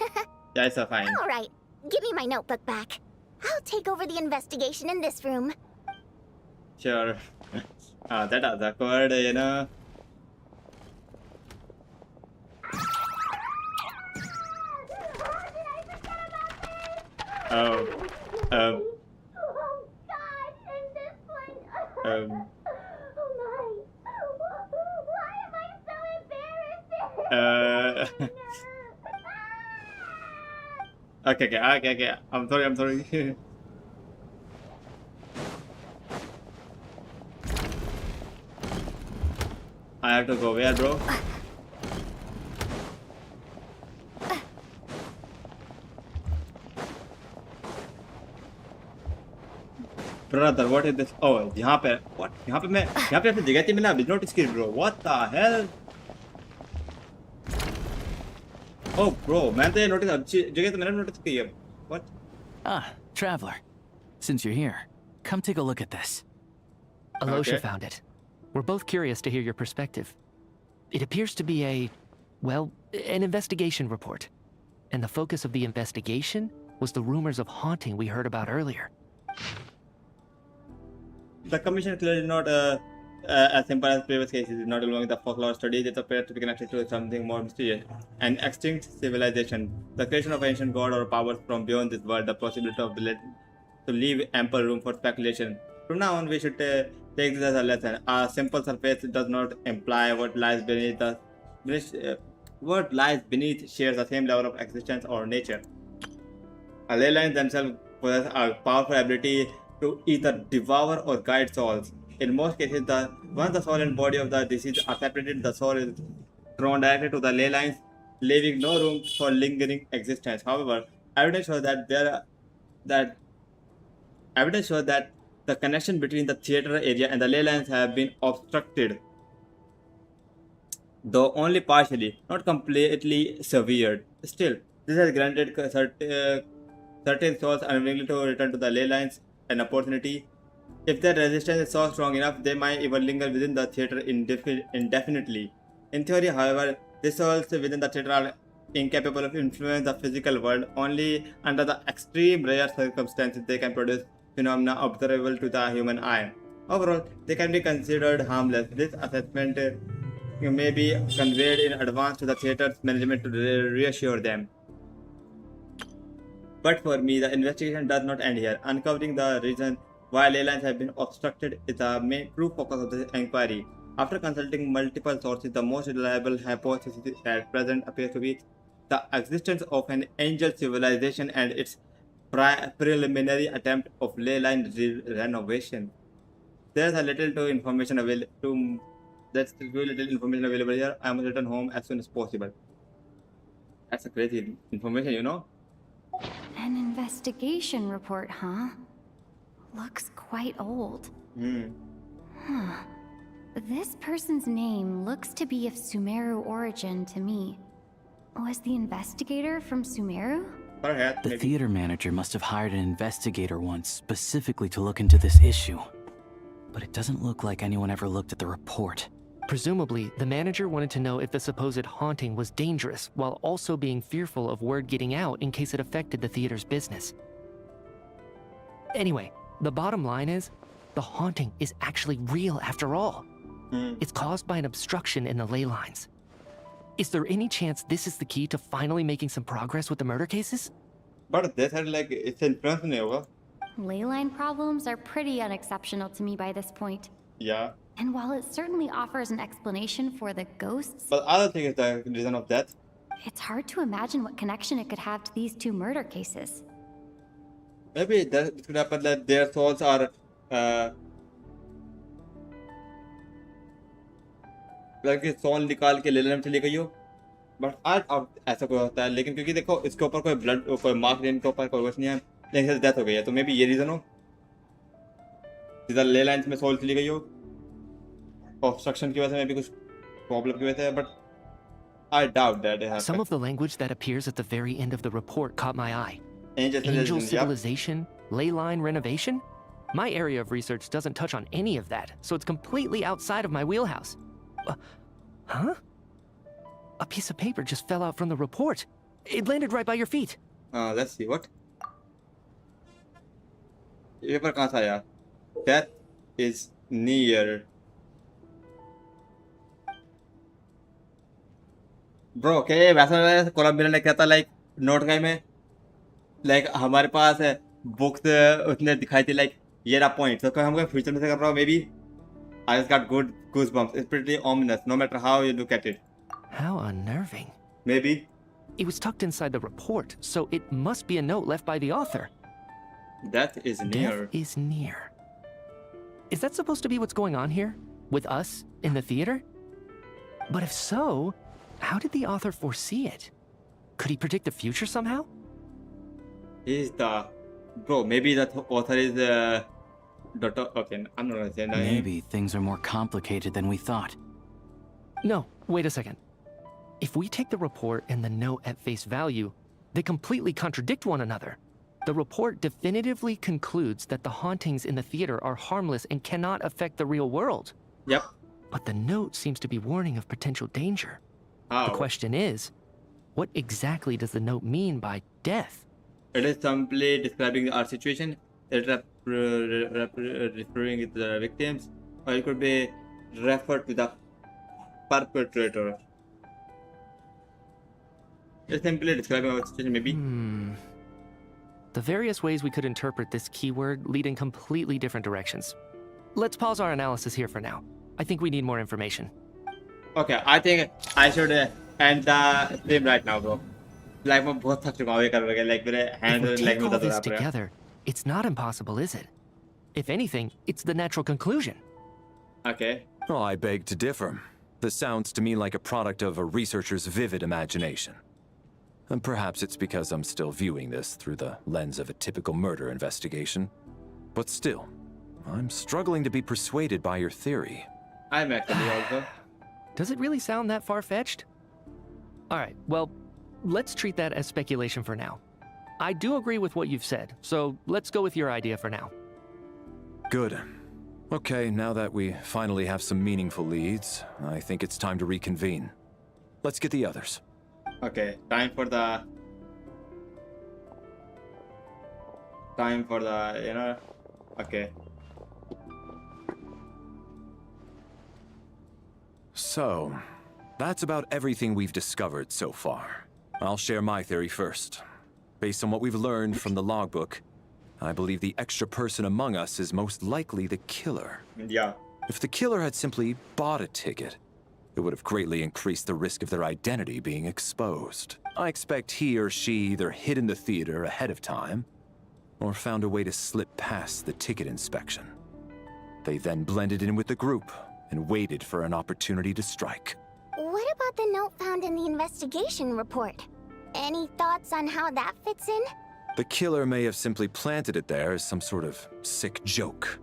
Yeah, it's fine. All right, give me my notebook back. I'll take over the investigation in this room. Sure. That was awkward, you know. Okay. I'm sorry. I have to go where, bro? Brother, what is this? Oh, यहाँ पे what? यहाँ पे ऐसी जगह थी मैंने अभी notice की bro. What the hell? Oh, bro, मैंने तो ये notice अच्छी जगह तो मैंने notice की है. What? Ah, traveler. Since you're here, come take a look at this. Alosha found it. We're both curious to hear your perspective. It appears to be an investigation report. And the focus of the investigation was the rumors of haunting we heard about earlier. The commission clearly not as simple as previous cases, not involving the folklore studies. It appears to be connected to something more mysterious. An extinct civilization, the creation of ancient god or powers from beyond this world, the possibility of to leave ample room for speculation. From now on, we should take this as a lesson. A simple surface does not imply what lies beneath what lies beneath shares the same level of existence or nature. Ley lines themselves possess a powerful ability to either devour or guide souls. In most cases, once the soul and body of the deceased are separated, the soul is drawn directly to the ley lines, leaving no room for lingering existence. However, evidence shows that the connection between the theater area and the ley lines have been obstructed, though only partially, not completely severed. Still, this has granted certain souls unwilling to return to the ley lines an opportunity. If their resistance is so strong enough, they might even linger within the theater indefinitely. In theory, however, these souls within the theater are incapable of influencing the physical world. Only under the extreme rare circumstances they can produce phenomena observable to the human eye. Overall, they can be considered harmless. This assessment may be conveyed in advance to the theater's management to reassure them. But for me, the investigation does not end here. Uncovering the reason why ley lines have been obstructed is the main true focus of the inquiry. After consulting multiple sources, the most reliable hypothesis at present appears to be the existence of an angel civilization and its preliminary attempt of ley line renovation. There's a little to information available. There's very little information available here. I must return home as soon as possible. That's a crazy information, you know. An investigation report, huh? Looks quite old. Huh. This person's name looks to be of Sumeru origin to me. Was the investigator from Sumeru? Perhaps. The theater manager must have hired an investigator once specifically to look into this issue. But it doesn't look like anyone ever looked at the report. Presumably, the manager wanted to know if the supposed haunting was dangerous, while also being fearful of word getting out in case it affected the theater's business. Anyway, the bottom line is, the haunting is actually real after all. It's caused by an obstruction in the ley lines. Is there any chance this is the key to finally making some progress with the murder cases? But they said like it's impressive. Ley line problems are pretty unexceptional to me by this point. Yeah. And while it certainly offers an explanation for the ghosts, But I don't think it's the reason of death. it's hard to imagine what connection it could have to these two murder cases. Maybe that could happen that their souls are like soul निकाल के लेने में चली गई हो. But आज अब ऐसा कोई होता है, लेकिन क्योंकि देखो इसके ऊपर कोई ब्लड कोई मार्क नहीं, इनके ऊपर कोई कुछ नहीं है, लेकिन डेथ हो गई है, तो मे बी ये रीजन हो सीधा ले लाइंस में सोल चली गई हो ऑब्स्ट्रक्शन की वजह से, मे बी कुछ प्रॉब्लम की वजह से. But I doubt that it happened. Some of the language that appears at the very end of the report caught my eye. Angel civilization, ley line renovation? My area of research doesn't touch on any of that, so it's completely outside of my wheelhouse. Huh? A piece of paper just fell out from the report. It landed right by your feet. Let's see, what? ये paper कहाँ से आया? Death is near. Bro, okay, वैसा Colombia ने क्या था like note गाय में like हमारे पास बुक्स उसने दिखाई थी लाइक ये रहा पॉइंट, तो हम फ्यूचर में से कर रहा हूँ may be. I just got good goosebumps. It's pretty ominous no matter how you look at it. How unnerving. Maybe. It was tucked inside the report, so it must be a note left by the author. Death is near. Death is near. Is that supposed to be what's going on here? With us in the theater? But if so, how did the author foresee it? Could he predict the future somehow? He's the... Bro, maybe that author is the... Doctor... Okay, I'm not gonna say that. Maybe things are more complicated than we thought. No, wait a second. If we take the report and the note at face value, they completely contradict one another. The report definitively concludes that the hauntings in the theater are harmless and cannot affect the real world. Yep. But the note seems to be warning of potential danger. How? The question is, what exactly does the note mean by death? It is simply describing our situation. It referring to the victims, or it could be referred to the perpetrator. It's simply describing our situation, maybe. The various ways we could interpret this keyword lead in completely different directions. Let's pause our analysis here for now. I think we need more information. Okay, I think I should end the stream right now, bro. Like, I'm बहुत थक चुका हूँ ये करने के, like मेरे hand If we like take all में this दर्द हो रहा है. together, it's not impossible, is it? If anything, it's the natural conclusion. Okay. Oh, I beg to differ. This sounds to me like a product of a researcher's vivid imagination. And perhaps it's because I'm still viewing this through the lens of a typical murder investigation. But still, I'm struggling to be persuaded by your theory. I'm actually also. Does it really sound that far-fetched? Alright, well, let's treat that as speculation for now. I do agree with what you've said, so let's go with your idea for now. Good. Okay, now that we finally have some meaningful leads, I think it's time to reconvene. Let's get the others. Okay, time for the, you know, okay. So, that's about everything we've discovered so far. I'll share my theory first. Based on what we've learned from the logbook, I believe the extra person among us is most likely the killer. Yeah. If the killer had simply bought a ticket, it would have greatly increased the risk of their identity being exposed. I expect he or she either hid in the theater ahead of time, or found a way to slip past the ticket inspection. They then blended in with the group and waited for an opportunity to strike. What about the note found in the investigation report? Any thoughts on how that fits in? The killer may have simply planted it there as some sort of sick joke.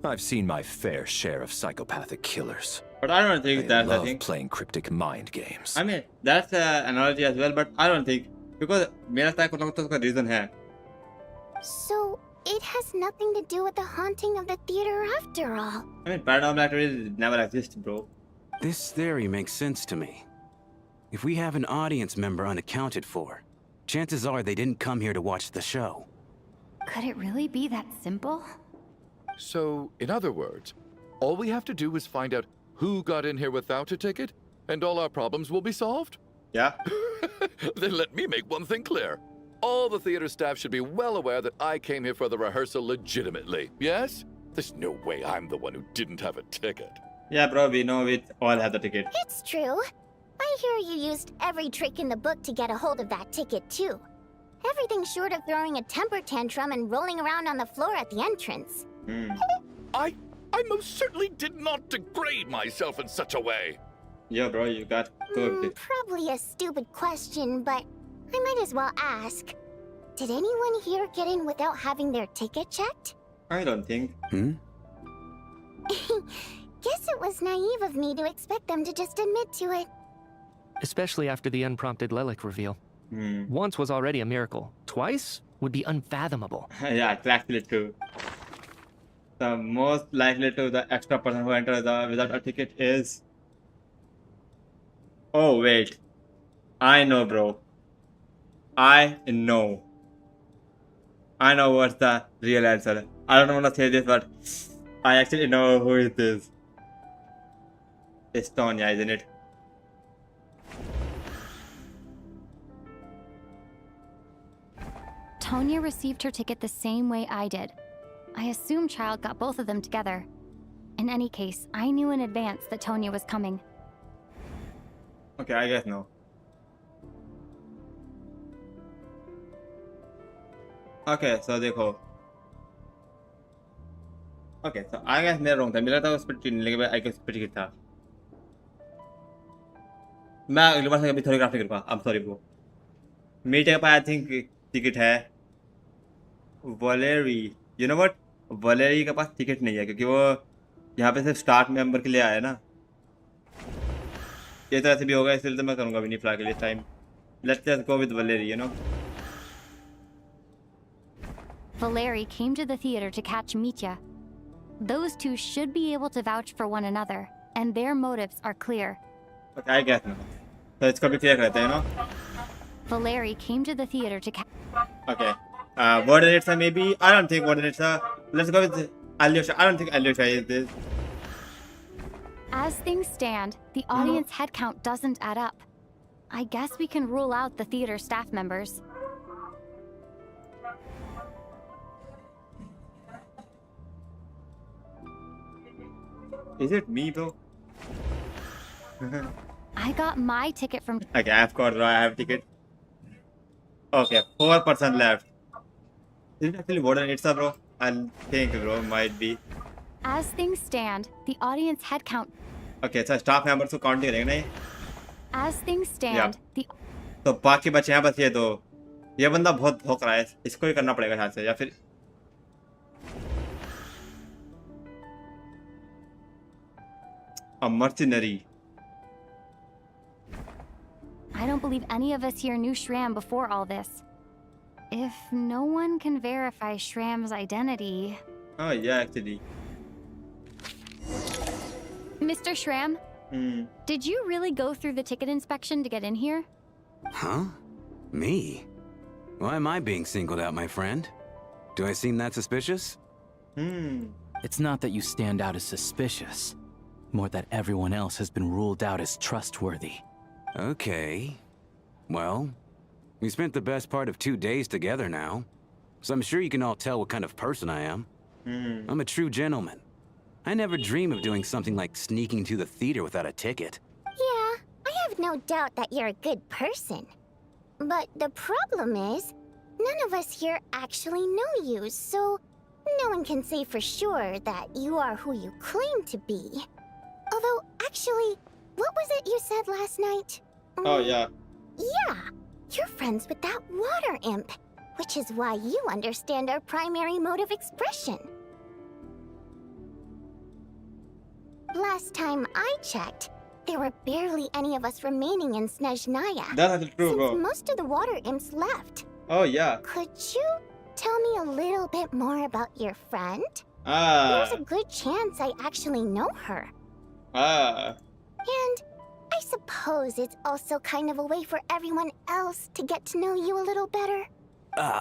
I've seen my fair share of psychopathic killers. But I don't think they that's love a thing. playing cryptic mind games. I mean, that's an analogy as well, but I don't think, because मेरा लगता है कुछ ना कुछ उसका reason है. So, it has nothing to do with the haunting of the theater after all. I mean, paranormal activity never exists, bro. This theory makes sense to me. If we have an audience member unaccounted for, chances are they didn't come here to watch the show. Could it really be that simple? So, in other words, all we have to do is find out who got in here without a ticket, and all our problems will be solved? Yeah. Then let me make one thing clear. All the theater staff should be well aware that I came here for the rehearsal legitimately, yes? There's no way I'm the one who didn't have a ticket. Yeah, bro, we know we all have the ticket. It's true. I hear you used every trick in the book to get a hold of that ticket, too. Everything short of throwing a temper tantrum and rolling around on the floor at the entrance. I most certainly did not degrade myself in such a way. Yo, bro, you got cooked. Probably a stupid question, but I might as well ask. Did anyone here get in without having their ticket checked? I don't think. Guess it was naive of me to expect them to just admit to it. Especially after the unprompted Lelik reveal. Once was already a miracle. Twice would be unfathomable. Yeah, it's actually true. The most likely to the extra person who enters without a ticket is... Oh, wait. I know, bro. I know what's the real answer. I don't want to say this, but I actually know who it is. It's Tonya, isn't it? Tonya received her ticket the same way I did. I assume Child got both of them together. In any case, I knew in advance that Tonya was coming. Okay, I guess no. Okay, so देखो. Okay, so I guess मेरा wrong था. मेरा था उस पर ticket लेके I guess उस पर टिकट था. मैं अगली बार से कभी थोड़ी ग्राफ नहीं करूँगा. I'm sorry bro. मेरे जगह पर I think टिकट है. Valerie, you know what? Valerie के पास टिकट नहीं है क्योंकि वो यहाँ पे सिर्फ स्टार्ट मेंबर के लिए आया है ना. ये तरह से भी होगा इसलिए तो मैं करूँगा भी नहीं फिलहाल के लिए time. Let's just go with Valerie, you know. Valerie came to the theater to catch Mitya. Those two should be able to vouch for one another, and their motives are clear. Okay, I guess no. So it's going to be clear रहता है, you know. Valerie came to the theater to catch... Okay. What is it, maybe? I don't think what is it. Let's go with Alyosha. I don't think Alyosha is this. As things stand, the audience head count doesn't add up. I guess we can rule out the theater staff members. Is it me, bro? I got my ticket from... Okay, of course, I have ticket. Okay, 4% left. Is it actually more than it's bro? I think, bro, might be. As things stand, the audience head count... Okay, so staff members को count करेंगे नहीं? As things stand, the... तो बाकी बचे हैं बस ये दो. ये बंदा बहुत भौंक रहा है. इसको ही करना पड़ेगा शायद से या फिर A mercenary. I don't believe any of us here knew Shram before all this. If no one can verify Shram's identity... Oh, yeah, actually. Mr. Shram, did you really go through the ticket inspection to get in here? Huh? Me? Why am I being singled out, my friend? Do I seem that suspicious? It's not that you stand out as suspicious, more that everyone else has been ruled out as trustworthy. Okay. Well, we spent the best part of 2 days together now, so I'm sure you can all tell what kind of person I am. I'm a true gentleman. I never dream of doing something like sneaking to the theater without a ticket. Yeah, I have no doubt that you're a good person. But the problem is, none of us here actually know you, so no one can say for sure that you are who you claim to be. Although, actually, what was it you said last night? Oh, yeah. Yeah, you're friends with that water imp, which is why you understand our primary mode of expression. Last time I checked, there were barely any of us remaining in Snezhnaya. That's true, since bro. most of the water imps left. Oh, yeah. Could you tell me a little bit more about your friend? Ah. There's a good chance I actually know her. Ah. And I suppose it's also kind of a way for everyone else to get to know you a little better. Yeah,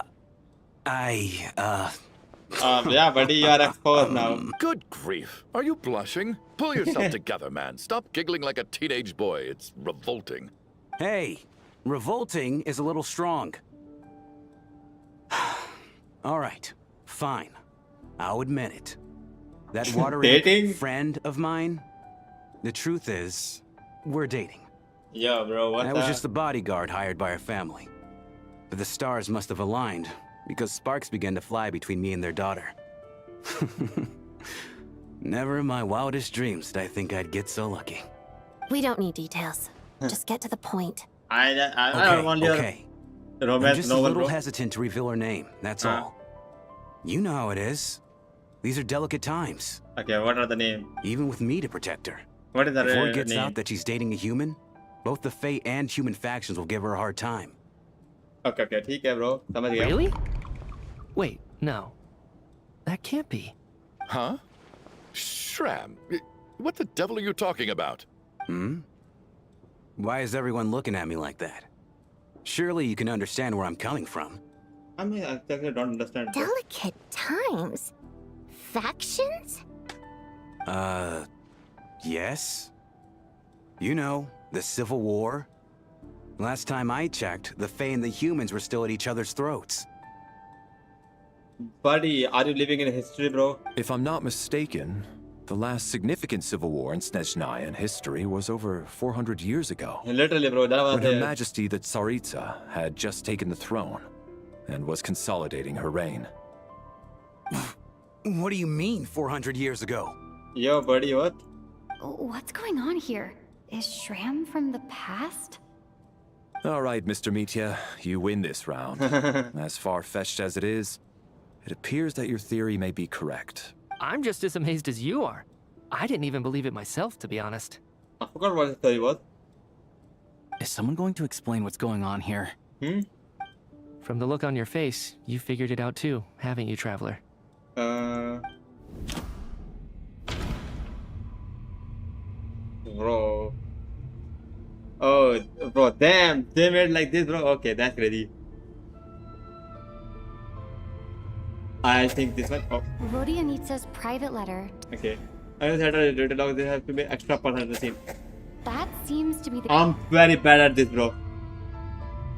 buddy, you are exposed now. Good grief. Are you blushing? Pull yourself together, man. Stop giggling like a teenage boy. It's revolting. Hey, revolting is a little strong. All right, fine. I'll admit it. That water imp friend of mine, the truth is, we're dating. Yo, bro, what I was just the bodyguard hired by our family. But the stars must have aligned, because sparks began to fly between me and their daughter. Never in my wildest dreams did I think I'd get so lucky. We don't need details. Just get to the point. I don't want your romance I'm just a novel, little bro. hesitant to reveal her name, that's all. You know how it is. These are delicate times. Okay, what are the names? Even with me to protect her. What is the Before it gets name? out that she's dating a human, both the Fae and human factions will give her a hard time. Okay, ठीक है, bro. समझ गया. Really? Wait, no. That can't be. Huh? Shram, what the devil are you talking about? Why is everyone looking at me like that? Surely you can understand where I'm coming from. I mean, I actually don't understand. Delicate times? Factions? Yes. You know, the Civil War. Last time I checked, the Fae and the humans were still at each other's throats. Buddy, are you living in history, bro? If I'm not mistaken, the last significant civil war in Snezhnaya in history was over 400 years ago. Literally, bro. That was When Her Majesty the Tsaritsa had just taken the throne and was consolidating her reign. What do you mean, 400 years ago? Yo, buddy, what? What's going on here? Is Shram from the past? All right, Mr. Mitya, you win this round. As far-fetched as it is, it appears that your theory may be correct. I'm just as amazed as you are. I didn't even believe it myself, to be honest. I forgot what his theory was. Is someone going to explain what's going on here? From the look on your face, you figured it out too, haven't you, Traveler? Bro. Oh, bro, damn. They made like this, bro. Okay, that's crazy. I think this one. Oh, Vodyanitsa's private letter. okay. I just had a rated log. They have to be extra part of the scene. That seems to be the... I'm very bad at this, bro.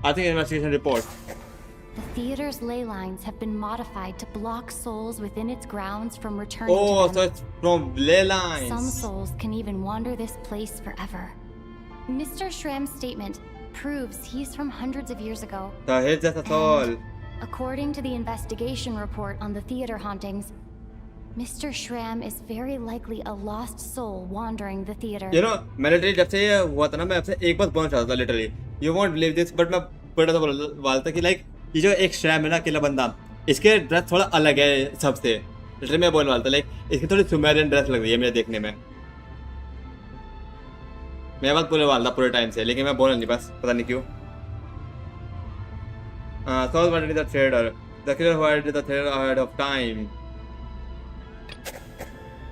I think investigation report. The theater's ley lines have been modified to block souls within its grounds from returning Oh, to so them. it's from ley lines. Some souls can even wander this place forever. Mr. Shram's statement proves he's from hundreds of years ago. So here's just a soul. According to the investigation report on the theater hauntings, Mr. Shram is very likely a lost soul wandering the theater. You know, मैंने literally जब से ये हुआ था ना मैं आपसे एक बात बोलना चाहता था literally. You won't believe this, but मैं बड़ा था बोल था कि like ये जो एक श्रैम है ना अकेला बंदा इसके ड्रेस थोड़ा अलग है सबसे. Literally मैं बोलने वाला था like इसकी थोड़ी सुमेरियन ड्रेस लग रही है मुझे देखने में. मैं बात बोलने वाला था पूरे टाइम से, लेकिन मैं बोला नहीं, बस पता नहीं क्यों. So what did the trader? The killer who had the trader ahead of time.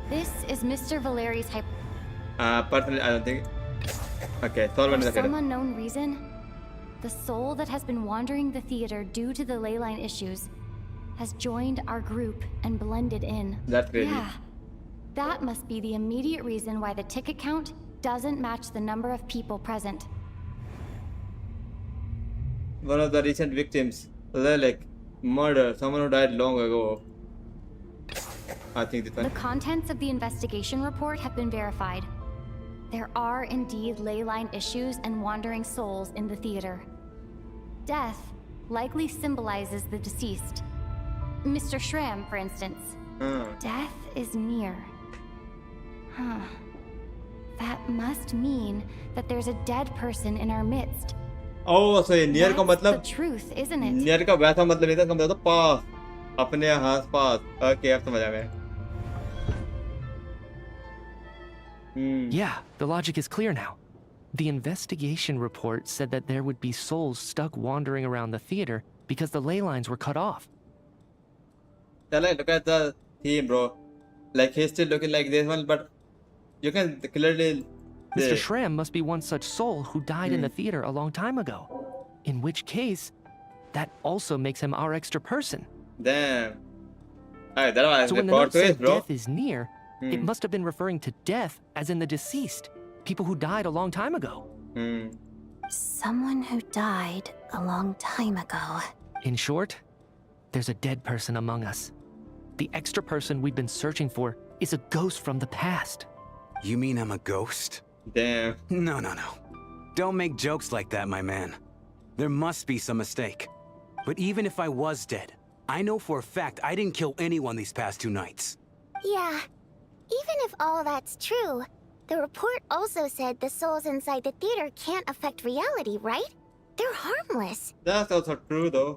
This is Mr. Valeri's Personally, I don't think. Okay, so what For did the some trader? unknown reason, the soul that has been wandering the theater due to the ley line issues has joined our group and blended in. That's crazy. Yeah. That must be the immediate reason why the ticket count doesn't match the number of people present. One of the recent victims, Relic, murder, someone who died long ago. I think this one. The contents of the investigation report have been verified. There are indeed ley line issues and wandering souls in the theater. Death likely symbolizes the deceased. Mr. Schramm, for instance. Death is near. Huh. That must mean that there's a dead person in our midst. Oh, so near का That's the मतलब truth, isn't it? near का वैसा मतलब नहीं था, इसका मतलब था पास, अपने आस पास. Okay, अब समझ आ गया. Yeah, the logic is clear now. The investigation report said that there would be souls stuck wandering around the theater because the ley lines were cut off. Look at the theme, bro. Like he's still looking like this one, but you can clearly. Mr. Schramm must be one such soul who died in the theater a long time ago. In which case, that also makes him our extra person. Damn. Alright, that was So the when the plot note says twist, bro. death is near, it must have been referring to death as in the deceased, people who died a long time ago. Someone who died a long time ago. In short, there's a dead person among us. The extra person we've been searching for is a ghost from the past. You mean I'm a ghost? Damn. No. Don't make jokes like that, my man. There must be some mistake. But even if I was dead, I know for a fact I didn't kill anyone these past 2 nights. Yeah. Even if all that's true, the report also said the souls inside the theater can't affect reality, right? They're harmless. That's also true, though.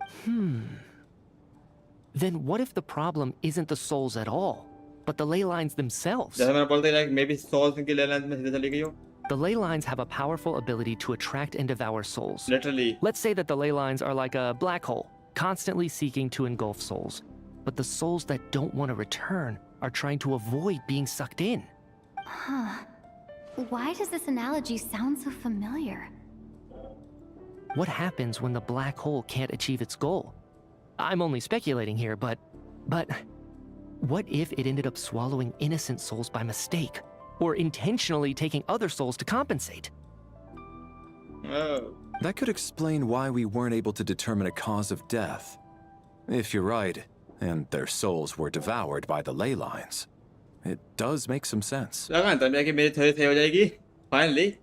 Then what if the problem isn't the souls at all, but the ley lines themselves? जैसे मैंने बोलते like maybe souls इनकी ley lines में सीधे चली गई हो. The ley lines have a powerful ability to attract and devour souls. Literally. Let's say that the ley lines are like a black hole, constantly seeking to engulf souls. But the souls that don't want to return are trying to avoid being sucked in. Huh. Why does this analogy sound so familiar? What happens when the black hole can't achieve its goal? I'm only speculating here, but what if it ended up swallowing innocent souls by mistake? Or intentionally taking other souls to compensate? Oh. That could explain why we weren't able to determine a cause of death. If you're right, and their souls were devoured by the ley lines, it does make some sense. लगा था कि मेरी थोड़ी सही हो जाएगी. Finally.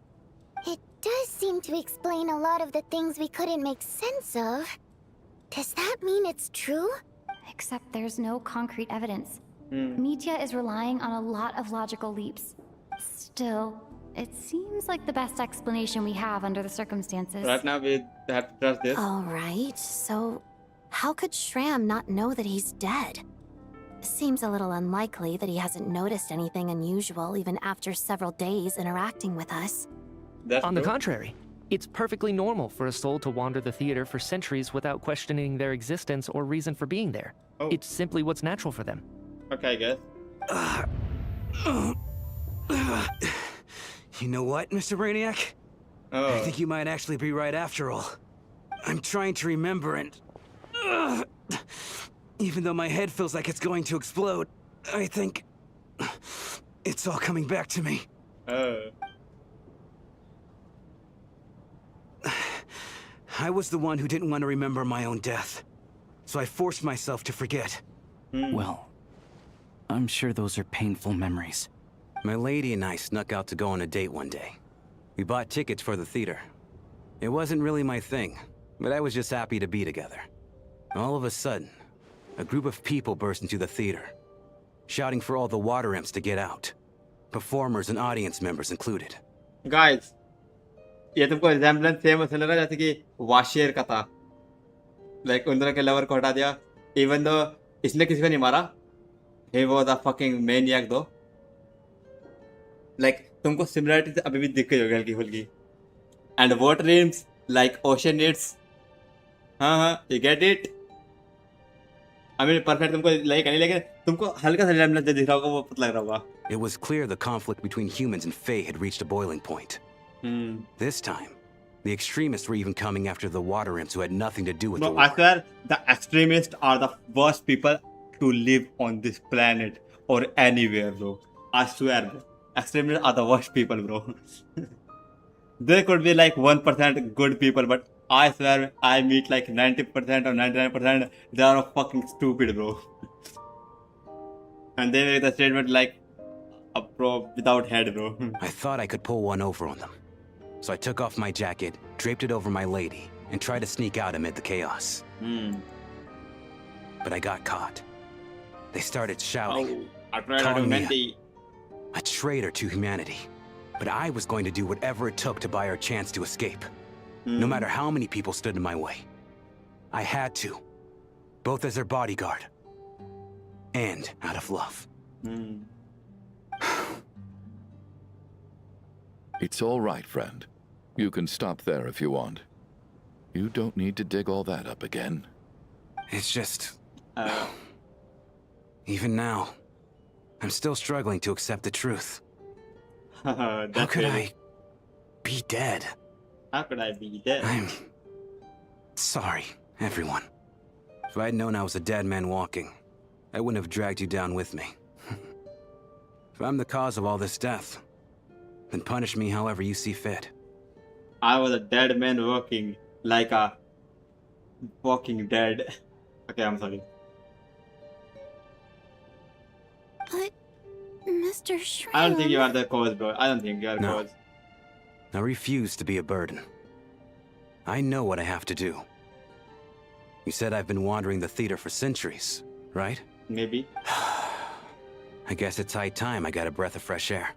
It does seem to explain a lot of the things we couldn't make sense of. Does that mean it's true? Except there's no concrete evidence. Mitya is relying on a lot of logical leaps. Still, it seems like the best explanation we have under the circumstances. Right now we have to trust this. Alright, so how could Schramm not know that he's dead? Seems a little unlikely that he hasn't noticed anything unusual even after several days interacting with us. On the contrary, it's perfectly normal for a soul to wander the theater for centuries without questioning their existence or reason for being there. It's simply what's natural for them. Okay, I guess. You know what, Mr. Brainiac? I think you might actually be right after all. I'm trying to remember and... even though my head feels like it's going to explode, I think... it's all coming back to me. I was the one who didn't want to remember my own death. So I forced myself to forget. Well, I'm sure those are painful memories. My lady and I snuck out to go on a date one day. We bought tickets for the theater. It wasn't really my thing, but I was just happy to be together. All of a sudden, a group of people burst into the theater, shouting for all the water imps to get out. Performers and audience members included. Guys, ये तुमको resemblance same ऐसा लग रहा है जैसे कि वाशियर का था. Like उन दोनों के lover को हटा दिया. Even though इसने किसी को नहीं मारा. He was a fucking maniac though. Like तुमको सिमिलरिटी अभी भी दिख गई होगी हल्की फुल्की. And water nymphs like ocean nymphs. हाँ, you get it? I mean, perfect तुमको like नहीं, लेकिन तुमको हल्का सा resemblance दिख रहा होगा, वो पता लग रहा होगा. It was clear the conflict between humans and Fae had reached a boiling point. This time, the extremists were even coming after the water imps who had nothing to do with the Bro, war. I swear, the extremists are the worst people to live on this planet or anywhere, bro. I swear, bro. Extremists are the worst people, bro. There could be like 1% good people, but I swear I meet like 90% or 99%. They are fucking stupid, bro. And they make the statement like a bro without head, bro. I thought I could pull one over on them. So I took off my jacket, draped it over my lady, and tried to sneak out amid the chaos. But I got caught. They started shouting, calling me a traitor to humanity. But I was going to do whatever it took to buy our chance to escape. No matter how many people stood in my way. I had to. Both as their bodyguard. And out of love. It's all right, friend. You can stop there if you want. You don't need to dig all that up again. It's just... even now, I'm still struggling to accept the truth. How could I be dead? How could I be dead? I'm sorry, everyone. If I'd known I was a dead man walking, I wouldn't have dragged you down with me. If I'm the cause of all this death, then punish me however you see fit. I was a dead man walking like a walking dead. Okay, I'm sorry. But, Mr. Shrimp... I don't think you are the cause, bro. I don't think you are the No. cause. I refuse to be a burden. I know what I have to do. You said I've been wandering the theater for centuries, right? Maybe. I guess it's high time I got a breath of fresh air.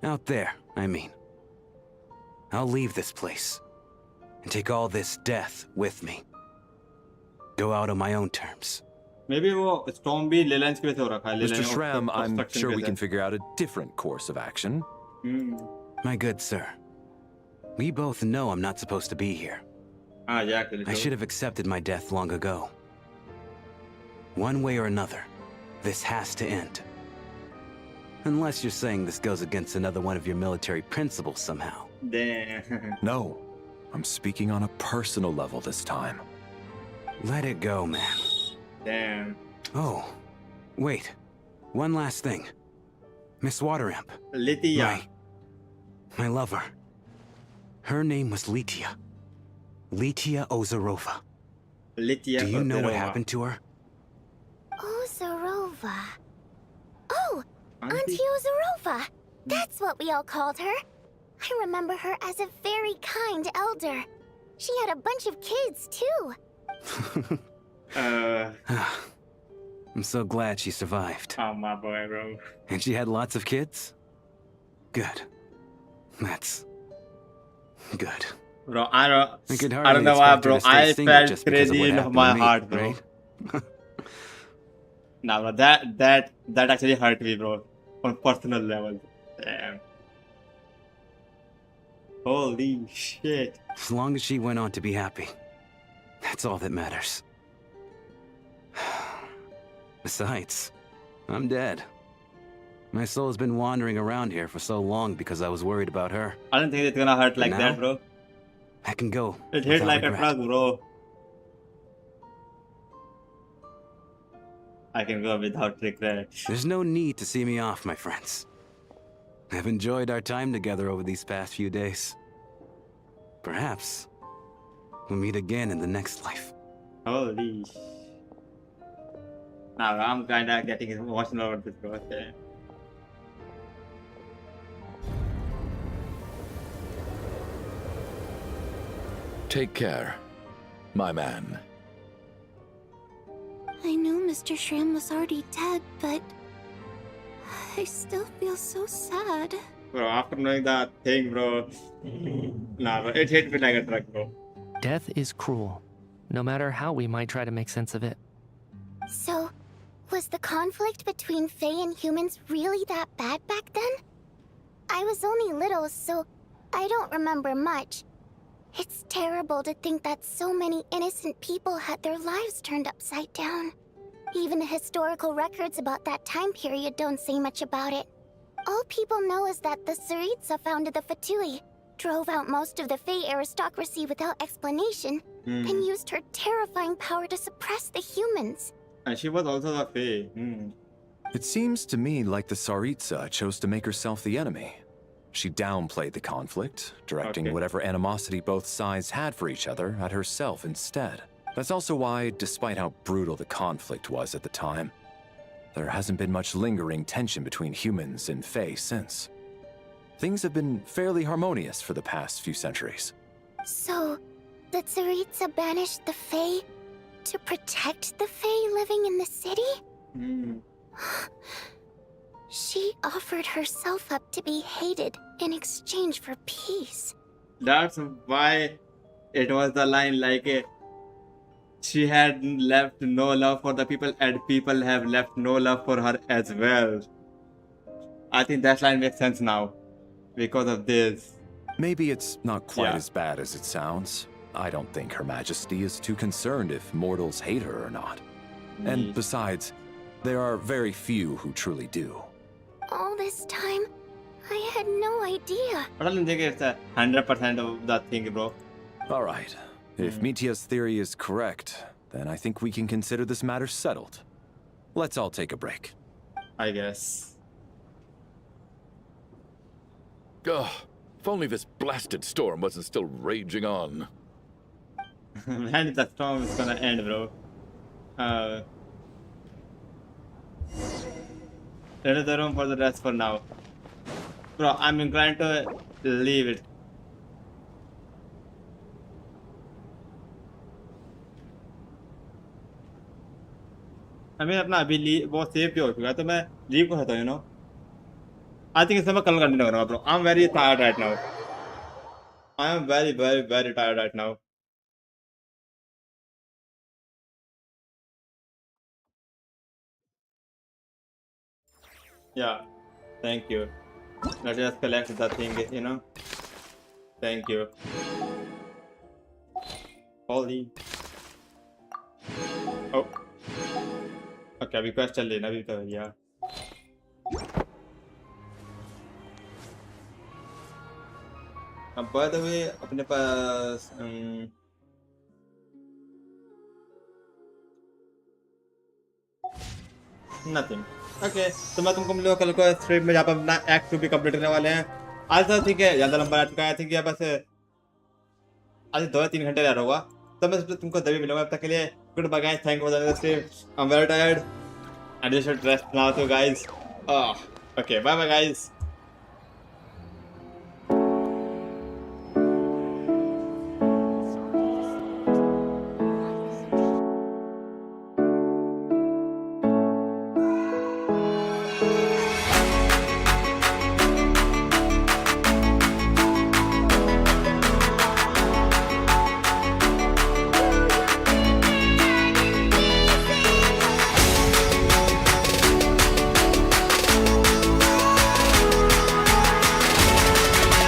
Out there, I mean. I'll leave this place and take all this death with me. Go out on my own terms. Maybe वो storm भी Leland's के वजह से हो रखा है. Mr. Leland Shram, I'm obstruction sure के we वजह can से. figure out a different course of action. My good sir, we both know I'm not supposed to be here. Yeah, I should have accepted my death long ago. One way or another, this has to end. Unless you're saying this goes against another one of your military principles somehow. Damn. No, I'm speaking on a personal level this time. Let it go, man. Damn. Oh, wait. One last thing. Miss Water Imp. Lytia. My lover. Her name was Lytia. Lytia Ozarova. Lytia. Do you know what Ozarova. happened to her? Ozarova. Oh, Auntie? Auntie Ozarova. That's what we all called her. I remember her as a very kind elder. She had a bunch of kids, too. I'm so glad she survived. Oh, my boy, bro. And she had lots of kids? Good. That's... good. Bro, I could don't hardly know why, expect her bro. to stay I single felt just because of crazy what in happened my to me, heart, bro. right? Nah, bro, that actually hurt me, bro. On personal level. Damn. Holy shit. As long as she went on to be happy, that's all that matters. Besides, I'm dead. My soul's been wandering around here for so long because I was worried about her. I don't think it's gonna hurt like Now, that, bro. I can go. It hit without like regret. a truck, bro. I can go without regret. There's no need to see me off, my friends. I've enjoyed our time together over these past few days. Perhaps we'll meet again in the next life. Holy sh... Now I'm kinda getting emotional over this, bro. Okay. Take care, my man. I knew Mr. Shram was already dead, but... I still feel so sad. Bro, after knowing that thing, bro. Nah, bro, it hit me like a truck, bro. Death is cruel, no matter how we might try to make sense of it. So, was the conflict between Fae and humans really that bad back then? I was only little, so I don't remember much. It's terrible to think that so many innocent people had their lives turned upside down. Even the historical records about that time period don't say much about it. All people know is that the Tsaritsa founded the Fatui, drove out most of the Fae aristocracy without explanation, then used her terrifying power to suppress the humans. And she was also the Fae. It seems to me like the Tsaritsa chose to make herself the enemy. She downplayed the conflict, directing whatever animosity both sides had for each other at herself instead. That's also why, despite how brutal the conflict was at the time, there hasn't been much lingering tension between humans and Fae since. Things have been fairly harmonious for the past few centuries. So, the Tsaritsa banished the Fae to protect the Fae living in the city? She offered herself up to be hated in exchange for peace. That's why it was the line like she had left no love for the people and people have left no love for her as well. I think that line makes sense now because of this. Maybe it's not quite as bad as it sounds. I don't think Her Majesty is too concerned if mortals hate her or not. And besides, there are very few who truly do. All this time, I had no idea. But I don't think it's 100% of that thing, bro. Alright. If Mitia's theory is correct, then I think we can consider this matter settled. Let's all take a break. I guess. Ugh, if only this blasted storm wasn't still raging on. Man, the storm is gonna end, bro. Let us the room for the rest for now. Bro, I'm inclined to leave it. I mean, अपना अभी बहुत safe भी हो चुका है तो मैं leave कर सकता हूँ, you know. I think इस समय कल कंटिन्यू करूँगा, bro. I'm very tired right now. I am very, very, very tired right now. Yeah, thank you. Let's just collect the thing, you know. Thank you. Holy. Oh. Okay, अभी quest चल रही है ना अभी तो यार. अब by the way अपने पास nothing. Okay, तो मैं तुमको मिलूंगा कल को स्ट्रीम में जहाँ पर अपना एक्ट 2 भी कंप्लीट करने वाले हैं. आज तो ठीक है, ज़्यादा लंबा आ चुका है. आई थिंक ये बस आज 2 या 3 घंटे रह रहा होगा. तो मैं तुमको तभी मिलूंगा. अब तक के लिए goodbye guys. Thank you for the stream. I am very tired. I just should rest now too, guys. Okay, bye bye guys.